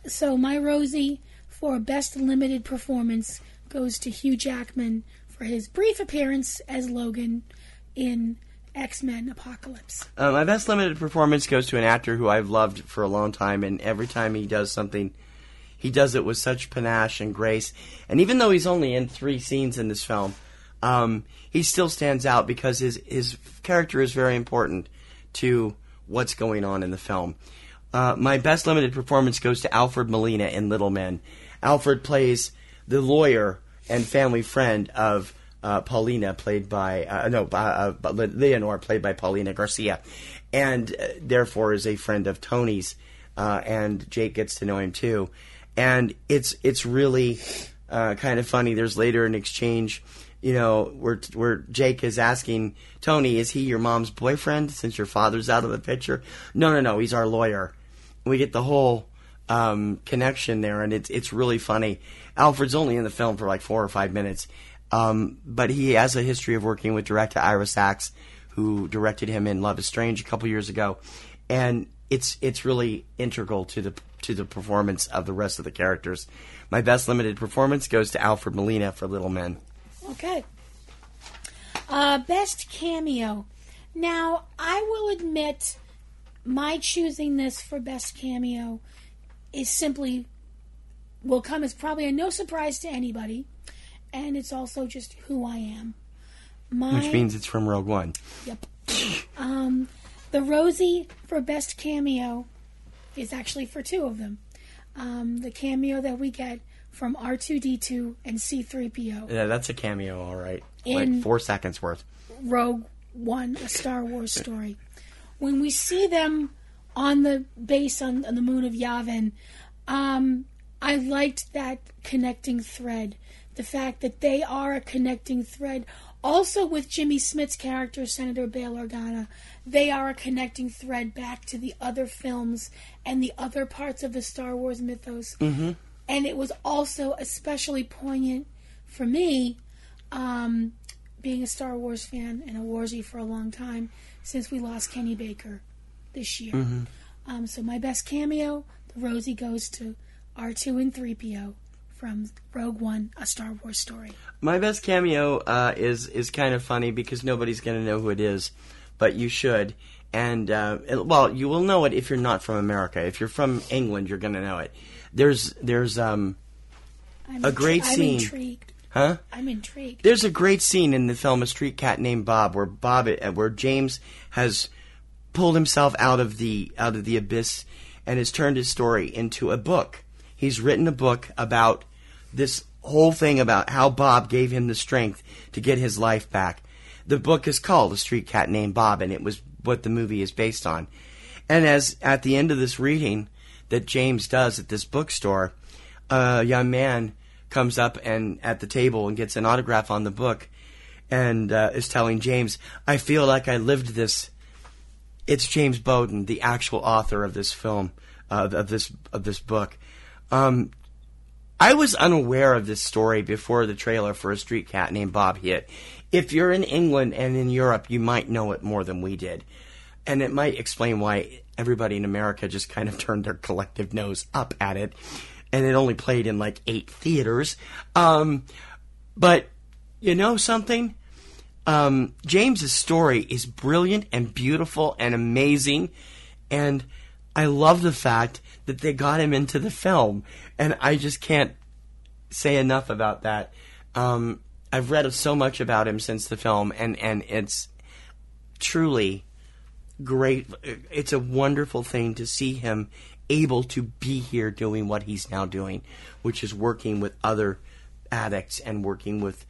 So my Rosie for Best Limited Performance goes to Hugh Jackman for his brief appearance as Logan in X-Men Apocalypse. My Best Limited Performance goes to an actor who I've loved for a long time, and every time he does something, he does it with such panache and grace. And even though he's only in 3 scenes in this film, he still stands out because his character is very important to what's going on in the film. My Best Limited Performance goes to Alfred Molina in Little Men. Alfred plays the lawyer and family friend of Paulina, played by Leonor, played by Paulina Garcia, and therefore is a friend of Tony's, and Jake gets to know him too, and it's really kind of funny. There's later an exchange, where Jake is asking Tony, "Is he your mom's boyfriend since your father's out of the picture?" No, he's our lawyer. We get the whole connection there, and it's really funny. Alfred's only in the film for like 4 or 5 minutes. But he has a history of working with director Ira Sachs, who directed him in Love is Strange a couple years ago, and it's really integral to the performance of the rest of the characters. My Best Limited Performance goes to Alfred Molina for Little Men. Okay. Best Cameo. Now, I will admit, my choosing this for Best Cameo will come as probably a no surprise to anybody. And it's also just who I am. Which means it's from Rogue One. Yep. The Rosie for Best Cameo is actually for 2 of them. The cameo that we get from R2-D2 and C-3PO. Yeah, that's a cameo, all right. In like 4 seconds worth. Rogue One, A Star Wars Story. When we see them on the base on the moon of Yavin, I liked that connecting thread. The fact that they are a connecting thread. Also with Jimmy Smith's character, Senator Bail Organa, they are a connecting thread back to the other films and the other parts of the Star Wars mythos. Mm-hmm. And it was also especially poignant for me, being a Star Wars fan and a Warzy for a long time, since we lost Kenny Baker this year. Mm-hmm. So my best cameo, the Rosie, goes to R2 and 3PO. From Rogue One, A Star Wars Story. My best cameo is kind of funny because nobody's going to know who it is, but you should. And, you will know it if you're not from America. If you're from England, you're going to know it. There's a great scene. I'm intrigued. Huh? I'm intrigued. There's a great scene in the film A Street Cat Named Bob, where James has pulled himself out of the abyss and has turned his story into a book. He's written a book about this whole thing about how Bob gave him the strength to get his life back. The book is called A Street Cat Named Bob, and it was what the movie is based on. And as at the end of this reading that James does at this bookstore, a young man comes up and at the table and gets an autograph on the book and is telling James, "I feel like I lived this." It's James Bowden, the actual author of this film, of this book. I was unaware of this story before the trailer for A Street Cat Named Bob hit. If you're in England and in Europe, you might know it more than we did. And it might explain why everybody in America just kind of turned their collective nose up at it. And it only played in like 8 theaters. But you know something? James's story is brilliant and beautiful and amazing. And I love the fact that they got him into the film. And I just can't say enough about that. I've read so much about him since the film, and it's truly great. It's a wonderful thing to see him able to be here doing what he's now doing, which is working with other addicts and working with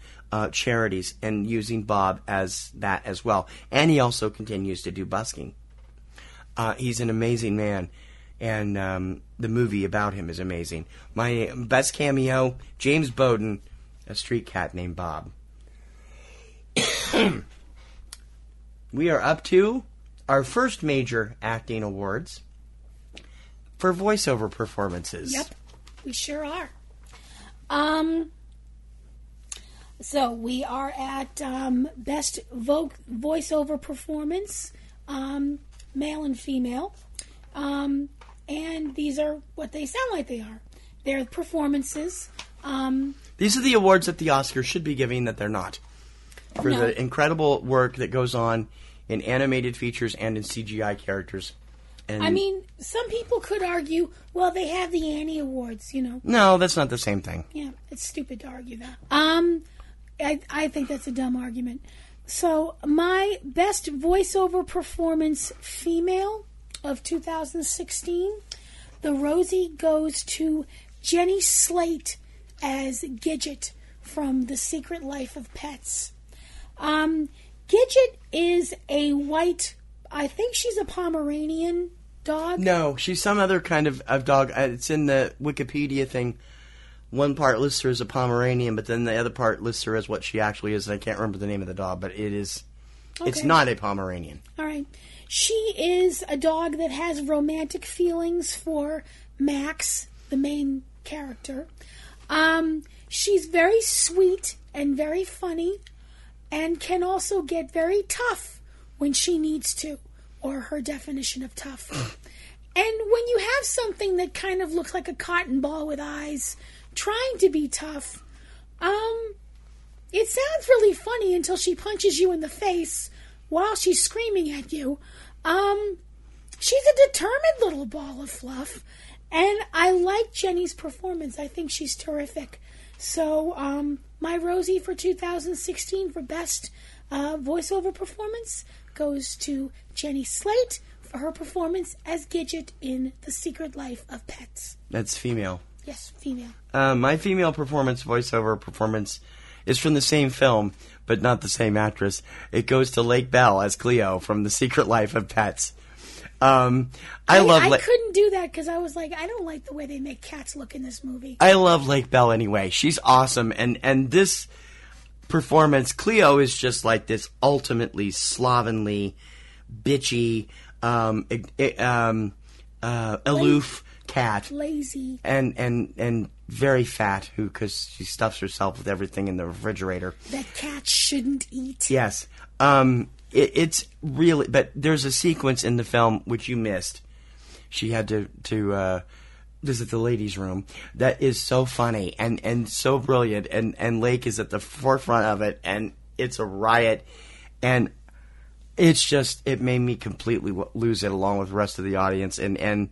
charities and using Bob as that as well. And he also continues to do busking. He's an amazing man. And the movie about him is amazing. My best cameo, James Bowden, A Street Cat Named Bob. We are up to our first major acting awards for voiceover performances. Yep, we sure are. So we are at best voiceover performance, male and female. And these are what they sound like they are. They're performances. These are the awards that the Oscars should be giving that they're not. For the incredible work that goes on in animated features and in CGI characters. And I mean, some people could argue, well, they have the Annie Awards, you know. No, that's not the same thing. Yeah, it's stupid to argue that. I think that's a dumb argument. So, my best voiceover performance female of 2016, the Rosie goes to Jenny Slate as Gidget from The Secret Life of Pets. Gidget is a white, I think she's a Pomeranian dog. No, she's some other kind of dog. It's in the Wikipedia thing. One part lists her as a Pomeranian, but then the other part lists her as what she actually is. And I can't remember the name of the dog, but it is. Okay. It's not a Pomeranian. All right. She is a dog that has romantic feelings for Max, the main character. She's very sweet and very funny, and can also get very tough when she needs to, or her definition of tough. And when you have something that kind of looks like a cotton ball with eyes trying to be tough, it sounds really funny until she punches you in the face while she's screaming at you. She's a determined little ball of fluff, and I like Jenny's performance. I think she's terrific. So, my Rosie for 2016 for best voiceover performance goes to Jenny Slate for her performance as Gidget in The Secret Life of Pets. That's female. Yes, female. My female voiceover performance is from the same film, but not the same actress. It goes to Lake Bell as Cleo from The Secret Life of Pets. I couldn't do that because I was like, I don't like the way they make cats look in this movie. I love Lake Bell anyway. She's awesome, and this performance, Cleo is just like this ultimately slovenly, bitchy, aloof cat, lazy, and very fat, because she stuffs herself with everything in the refrigerator that cats shouldn't eat. Yes. It's really, but there's a sequence in the film which you missed. She had to visit the ladies' room that is so funny and so brilliant, and Lake is at the forefront of it, and it's a riot, and it made me completely lose it along with the rest of the audience, and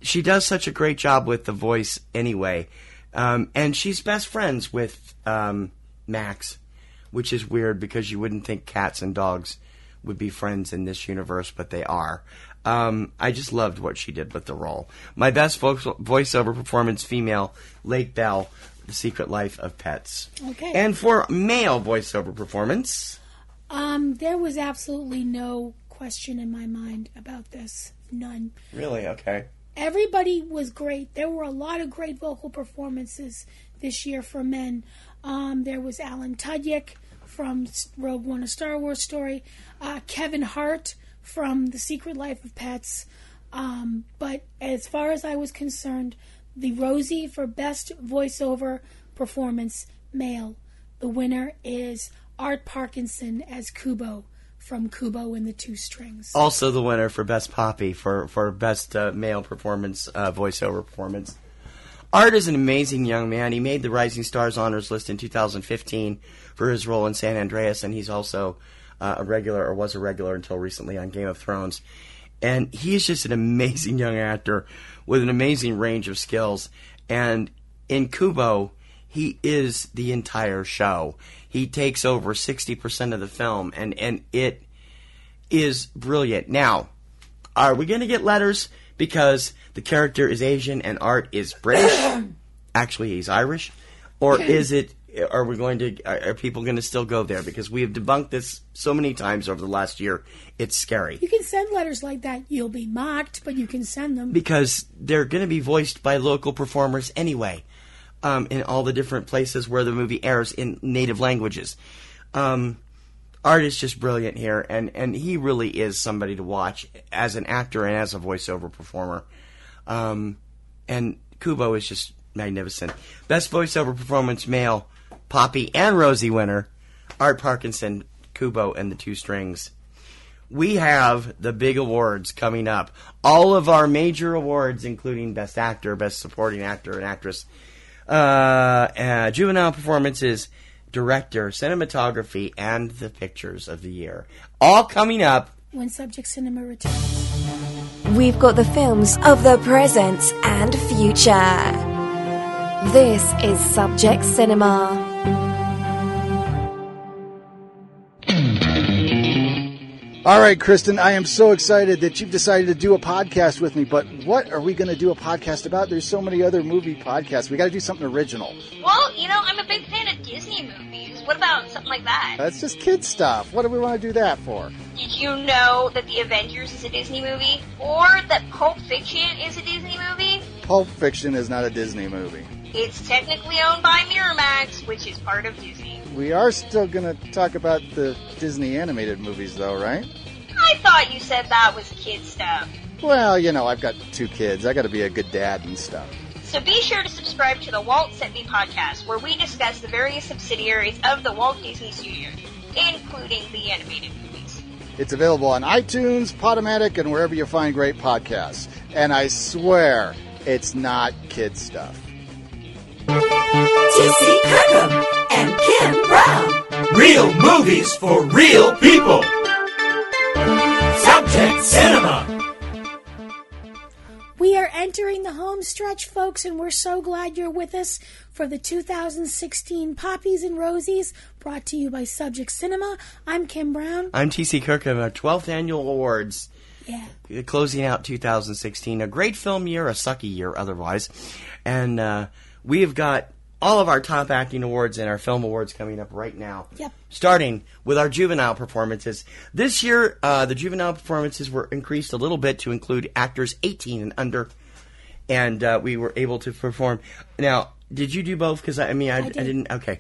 she does such a great job with the voice anyway, and she's best friends with Max, which is weird because you wouldn't think cats and dogs would be friends in this universe, but they are. I just loved what she did with the role. My best voiceover performance, female, Lake Bell, The Secret Life of Pets. Okay. And for male voiceover performance, there was absolutely no question in my mind about this. None. Really? Okay. Everybody was great. There were a lot of great vocal performances this year for men. There was Alan Tudyk from Rogue One, A Star Wars Story. Kevin Hart from The Secret Life of Pets. But as far as I was concerned, the Rosie for Best Voiceover Performance Male, the winner is Art Parkinson as Kubo from Kubo and the Two Strings. Also the winner for Best Poppy for Best Male Performance, Voiceover Performance. Art is an amazing young man. He made the Rising Stars Honors List in 2015 for his role in San Andreas, and he's also a regular, or was a regular until recently, on Game of Thrones. And he's just an amazing young actor with an amazing range of skills. And in Kubo, he is the entire show. He takes over 60% of the film, and it is brilliant. Now, are we going to get letters because the character is Asian and Art is British? Actually, he's Irish. Or is it, are people going to still go there? Because we have debunked this so many times over the last year, it's scary. You can send letters like that. You'll be mocked, but you can send them. Because they're going to be voiced by local performers anyway, in all the different places where the movie airs in native languages. Art is just brilliant here, and he really is somebody to watch as an actor and as a voiceover performer. And Kubo is just magnificent. Best voiceover performance male, Poppy and Rosie winner, Art Parkinson, Kubo and the Two Strings. We have the big awards coming up. All of our major awards, including Best Actor, Best Supporting Actor and Actress, Juvenile Performances, Director, Cinematography, and the Pictures of the Year. All coming up when Subject Cinema returns. We've got the films of the present and future. This is Subject Cinema. All right, Kristen, I am so excited that you've decided to do a podcast with me, but what are we going to do a podcast about? There's so many other movie podcasts. We got to do something original. Well, I'm a big fan of Disney movies. What about something like that? That's just kid stuff. What do we want to do that for? Did you know that The Avengers is a Disney movie? Or that Pulp Fiction is a Disney movie? Pulp Fiction is not a Disney movie. It's technically owned by Miramax, which is part of Disney. We are still going to talk about the Disney animated movies, though, right? I thought you said that was kid stuff. Well, I've got 2 kids. I got to be a good dad and stuff. So be sure to subscribe to the Walt Sent Me podcast, where we discuss the various subsidiaries of the Walt Disney Studios, including the animated movies. It's available on iTunes, Podomatic, and wherever you find great podcasts. And I swear, it's not kid stuff. T.C. Kirkham and Kim Brown. Real movies for real people. Subject Cinema. We are entering the home stretch, folks, and we're so glad you're with us for the 2016 Poppies and Rosies, brought to you by Subject Cinema. I'm Kim Brown. I'm T.C. Kirkham, our 12th Annual Awards. Yeah. Closing out 2016. A great film year, a sucky year otherwise. And we have got all of our top acting awards and our film awards coming up right now. Yep. Starting with our juvenile performances. This year, the juvenile performances were increased a little bit to include actors 18 and under. And we were able to perform. Now, did you do both? Because I didn't. Okay.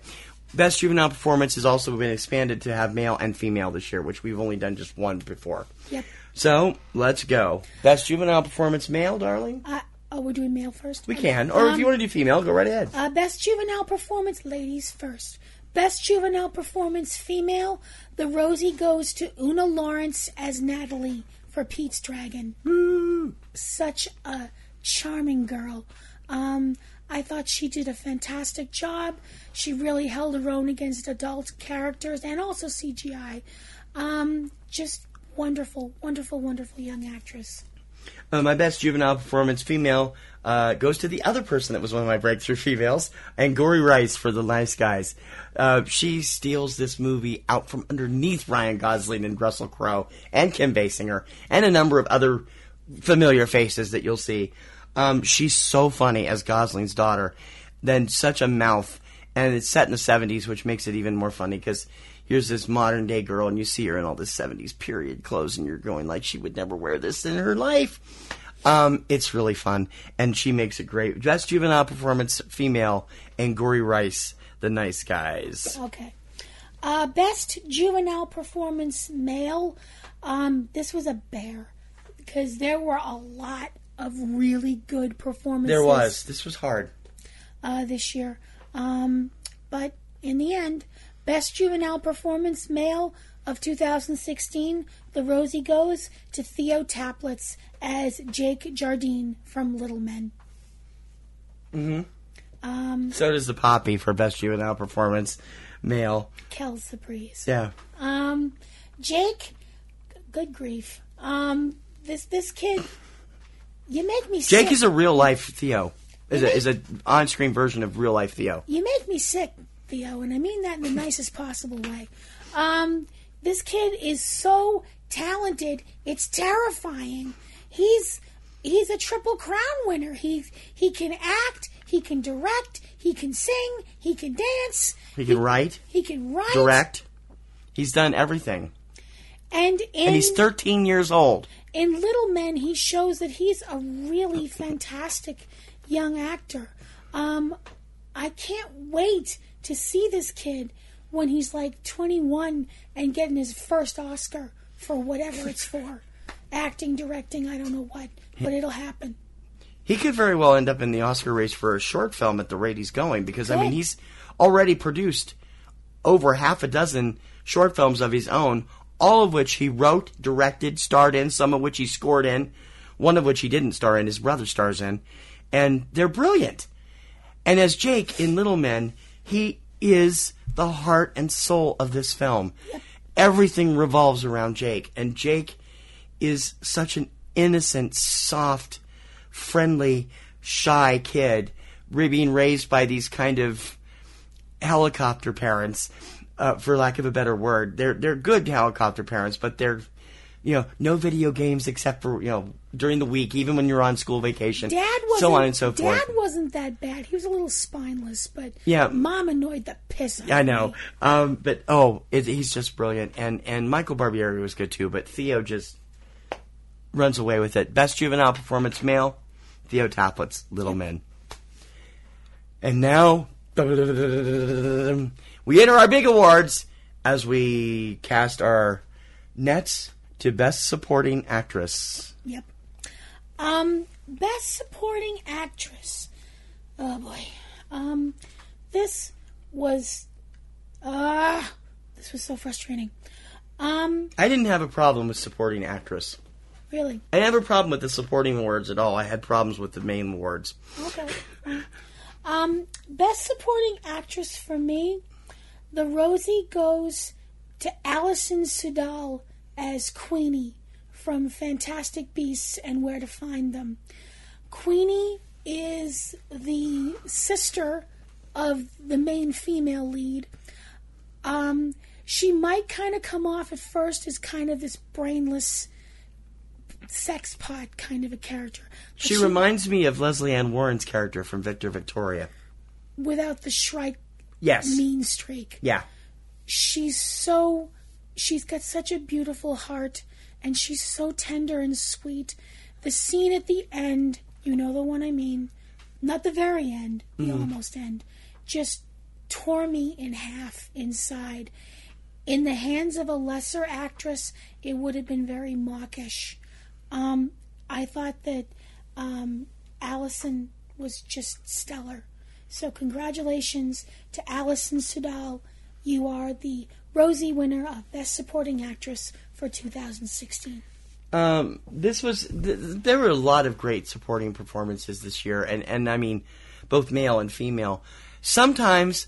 Best juvenile performance has also been expanded to have male and female this year, which we've only done just one before. Yep. So, let's go. Best juvenile performance male, darling? We're doing male first? We can. Or if you want to do female, go right ahead. Best juvenile performance, ladies first. Best juvenile performance, female. The Rosie goes to Una Lawrence as Natalie for Pete's Dragon. Such a charming girl. I thought she did a fantastic job. She really held her own against adult characters and also CGI. Just wonderful, wonderful, wonderful young actress. My best juvenile performance, female, goes to the other person that was one of my breakthrough females, Angourie Rice for The Nice Guys. She steals this movie out from underneath Ryan Gosling and Russell Crowe and Kim Basinger and a number of other familiar faces that you'll see. She's so funny as Gosling's daughter, then such a mouth, and it's set in the 70s, which makes it even more funny because here's this modern day girl and you see her in all this 70s period clothes and you're going like she would never wear this in her life. It's really fun and she makes it great. Best juvenile performance female, Angourie Rice, The Nice Guys. Okay. Best juvenile performance male, this was a bear. because there were a lot of really good performances. There was. This was hard. This year. But in the end, Best Juvenile Performance Male of 2016, the Rosie goes to Theo Taplitz as Jake Jardine from Little Men. Mm-hmm. So does the Poppy for Best Juvenile Performance Male. Kells the Breeze. Yeah. Jake, good grief. This kid, you make me Jake sick. is a real life Theo. Is a on-screen version of real life Theo. You make me sick, Theo, and I mean that in the nicest possible way. This kid is so talented, it's terrifying. He's a Triple Crown winner. He can act, he can direct, he can sing, he can dance. He can write. He can write. Direct. He's done everything. And he's 13 years old. In Little Men, he shows that he's a really fantastic young actor. I can't wait to see this kid when he's like 21 and getting his first Oscar for whatever it's for. Acting, directing, I don't know what, but it'll happen. He could very well end up in the Oscar race for a short film at the rate he's going, because, Good. I mean, he's already produced over half a dozen short films of his own, all of which he wrote, directed, starred in, some of which he scored in, one of which he didn't star in, his brother stars in, and they're brilliant. And as Jake in Little Men, he is the heart and soul of this film. Yep. Everything revolves around Jake, and Jake is such an innocent, soft, friendly, shy kid, being raised by these kind of helicopter parents, for lack of a better word. They're good helicopter parents, but they're, no video games except for, during the week, even when you're on school vacation, so on and so forth. Dad wasn't that bad. He was a little spineless, but yeah. Mom annoyed the piss out of me. I know. He's just brilliant. And Michael Barbieri was good too, but Theo just runs away with it. Best Juvenile Performance Male, Theo Taplitz, Little Men. And now we enter our big awards as we cast our nets to Best Supporting Actress. Yep. Best Supporting Actress. Oh boy. This was so frustrating. I didn't have a problem with Supporting Actress. Really? I didn't have a problem with the supporting awards at all. I had problems with the main awards. Okay. Best Supporting Actress for me, the Rosie goes to Alison Sudol as Queenie from Fantastic Beasts and Where to Find Them. Queenie is the sister of the main female lead. She might kind of come off at first as kind of this brainless sex pot kind of a character. She reminds me of Leslie Ann Warren's character from Victor Victoria. Without the Shrike yes. mean streak. Yeah. She's got such a beautiful heart, and she's so tender and sweet. The scene at the end, you know the one I mean, not the very end, the almost end, just tore me in half inside. In the hands of a lesser actress, it would have been very mawkish. I thought that Alison was just stellar. So congratulations to Alison Sudol. You are the Rosie winner of Best Supporting Actress for 2016. There were a lot of great supporting performances this year, and I mean, both male and female. Sometimes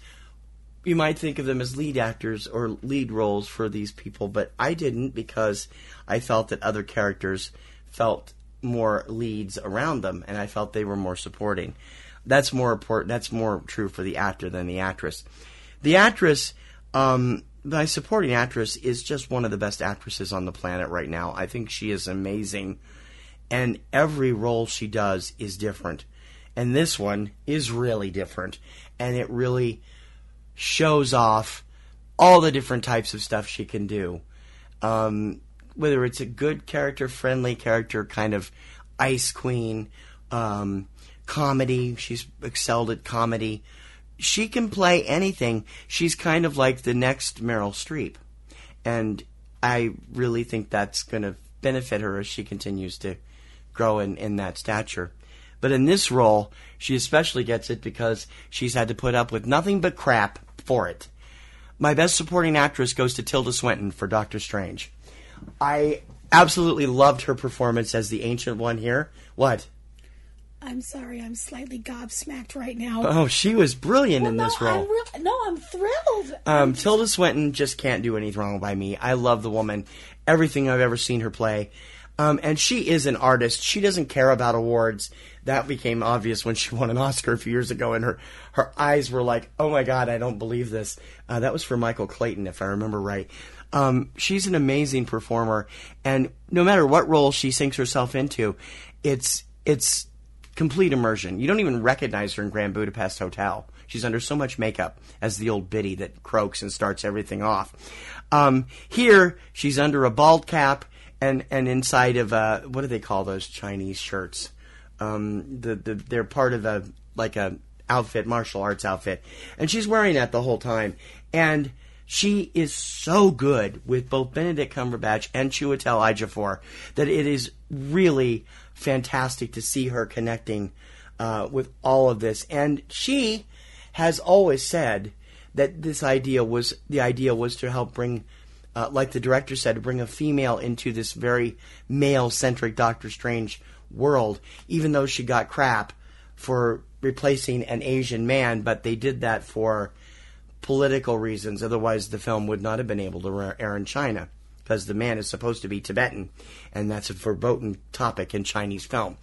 you might think of them as lead actors or lead roles for these people, but I didn't, because I felt that other characters felt more leads around them, and I felt they were more supporting. That's more important. That's more true for the actor than the actress. The actress, my supporting actress, is just one of the best actresses on the planet right now. I think she is amazing, and every role she does is different. And this one is really different, and it really shows off all the different types of stuff she can do. Whether it's a good character, friendly character, kind of ice queen, comedy. She's excelled at comedy. She can play anything. She's kind of like the next Meryl Streep. And I really think that's going to benefit her as she continues to grow in that stature. But in this role, she especially gets it because she's had to put up with nothing but crap for it. My best supporting actress goes to Tilda Swinton for Doctor Strange. I absolutely loved her performance as the Ancient One here. What? I'm sorry, I'm slightly gobsmacked right now. Oh, she was brilliant in this role. I'm thrilled. Tilda Swinton just can't do anything wrong by me. I love the woman. Everything I've ever seen her play. And she is an artist. She doesn't care about awards. That became obvious when she won an Oscar a few years ago, and her eyes were like, oh my God, I don't believe this. That was for Michael Clayton, if I remember right. She's an amazing performer, and no matter what role she sinks herself into, it's complete immersion. You don't even recognize her in Grand Budapest Hotel. She's under so much makeup as the old biddy that croaks and starts everything off. Here, she's under a bald cap and inside of what do they call those Chinese shirts? They're part of a outfit, martial arts outfit, and she's wearing that the whole time. And she is so good with both Benedict Cumberbatch and Chiwetel Ejiofor that it is really fantastic to see her connecting with all of this. And she has always said that the idea was to help bring, like the director said, to bring a female into this very male-centric Doctor Strange world, even though she got crap for replacing an Asian man, but they did that for political reasons. Otherwise, the film would not have been able to air in China, because the man is supposed to be Tibetan, and that's a verboten topic in Chinese film.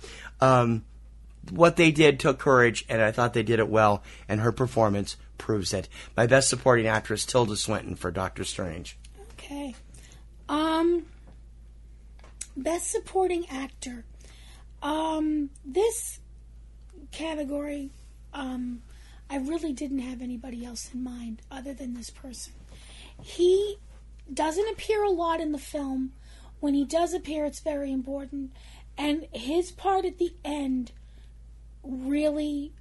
What they did took courage, and I thought they did it well, and her performance proves it. My best supporting actress, Tilda Swinton for Doctor Strange. Okay. Best supporting actor. This category, I really didn't have anybody else in mind other than this person. He doesn't appear a lot in the film. When he does appear, it's very important. And his part at the end really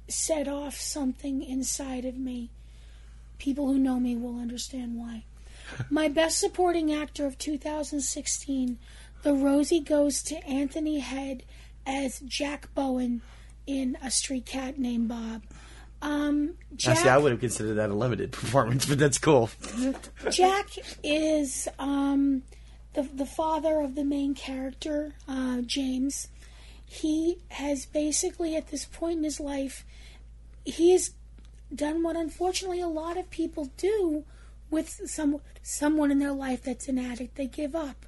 set off something inside of me. People who know me will understand why. My best supporting actor of 2016, the Rosie goes to Anthony Head as Jack Bowen in A Street Cat Named Bob. Actually, I would have considered that a limited performance, but that's cool. Jack is the father of the main character, James. He has basically, at this point in his life, he has done what unfortunately a lot of people do with someone in their life that's an addict. They give up.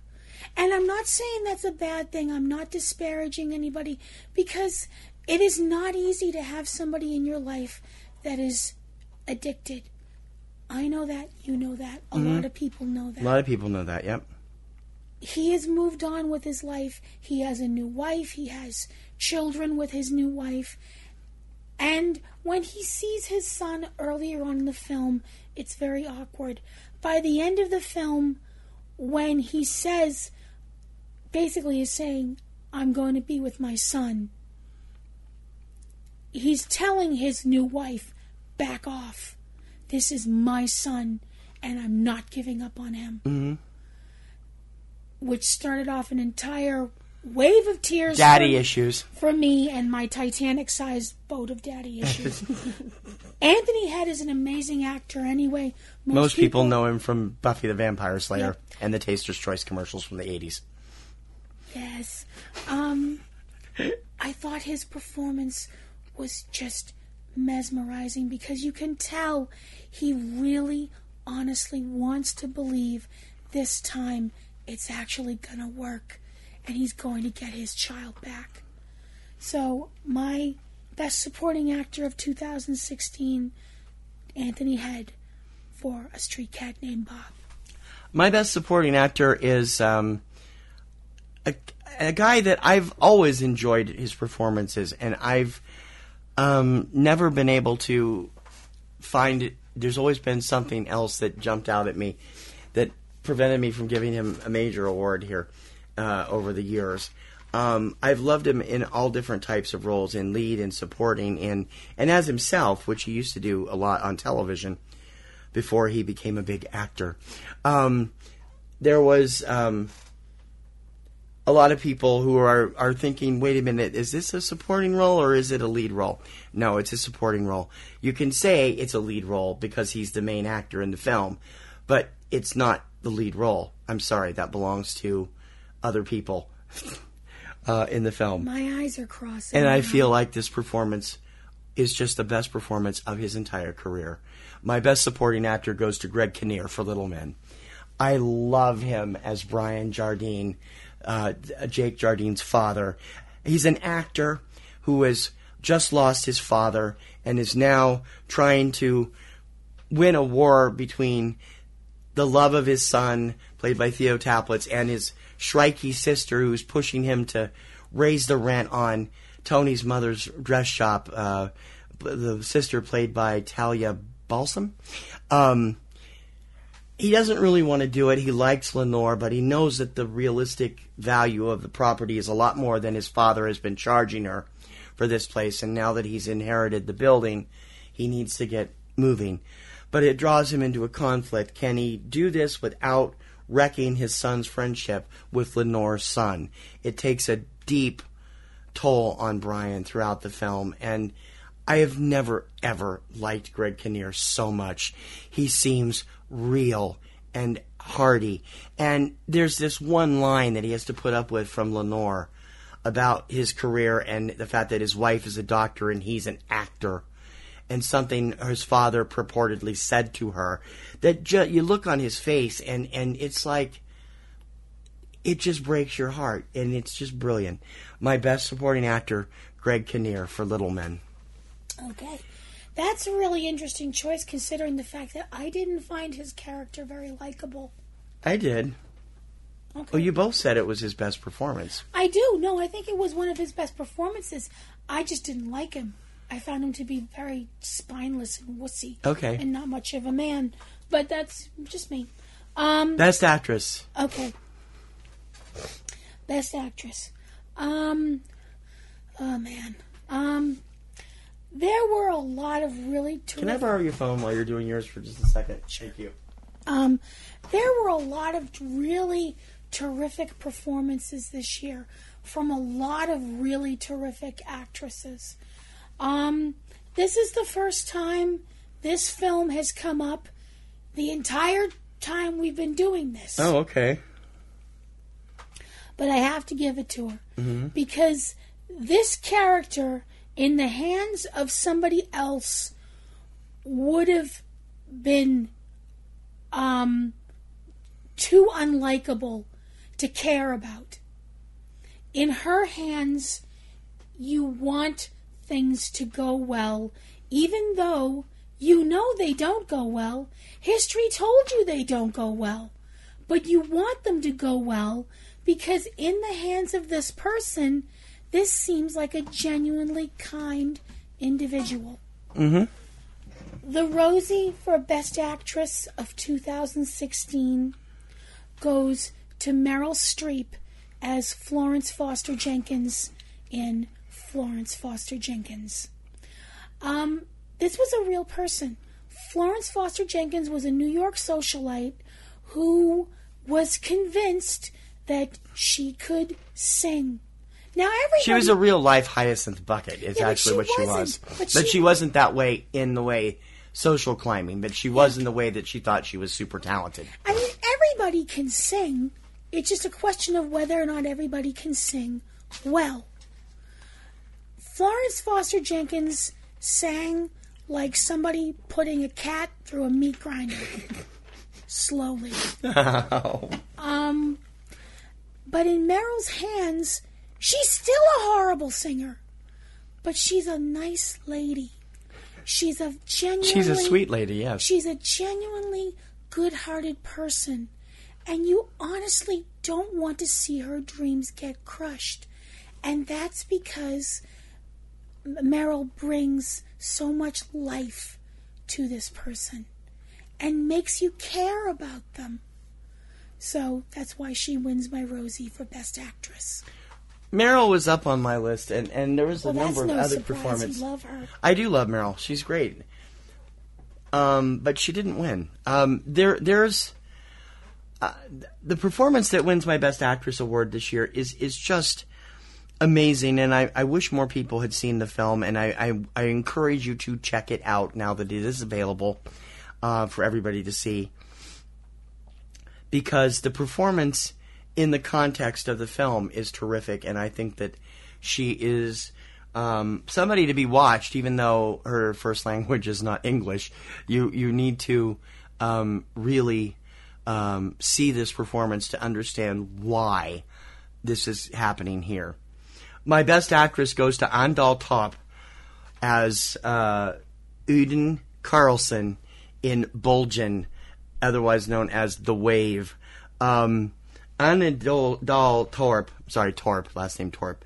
And I'm not saying that's a bad thing. I'm not disparaging anybody, because it is not easy to have somebody in your life that is addicted. I know that. You know that. A lot of people know that. A lot of people know that, yep. He has moved on with his life. He has a new wife. He has children with his new wife. And when he sees his son earlier on in the film, it's very awkward. By the end of the film, when he says, basically is saying, I'm going to be with my son, he's telling his new wife, back off. This is my son, and I'm not giving up on him. Mm-hmm. Which started off an entire wave of tears. Daddy issues. For me and my Titanic-sized boat of daddy issues. Anthony Head is an amazing actor anyway. Most people know him from Buffy the Vampire Slayer and the Taster's Choice commercials from the 80s. Yes. I thought his performance was just mesmerizing, because you can tell he really honestly wants to believe this time it's actually going to work and he's going to get his child back. So, my best supporting actor of 2016, Anthony Head for A Street Cat Named Bob. My best supporting actor is a guy that I've always enjoyed his performances, and I've never been able to find it. There's always been something else that jumped out at me that prevented me from giving him a major award here over the years. I've loved him in all different types of roles, in lead and supporting, and as himself, which he used to do a lot on television before he became a big actor. There was a lot of people who are thinking, wait a minute, is this a supporting role or is it a lead role? No, it's a supporting role. You can say it's a lead role because he's the main actor in the film, but it's not the lead role. I'm sorry, that belongs to other people in the film. My eyes are crossing. And I feel like this performance is just the best performance of his entire career. My best supporting actor goes to Greg Kinnear for Little Men. I love him as Brian Jardine, Jake Jardine's father. He's an actor who has just lost his father and is now trying to win a war between the love of his son, played by Theo Taplitz, and his shrieky sister who's pushing him to raise the rent on Tony's mother's dress shop, the sister played by Talia Balsam. He doesn't really want to do it. He likes Lenore, but he knows that the realistic value of the property is a lot more than his father has been charging her for this place. And now that he's inherited the building, he needs to get moving. But it draws him into a conflict. Can he do this without wrecking his son's friendship with Lenore's son? It takes a deep toll on Brian throughout the film, and I have never, ever liked Greg Kinnear so much. He seems real and hearty. And there's this one line that he has to put up with from Lenore about his career and the fact that his wife is a doctor and he's an actor. And something his father purportedly said to her that you look on his face and it's like, it just breaks your heart. And it's just brilliant. My best supporting actor, Greg Kinnear for Little Men. Okay. That's a really interesting choice considering the fact that I didn't find his character very likable. I did. Okay. Well, you both said it was his best performance. I do. No, I think it was one of his best performances. I just didn't like him. I found him to be very spineless and wussy. Okay. And not much of a man. But that's just me. Best actress. Okay. Best actress. Oh, man. There were a lot of really terrific... Can I borrow your phone while you're doing yours for just a second? Thank you. There were a lot of really terrific performances this year from a lot of really terrific actresses. This is the first time this film has come up the entire time we've been doing this. Oh, okay. But I have to give it to her. Mm-hmm. Because this character, in the hands of somebody else, would have been too unlikable to care about. In her hands, you want things to go well, even though you know they don't go well. History told you they don't go well. But you want them to go well because in the hands of this person, this seems like a genuinely kind individual. Mm-hmm. The Rosie for Best Actress of 2016 goes to Meryl Streep as Florence Foster Jenkins in Florence Foster Jenkins. This was a real person. Florence Foster Jenkins was a New York socialite who was convinced that she could sing. Now everybody... She was a real life Hyacinth Bucket, is actually what she was. But she wasn't that way in the way social climbing, but she was in the way that she thought she was super talented. I mean, everybody can sing. It's just a question of whether or not everybody can sing well. Florence Foster Jenkins sang like somebody putting a cat through a meat grinder. Slowly. Oh. But in Meryl's hands, she's still a horrible singer. But she's a nice lady. She's a sweet lady, yes. She's a genuinely good-hearted person. And you honestly don't want to see her dreams get crushed. And that's because Meryl brings so much life to this person and makes you care about them. So that's why she wins my Rosie for Best Actress. Meryl was up on my list, and there was a number of other performances. You love her. I do love Meryl. She's great. But she didn't win. There's the performance that wins my Best Actress award this year is just amazing, and I wish more people had seen the film, and I encourage you to check it out now that it is available for everybody to see, because the performance in the context of the film is terrific, and I think that she is somebody to be watched, even though her first language is not English. You need to really see this performance to understand why this is happening here. My Best Actress goes to Andal Torp as Uden Carlson in Bulgen, otherwise known as The Wave. Andal Torp, Torp, last name Torp,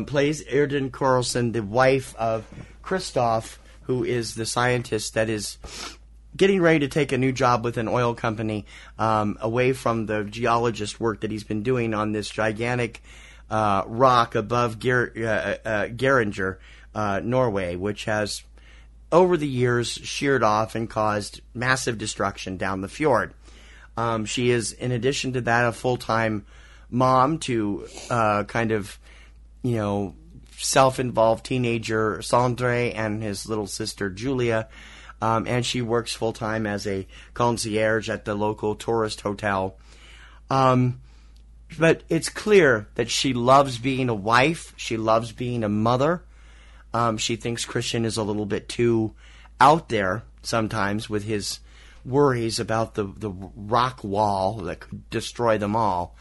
plays Uden Carlson, the wife of Christoph, who is the scientist that is getting ready to take a new job with an oil company, away from the geologist work that he's been doing on this gigantic rock above Geiranger, Norway, which has, over the years, sheared off and caused massive destruction down the fjord. She is, in addition to that, a full-time mom to self-involved teenager Sandre and his little sister Julia. And she works full-time as a concierge at the local tourist hotel. But it's clear that she loves being a wife. She loves being a mother. She thinks Christian is a little bit too out there sometimes with his worries about the rock wall that could destroy them all.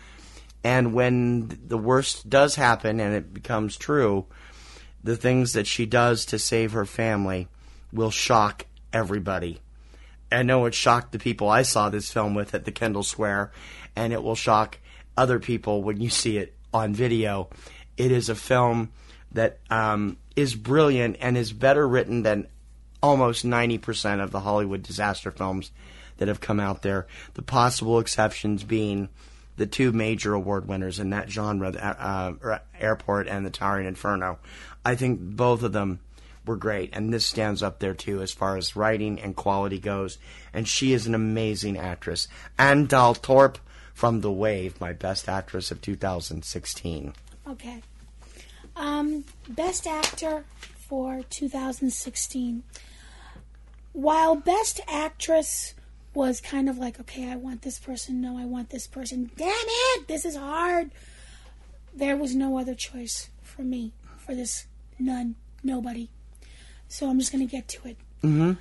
And when the worst does happen and it becomes true, the things that she does to save her family will shock everybody. I know it shocked the people I saw this film with at the Kendall Square, and it will shock other people when you see it on video. It is a film that is brilliant and is better written than almost 90% of the Hollywood disaster films that have come out there. The possible exceptions being the two major award winners in that genre, Airport and The Towering Inferno. I think both of them were great, and this stands up there too as far as writing and quality goes. And she is an amazing actress. Andal Torp from The Wave, my Best Actress of 2016. Okay. Best Actor for 2016. While Best Actress was kind of like, okay, I want this person, no, I want this person, damn it, this is hard. There was no other choice for me for this. Nobody. So I'm just going to get to it. Mm-hmm.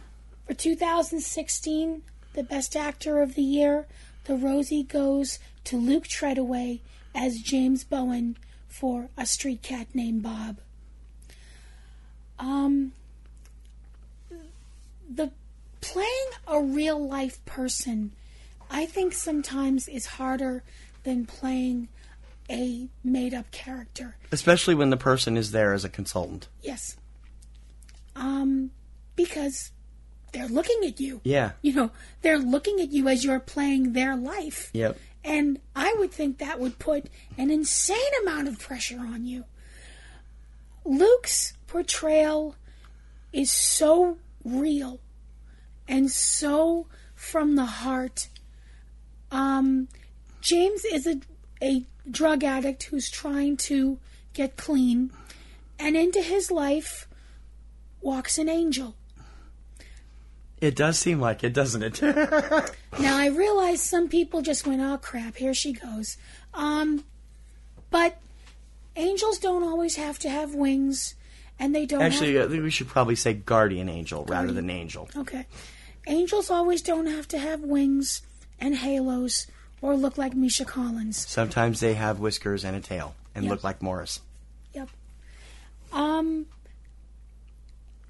For 2016, the Best Actor of the Year, the Rosie goes to Luke Treadaway as James Bowen for A Street Cat Named Bob. The playing a real life person, I think sometimes is harder than playing a made up character. Especially when the person is there as a consultant. Yes. Because they're looking at you. Yeah. You know, they're looking at you as you're playing their life. Yep. And I would think that would put an insane amount of pressure on you. Luke's portrayal is so real and so from the heart. James is a drug addict who's trying to get clean, and into his life walks an angel. It does seem like it, doesn't it? Now, I realize some people just went, oh crap, here she goes. But angels don't always have to have wings, and they don't Actually, I think we should probably say guardian angel rather than angel. Okay. Angels always don't have to have wings and halos or look like Misha Collins. Sometimes they have whiskers and a tail and Yep. look like Morris. Yep.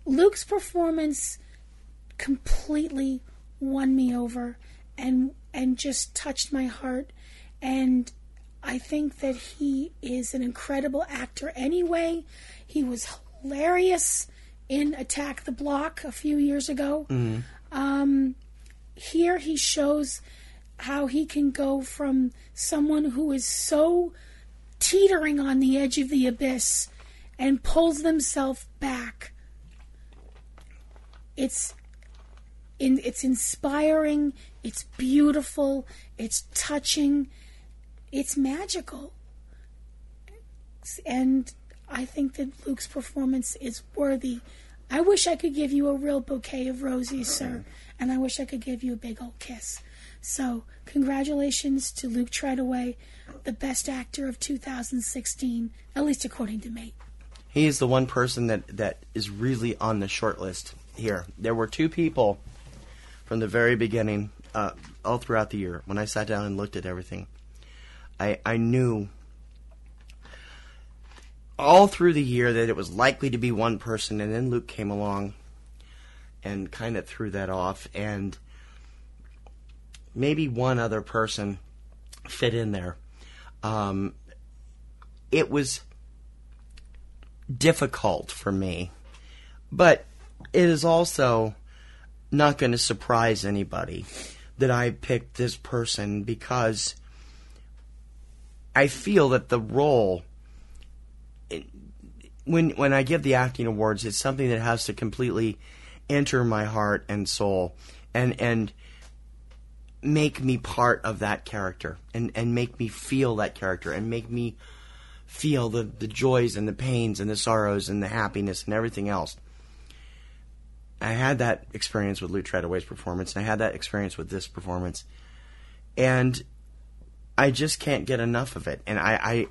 Luke's performance completely won me over and just touched my heart, and I think that he is an incredible actor anyway. He was hilarious in Attack the Block a few years ago. Mm-hmm. Here he shows how he can go from someone who is so teetering on the edge of the abyss and pulls themselves back. It's inspiring, It's beautiful. It's touching. It's magical. And I think that Luke's performance is worthy. I wish I could give you a real bouquet of roses, sir. And I wish I could give you a big old kiss. So, congratulations to Luke Treadaway, the best actor of 2016, at least according to me. He is the one person that is really on the short list here. There were two people from the very beginning, all throughout the year, when I sat down and looked at everything. I knew all through the year that it was likely to be one person, and then Luke came along and kind of threw that off, and maybe one other person fit in there. It was difficult for me, but it is also not going to surprise anybody that I picked this person, because I feel that the role, when I give the acting awards, it's something that has to completely enter my heart and soul and make me part of that character and make me feel that character and make me feel the joys and the pains and the sorrows and the happiness and everything else. I had that experience with Luke Treadaway's performance, and I had that experience with this performance, and I just can't get enough of it. And I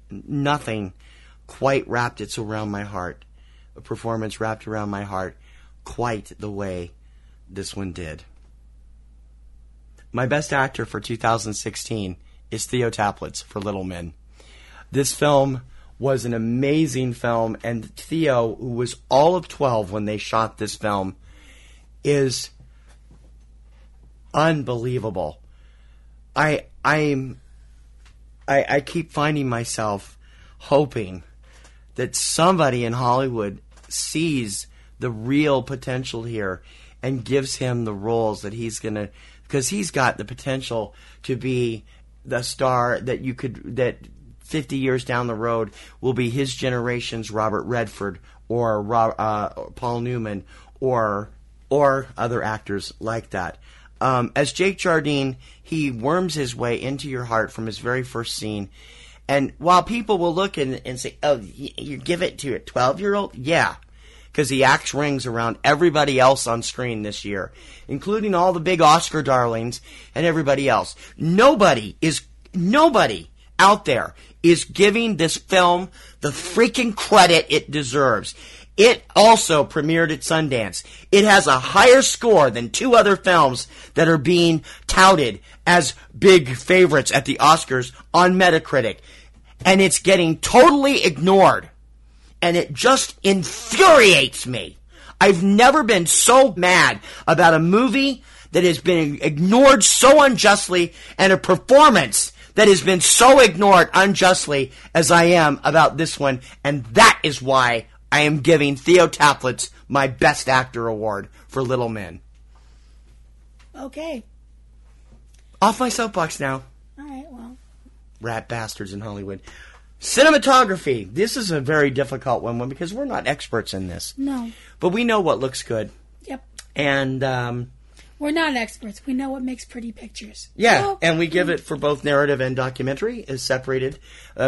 nothing quite wrapped its around my heart, a performance wrapped around my heart quite the way this one did. My best actor for 2016 is Theo Taplitz for Little Men. This film was an amazing film, and Theo, who was all of 12 when they shot this film, is unbelievable. I keep finding myself hoping that somebody in Hollywood sees the real potential here and gives him the roles that he's going to, because he's got the potential to be the star that 50 years down the road will be his generation's Robert Redford or Paul Newman or other actors like that. As Jake Jardine, he worms his way into your heart from his very first scene. And while people will look and say, oh, you give it to a 12-year-old? Yeah, because he acts rings around everybody else on screen this year, including all the big Oscar darlings and everybody else. Nobody out there is giving this film the freaking credit it deserves. It also premiered at Sundance. It has a higher score than two other films that are being touted as big favorites at the Oscars on Metacritic. And it's getting totally ignored. And it just infuriates me. I've never been so mad about a movie that has been ignored so unjustly and a performance that has been so ignored unjustly as I am about this one. And that is why I am giving Theo Taplitz my Best Actor award for Little Men. Okay. Off my soapbox now. All right, well. Rat bastards in Hollywood. Cinematography. This is a very difficult one because we're not experts in this. No. But we know what looks good. Yep. And we're not experts. We know what makes pretty pictures. Yeah, so, and we give it for both narrative and documentary is separated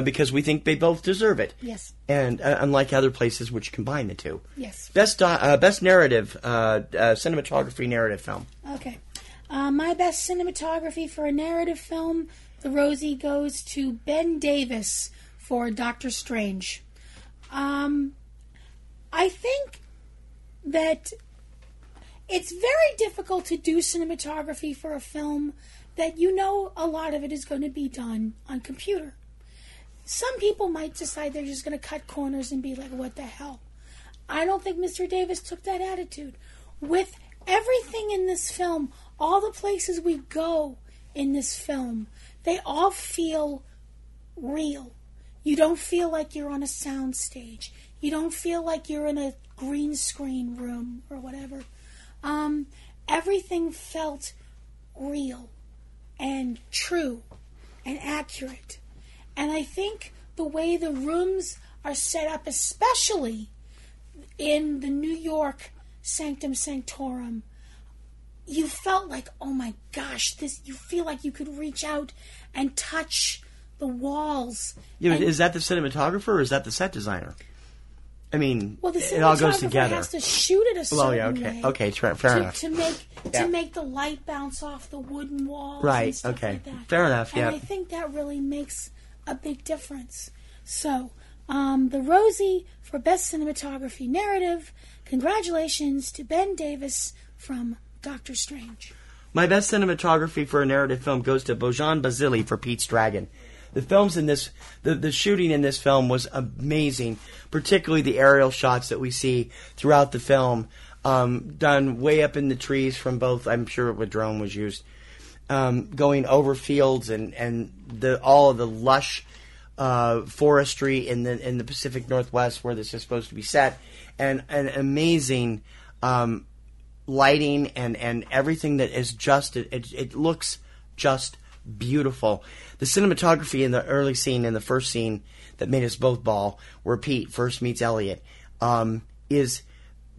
because we think they both deserve it. Yes. And unlike other places which combine the two. Yes. Best narrative, cinematography narrative film. Okay. My best cinematography for a narrative film, the Rosie goes to Ben Davis for Doctor Strange. I think that it's very difficult to do cinematography for a film that you know a lot of it is going to be done on computer. Some people might decide they're just going to cut corners and be like, what the hell? I don't think Mr. Davis took that attitude. With everything in this film, all the places we go in this film, they all feel real. You don't feel like you're on a sound stage. You don't feel like you're in a green screen room or whatever. Everything felt real and true and accurate. And I think the way the rooms are set up, especially in the New York Sanctum Sanctorum, you felt like, oh my gosh, you feel like you could reach out and touch the walls. Yeah, but is that the cinematographer or is that the set designer? I mean, well, the it all goes cinematographer together. has to shoot it a certain way. Okay, fair enough. To make the light bounce off the wooden walls. Right. And stuff Okay. like that. Fair enough. And Yeah. I think that really makes a big difference. So, the Rosie for Best Cinematography Narrative. Congratulations to Ben Davis from Doctor Strange. My best cinematography for a narrative film goes to Bojan Basili for Pete's Dragon. The films in this, the shooting in this film was amazing, particularly the aerial shots that we see throughout the film, done way up in the trees from both. I'm sure a drone was used, going over fields and all of the lush forestry in the Pacific Northwest where this is supposed to be set, and an amazing lighting and everything that is just it looks just beautiful. The cinematography in the early scene, in the first scene that made us both bawl, where Pete first meets Elliot, is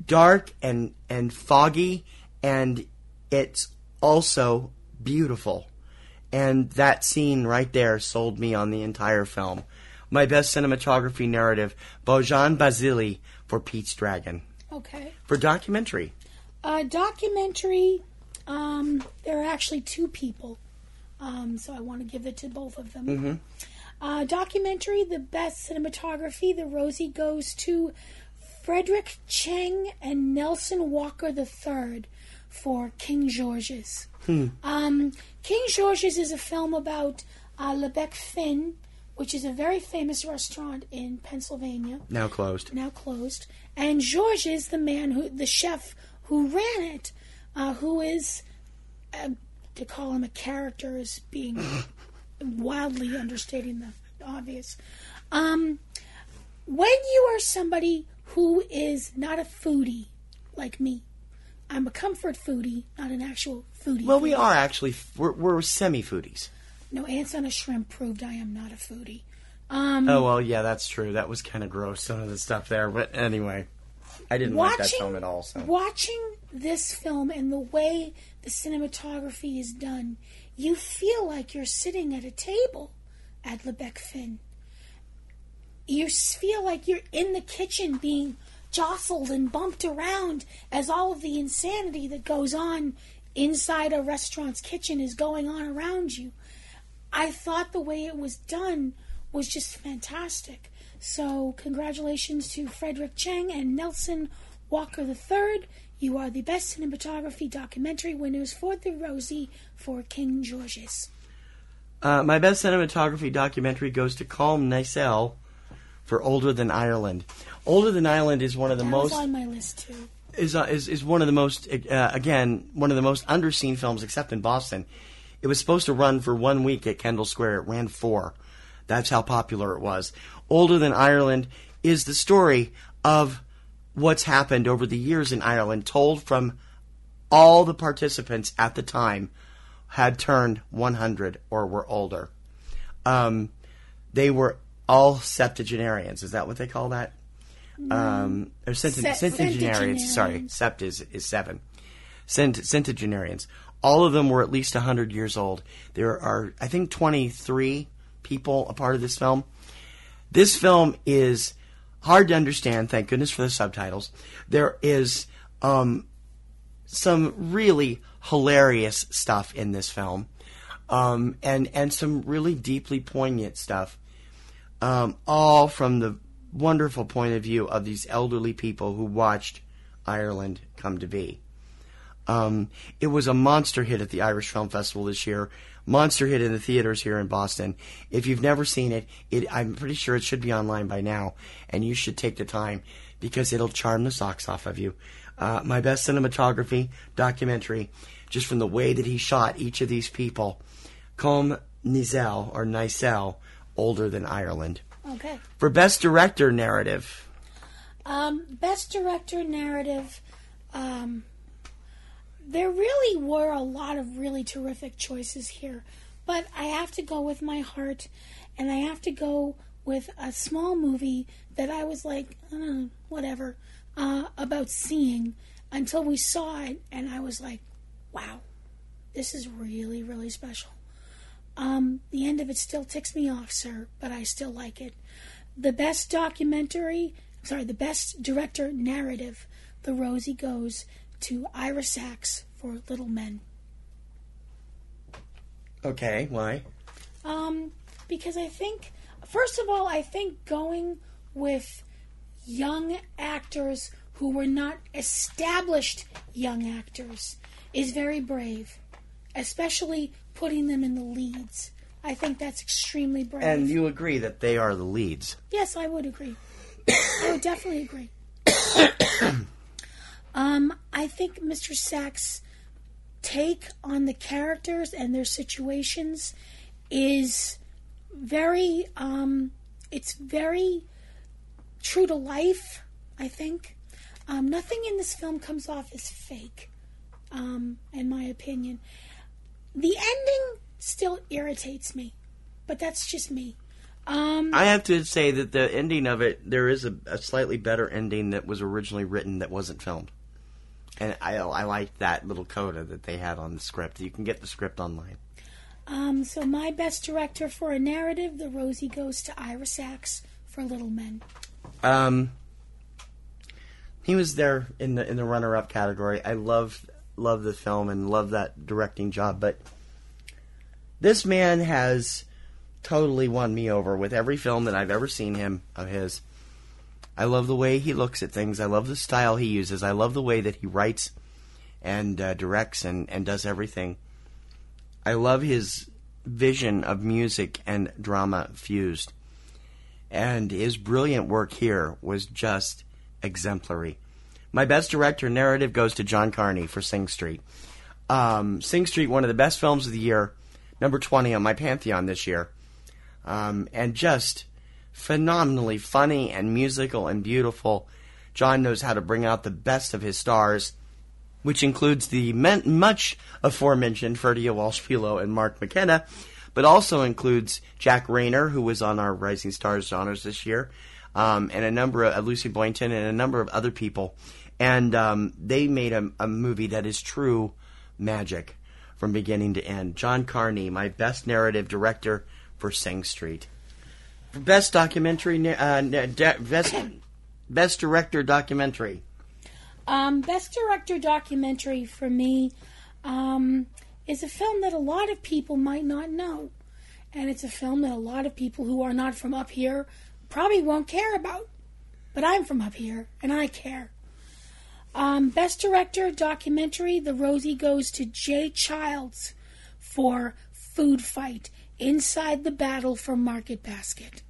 dark and foggy, and it's also beautiful. And that scene right there sold me on the entire film. My best cinematography narrative, Bojan Basili for Pete's Dragon. Okay. For documentary. Documentary, there are actually two people. So I want to give it to both of them. Mm-hmm. Documentary, the best cinematography, the Rosie goes to Frederick Cheng and Nelson Walker III for King George's. King George's is a film about Le Bec Fin, which is a very famous restaurant in Pennsylvania. Now closed. And George's, the chef who ran it, who is... to call him a character is being wildly understating the obvious. When you are somebody who is not a foodie like me, I'm a comfort foodie, not an actual foodie. Well, we are actually, we're semi-foodies. No, Ants on a Shrimp proved I am not a foodie. Oh, well, yeah, that's true. That was kind of gross, some of the stuff there. But anyway, I didn't like that film at all. So. Watching this film and the way the cinematography is done, you feel like you're sitting at a table at Le Bec Fin. You feel like you're in the kitchen being jostled and bumped around as all of the insanity that goes on inside a restaurant's kitchen is going on around you. I thought the way it was done was just fantastic. So congratulations to Frederick Cheng and Nelson Walker III. You are the best cinematography documentary winners for the Rosie for King George's. My best cinematography documentary goes to Colm Nicell for Older Than Ireland. Older Than Ireland is one of the most... That was on my list, too. Is one of the most, again, one of the most underseen films, except in Boston. It was supposed to run for 1 week at Kendall Square. It ran 4. That's how popular it was. Older Than Ireland is the story of what's happened over the years in Ireland, told from all the participants at the time had turned 100 or were older. They were all septuagenarians. Is that what they call that? Or centenarians. Sorry, sept is 7. Centenarians. All of them were at least 100 years old. There are, I think, 23 people a part of this film. This film is hard to understand. Thank goodness for the subtitles. There is some really hilarious stuff in this film, and some really deeply poignant stuff. All from the wonderful point of view of these elderly people who watched Ireland come to be. It was a monster hit at the Irish Film Festival this year. Monster hit in the theaters here in Boston. If you've never seen it, I'm pretty sure it should be online by now, and you should take the time because it'll charm the socks off of you. My best cinematography documentary, just from the way that he shot each of these people, Colm Nicell, Older Than Ireland. Okay. For best director narrative. Best director narrative. There really were a lot of really terrific choices here, but I have to go with my heart, and I have to go with a small movie that I was like, whatever, about seeing until we saw it, and I was like, wow, this is really, really special. The end of it still ticks me off, sir, but I still like it. The best the best director narrative, the Rosie goes to Ira Sachs for Little Men. Okay, why? Because I think, first of all, going with young actors who were not established young actors is very brave, especially putting them in the leads. I think that's extremely brave. And you agree that they are the leads? Yes, I would agree. I would definitely agree. I think Mr. Sachs' take on the characters and their situations is very, it's very true to life, I think. Nothing in this film comes off as fake, in my opinion. The ending still irritates me, but that's just me. I have to say that the ending of it, there is a slightly better ending that was originally written that wasn't filmed. And I like that little coda that they had on the script. You can get the script online. So my best director for a narrative, the Rosie goes to Ira Sachs for Little Men. He was there in the runner-up category. I love the film and love that directing job, but this man has totally won me over with every film that I've ever seen of his. I love the way he looks at things. I love the style he uses. I love the way that he writes and directs and does everything. I love his vision of music and drama fused. And his brilliant work here was just exemplary. My best director narrative goes to John Carney for Sing Street. Sing Street, one of the best films of the year, number 20 on my Pantheon this year. And just phenomenally funny and musical and beautiful. John knows how to bring out the best of his stars, which includes the much aforementioned Ferdia Walsh-Philo and Mark McKenna, but also includes Jack Rayner, who was on our Rising Stars honors this year, and a number of Lucy Boynton and a number of other people. And they made a movie that is true magic from beginning to end. John Carney, my best narrative director for Sing Street. For best documentary, best director documentary. Best director documentary for me is a film that a lot of people might not know. And it's a film that a lot of people who are not from up here probably won't care about. But I'm from up here, and I care. Best director documentary, the Rosie goes to Jay Childs for Food Fight, Inside the Battle for Market Basket.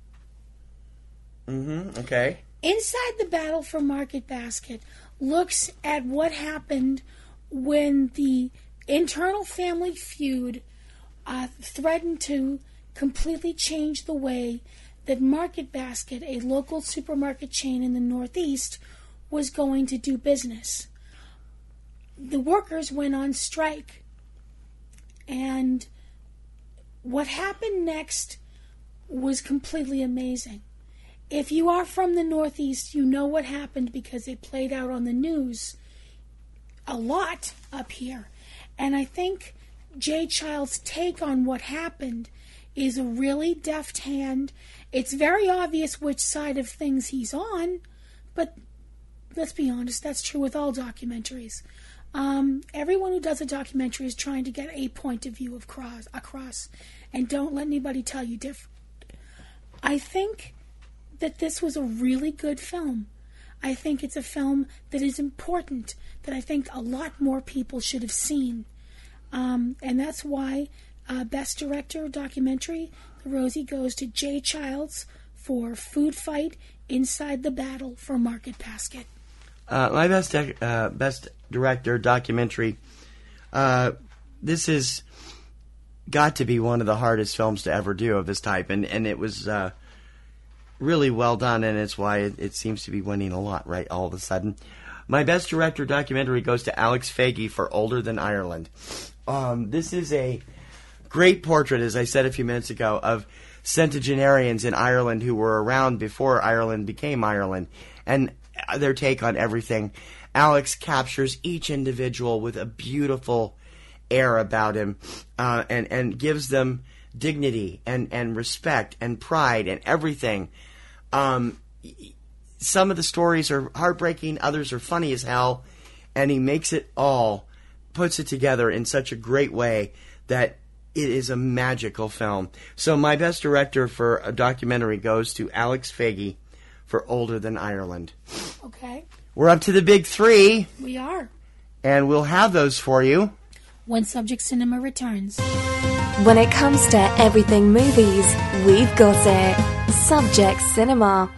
Okay. Inside the Battle for Market Basket looks at what happened when the internal family feud threatened to completely change the way that Market Basket, a local supermarket chain in the Northeast, was going to do business. The workers went on strike. And what happened next was completely amazing. If you are from the Northeast, you know what happened because it played out on the news a lot up here. And I think Jay Child's take on what happened is a really deft hand. It's very obvious which side of things he's on, but let's be honest, that's true with all documentaries. Everyone who does a documentary is trying to get a point of view across, and don't let anybody tell you different. I think that this was a really good film. I think it's a film that is important, that I think a lot more people should have seen. And that's why Best Director Documentary, the Rosie goes to Jay Childs for Food Fight, Inside the Battle for Market Basket. My best director documentary, this has got to be one of the hardest films to ever do of this type, and it was really well done, and it's why it seems to be winning a lot right all of a sudden. My best director documentary goes to Alex Faggy for Older Than Ireland. This is a great portrait, as I said a few minutes ago, of centenarians in Ireland who were around before Ireland became Ireland, and their take on everything. Alex captures each individual with a beautiful air about him, and gives them dignity and respect and pride and everything. Some of the stories are heartbreaking, others are funny as hell, and he makes it all, puts it together in such a great way that it is a magical film. So my best director for a documentary goes to Alex Faggy for Older Than Ireland. Okay. We're up to the big three. We are. And we'll have those for you when Subject Cinema returns. When it comes to everything movies, we've got it. Subject Cinema.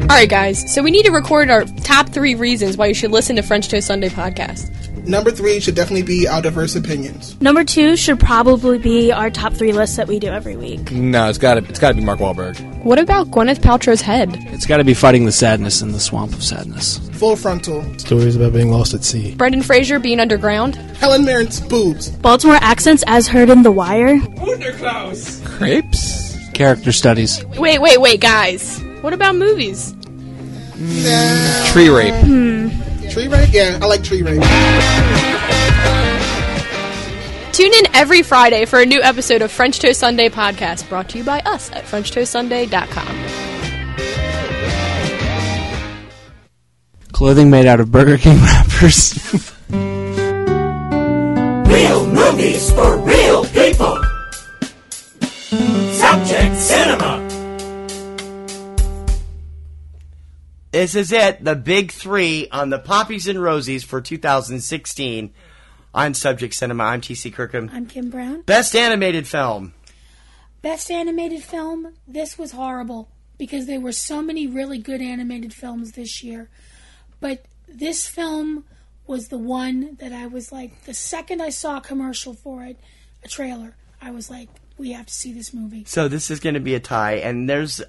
Alright guys, so we need to record our top 3 reasons why you should listen to French Toast Sunday podcast. Number 3 should definitely be our diverse opinions. Number 2 should probably be our top 3 lists that we do every week. No, it's gotta be Mark Wahlberg. What about Gwyneth Paltrow's head? It's gotta be Fighting the Sadness in the Swamp of Sadness. Full Frontal. Stories about being lost at sea. Brendan Fraser being underground. Helen Mirren's boobs. Baltimore accents as heard in The Wire. Wunderklaus. Crepes. Character studies. Wait, guys. What about movies? Tree rape. Tree rape? Yeah, I like tree rape. Tune in every Friday for a new episode of French Toast Sunday podcast, brought to you by us at FrenchToastSunday.com. Clothing made out of Burger King wrappers. Real movies for real people. Subject Cinema. This is it, the big three on the Poppies and Rosies for 2016 on Subject Cinema. I'm T.C. Kirkham. I'm Kim Brown. Best animated film. Best animated film, this was horrible because there were so many really good animated films this year. But this film was the one that I was like, the second I saw a commercial for it, a trailer, I was like, we have to see this movie. So this is going to be a tie, and there's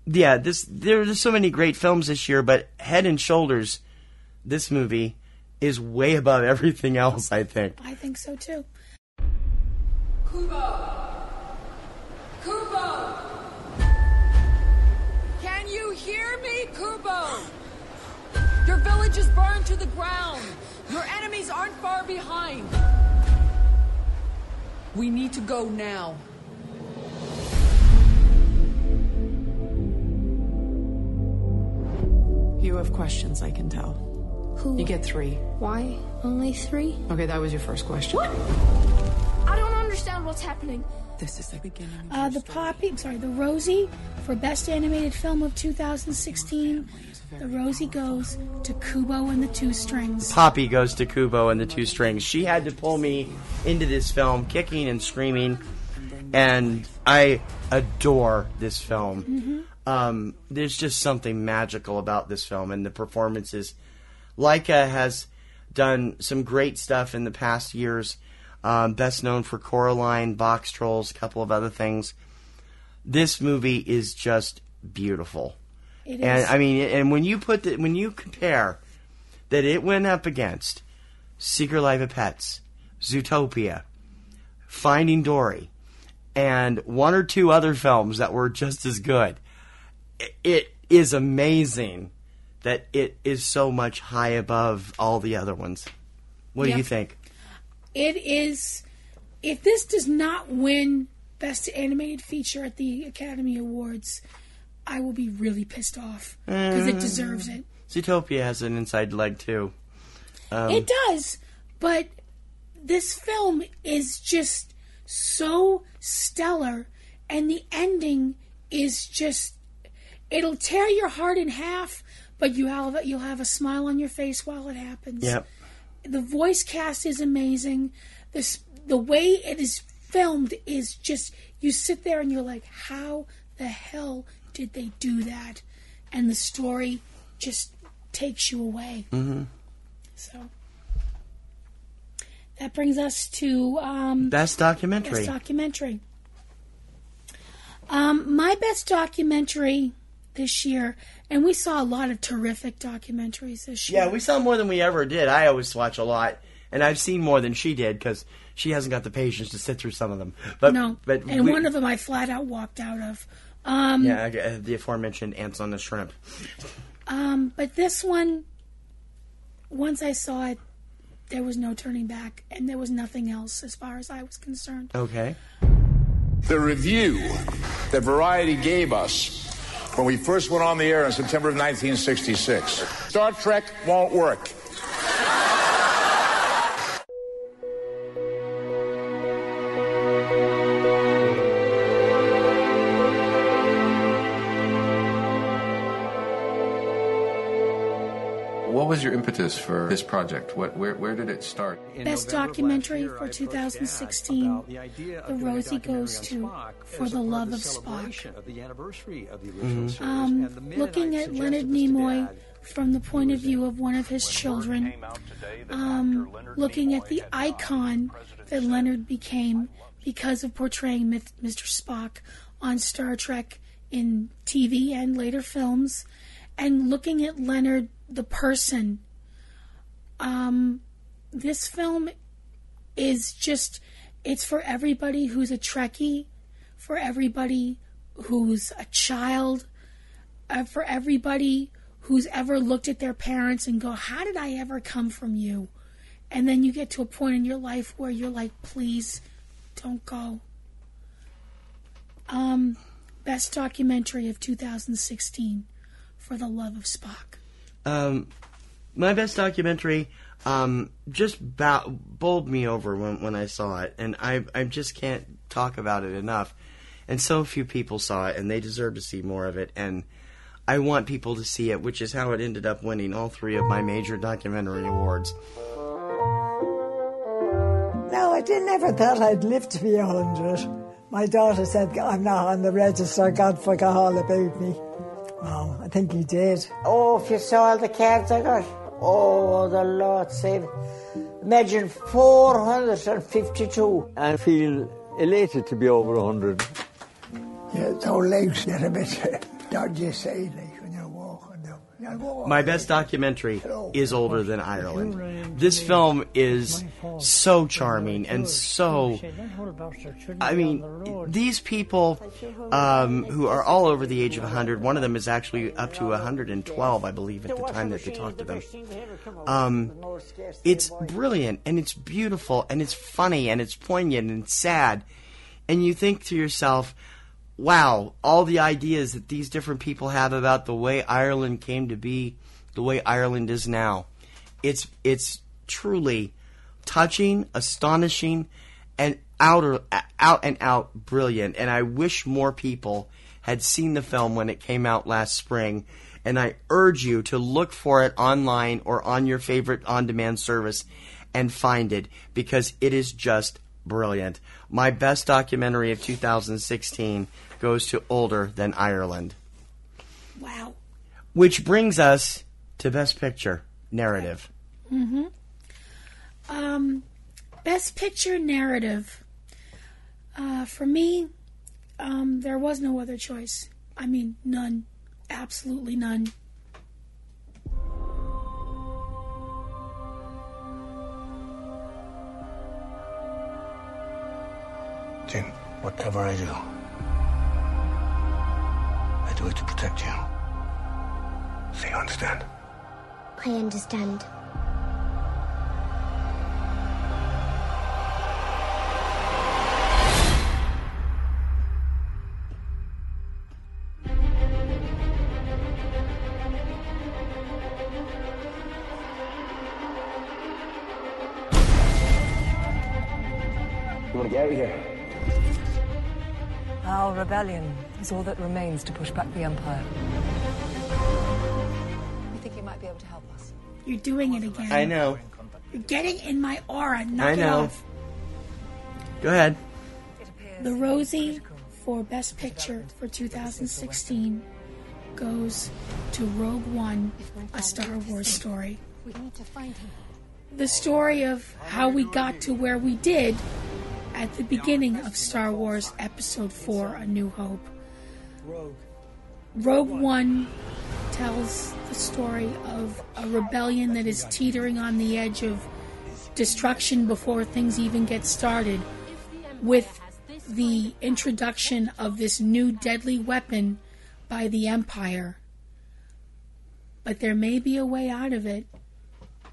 there's so many great films this year, but Head and Shoulders, this movie is way above everything else, I think. I think so too. Kubo! Kubo! Can you hear me, Kubo? Your village is burned to the ground. Your enemies aren't far behind. We need to go now. You have questions, I can tell. Who? You get 3. Why only 3? Okay, that was your first question. What? I don't understand what's happening. This is the beginning of the Rosie for Best Animated Film of 2016. The Rosie goes to Kubo and the Two Strings. Poppy goes to Kubo and the Two Strings. She had to pull me into this film, kicking and screaming, and I adore this film. Mm-hmm. There's just something magical about this film and the performances. Laika has done some great stuff in the past years. Best known for Coraline, Box Trolls, a couple of other things. This movie is just beautiful. It is. And I mean, and when you compare that it went up against Secret Life of Pets, Zootopia, Finding Dory, and one or two other films that were just as good, it is amazing that it is so much high above all the other ones. What do you think? It is. If this does not win Best Animated Feature at the Academy Awards, I will be really pissed off because it deserves it. Zootopia has an inside leg too. It does, but this film is just so stellar, and the ending is just—it'll tear your heart in half, but you'll have a smile on your face while it happens. Yep. The voice cast is amazing. The way it is filmed is just, you sit there and you're like, how the hell did they do that? And the story just takes you away. Mm-hmm. So that brings us to Best Documentary. Best Documentary. My best documentary this year, and we saw a lot of terrific documentaries this year. Yeah, we saw more than we ever did. I always watch a lot, and I've seen more than she did because she hasn't got the patience to sit through some of them. But one of them I flat out walked out of. The aforementioned Ants on the Shrimp. But this one, once I saw it, there was no turning back, and there was nothing else as far as I was concerned. Okay. The review that Variety gave us when we first went on the air in September of 1966. Star Trek won't work. What was your impetus for this project? Where did it start? Best documentary for 2016, The Rosie Goes To, For the Love of Spock. Looking at Leonard Nimoy from the point of view of one of his children, looking at the icon that Leonard became because of portraying Mr. Spock on Star Trek in TV and later films, and looking at Leonard the person. This film is just, it's for everybody who's a Trekkie, for everybody who's a child, for everybody who's ever looked at their parents and go, how did I ever come from you? And then you get to a point in your life where you're like, please don't go. Best documentary of 2016, For the Love of Spock. My best documentary just bowled me over when I saw it, and I just can't talk about it enough. And so few people saw it, and they deserve to see more of it, and I want people to see it, which is how it ended up winning all 3 of my major documentary awards. No, I never thought I'd live to be 100. My daughter said, I'm not on the register, God forgot all about me. Wow, I think he did. Oh, if you saw all the cards I got. Oh, the Lord save. Imagine 452. I feel elated to be over 100. Yeah, those legs get a bit dodgy, say, like when you're walking. My best documentary is Older Than Ireland. This film is so charming and so... I mean, these people who are all over the age of 100, one of them is actually up to 112, I believe, at the time that they talked to them. It's brilliant, and it's beautiful, and it's funny, and it's poignant, and sad. And you think to yourself, wow, all the ideas that these different people have about the way Ireland came to be, the way Ireland is now. It's truly touching, astonishing, and out and out brilliant. And I wish more people had seen the film when it came out last spring. And I urge you to look for it online or on your favorite on-demand service and find it, because it is just brilliant. My best documentary of 2016 goes to Older Than Ireland. Wow. Which brings us to Best Picture Narrative. Mm-hmm. Best Picture Narrative. For me, there was no other choice. I mean, none. Absolutely none. Jim, whatever I do it to protect you. So you understand? I understand. You want to get out of here? Our rebellion is all that remains to push back the Empire. We think you might be able to help us. You're doing it again. I know. You're getting in my aura. Knock I know. it off. Go ahead. The Rosie for Best Picture for 2016 goes to Rogue One, A Star Wars Story. We need to find him. The story of how we got to where we did at the beginning of Star Wars Episode 4, A New Hope. Rogue One tells the story of a rebellion that is teetering on the edge of destruction before things even get started, with the introduction of this new deadly weapon by the Empire. But there may be a way out of it,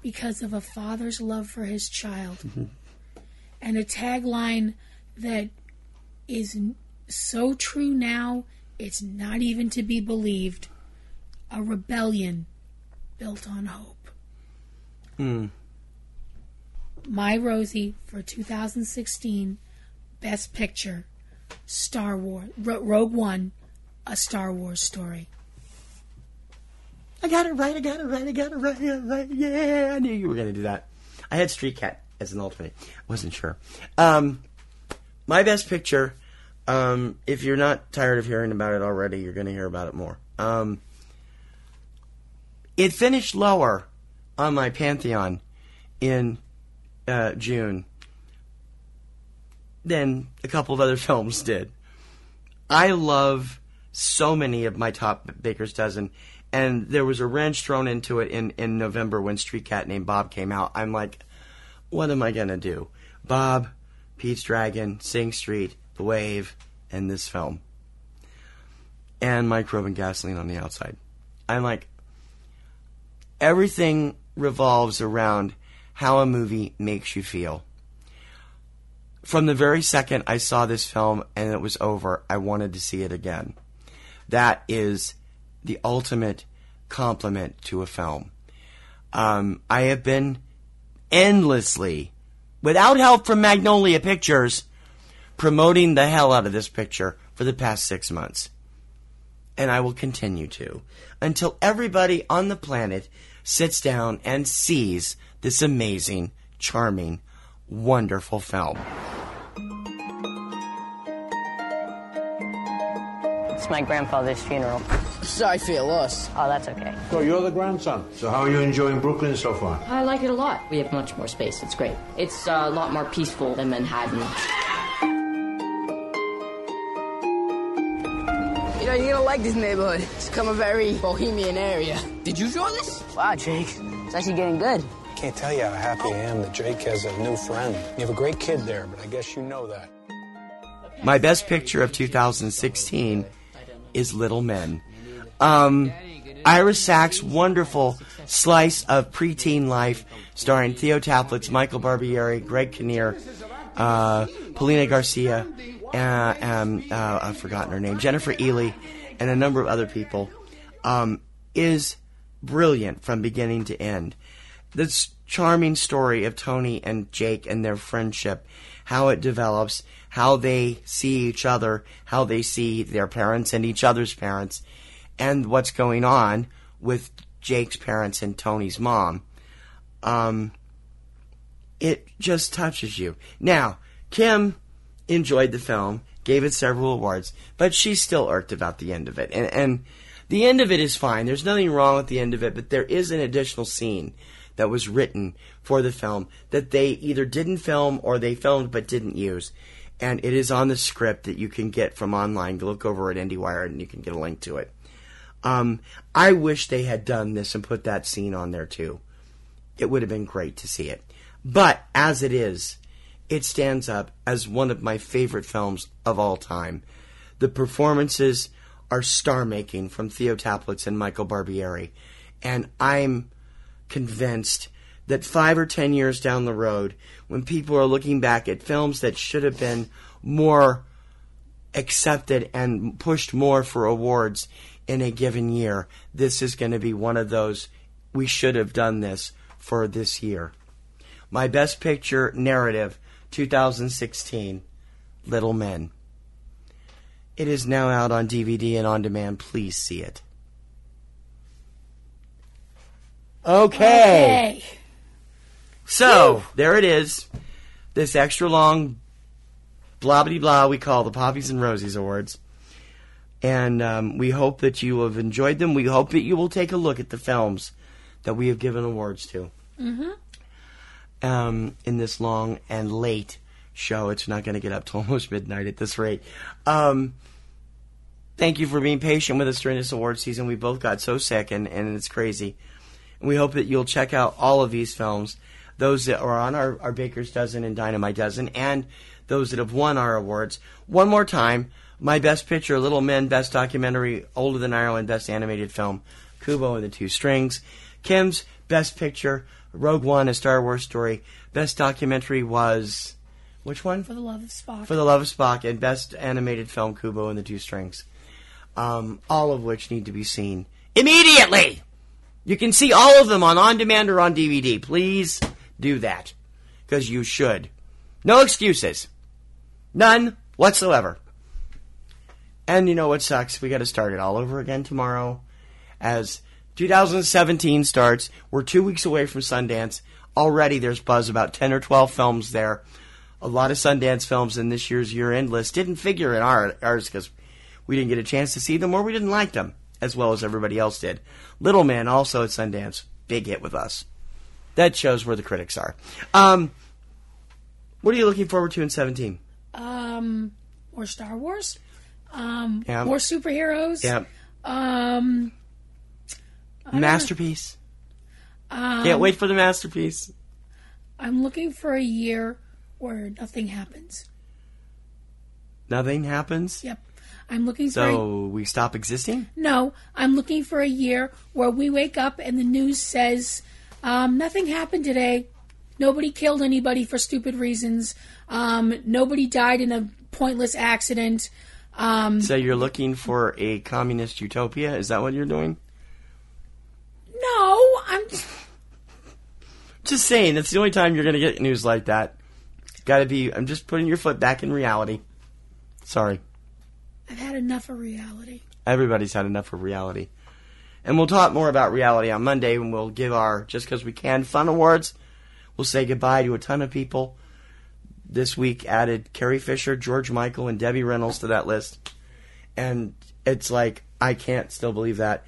because of a father's love for his child. And a tagline that is so true now, it's not even to be believed. A rebellion built on hope. My Rosie for 2016, Best Picture, Star Wars, Rogue One, A Star Wars Story. I got it right. Yeah, I knew you were going to do that. I had Street Cat as an alternate. Wasn't sure. My Best Picture, if you're not tired of hearing about it already, you're going to hear about it more. It finished lower on my Pantheon in June than a couple of other films did. I love so many of my top Baker's Dozen, and there was a wrench thrown into it in November when Street Cat Named Bob came out. I'm like, what am I going to do? Bob, Pete's Dragon, Sing Street, The Wave, and this film. And Microbe and Gasoline on the Outside. I'm like, everything revolves around how a movie makes you feel. From the very second I saw this film and it was over, I wanted to see it again. That is the ultimate compliment to a film. I have been endlessly, without help from Magnolia Pictures, promoting the hell out of this picture for the past 6 months. And I will continue to, until everybody on the planet sits down and sees this amazing, charming, wonderful film. It's my grandfather's funeral. Sorry for your loss. Oh, that's okay. So you're the grandson. So how are you enjoying Brooklyn so far? I like it a lot. We have much more space. It's great. It's a lot more peaceful than Manhattan. You know, you're gonna like this neighborhood. It's become a very bohemian area. Did you draw this? Wow, Jake. It's actually getting good. I can't tell you how happy I am that Jake has a new friend. You have a great kid there, but I guess you know that. My Best Picture of 2016 is Little Men. Ira Sachs' wonderful slice of preteen life, starring Theo Taplitz, Michael Barbieri, Greg Kinnear, Paulina Garcia, I've forgotten her name, Jennifer Ely, and a number of other people, is brilliant from beginning to end. This charming story of Tony and Jake and their friendship, how it develops, how they see each other, how they see their parents and each other's parents, and what's going on with Jake's parents and Tony's mom. It just touches you. Now, Kim enjoyed the film, gave it several awards, but she's still irked about the end of it. And the end of it is fine. There's nothing wrong with the end of it, but there is an additional scene that was written for the film that they either didn't film or they filmed but didn't use. And it is on the script that you can get from online. Look over at IndieWire and you can get a link to it. I wish they had done this and put that scene on there too. It would have been great to see it. But as it is, it stands up as one of my favorite films of all time. The performances are star-making from Theo Taplitz and Michael Barbieri. And I'm convinced that 5 or 10 years down the road, when people are looking back at films that should have been more accepted and pushed more for awards in a given year, this is going to be one of those, we should have done this for this year. My Best Picture narrative, 2016, Little Men. It is now out on DVD and on demand. Please see it. Okay. So, there it is. This extra long blah-blah-blah we call the Poppies and Rosies Awards. And we hope that you have enjoyed them. We hope that you will take a look at the films that we have given awards to. In this long and late show. It's not going to get up till almost midnight at this rate. Thank you for being patient with us during this award season. We both got so sick, and it's crazy. And we hope that you'll check out all of these films, those that are on our Baker's Dozen and Dynamite Dozen, and those that have won our awards. One more time, my Best Picture, Little Men, Best Documentary, Older Than Ireland, Best Animated Film, Kubo and the Two Strings. Kim's Best Picture, Rogue One, A Star Wars Story. Best documentary was... Which one? For the Love of Spock. For the Love of Spock. And best animated film, Kubo and the Two Strings. All of which need to be seen immediately! You can see all of them on demand or on DVD. Please do that. Because you should. No excuses. None whatsoever. And you know what sucks? We got to start it all over again tomorrow. As 2017 starts, we're 2 weeks away from Sundance. Already there's buzz about 10 or 12 films there. A lot of Sundance films in this year's year-end list didn't figure in ours because we didn't get a chance to see them or we didn't like them as well as everybody else did. Little Man also at Sundance. Big hit with us. That shows where the critics are. What are you looking forward to in 17? More Star Wars. Yeah. More superheroes. Yeah. Masterpiece. Can't wait for the masterpiece. I'm looking for a year where nothing happens. Nothing happens? Yep. I'm looking So we stop existing? No, I'm looking for a year where we wake up and the news says nothing happened today. Nobody killed anybody for stupid reasons. Nobody died in a pointless accident. So you're looking for a communist utopia? Is that what you're doing? No, I'm just saying. That's the only time you're going to get news like that. Got to be. I'm just putting your foot back in reality. Sorry. I've had enough of reality. Everybody's had enough of reality. And we'll talk more about reality on Monday when we'll give our Just Because We Can Fun Awards. We'll say goodbye to a ton of people. This week added Carrie Fisher, George Michael, and Debbie Reynolds to that list. And it's like, I can't still believe that.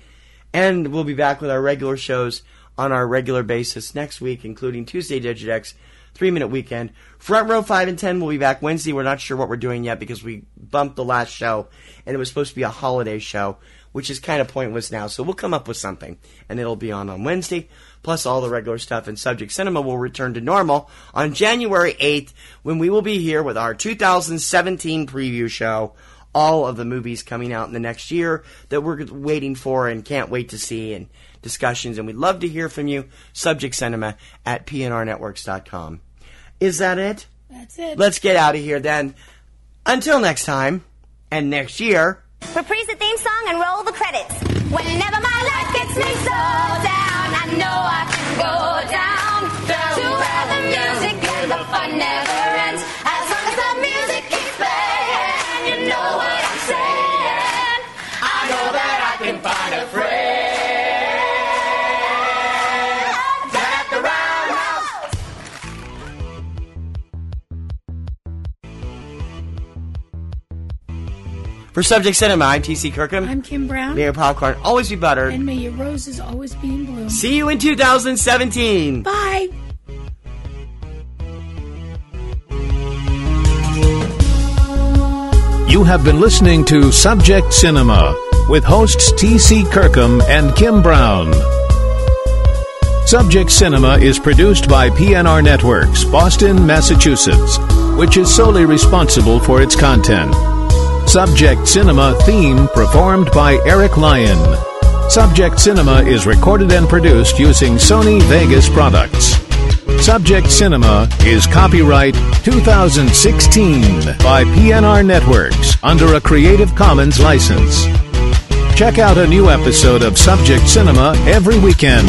And we'll be back with our regular shows on our regular basis next week, including Tuesday Digidex, 3-Minute Weekend. Front Row 5 and 10 will be back Wednesday. We're not sure what we're doing yet because we bumped the last show, and it was supposed to be a holiday show, which is kind of pointless now. So we'll come up with something, and it'll be on Wednesday, plus all the regular stuff. And Subject Cinema will return to normal on January 8th, when we will be here with our 2017 preview show. All of the movies coming out in the next year that we're waiting for and can't wait to see, and discussions. And we'd love to hear from you. Subject Cinema at pnrnetworks.com. Is that it? That's it. Let's get out of here then. Until next time, and next year. Reprise the theme song and roll the credits. Whenever my life gets me so down, I know I can go down to where the music and the fun never ends. As long as the music keeps playing, you know what I'm saying. I know that I can find a friend. For Subject Cinema, I'm T.C. Kirkham. I'm Kim Brown. May your popcorn always be buttered. And may your roses always be in bloom. See you in 2017. Bye. You have been listening to Subject Cinema with hosts T.C. Kirkham and Kim Brown. Subject Cinema is produced by PNR Networks, Boston, Massachusetts, which is solely responsible for its content. Subject Cinema theme performed by Eric Lyon. Subject Cinema is recorded and produced using Sony Vegas products. Subject Cinema is copyright 2016 by PNR Networks under a Creative Commons license. Check out a new episode of Subject Cinema every weekend.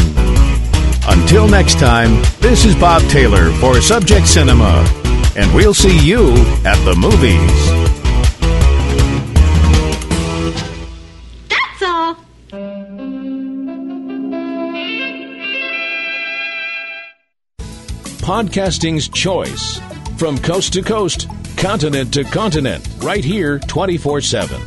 Until next time, this is Bob Taylor for Subject Cinema, and we'll see you at the movies. Podcasting's choice. From coast to coast, continent to continent, right here 24/7.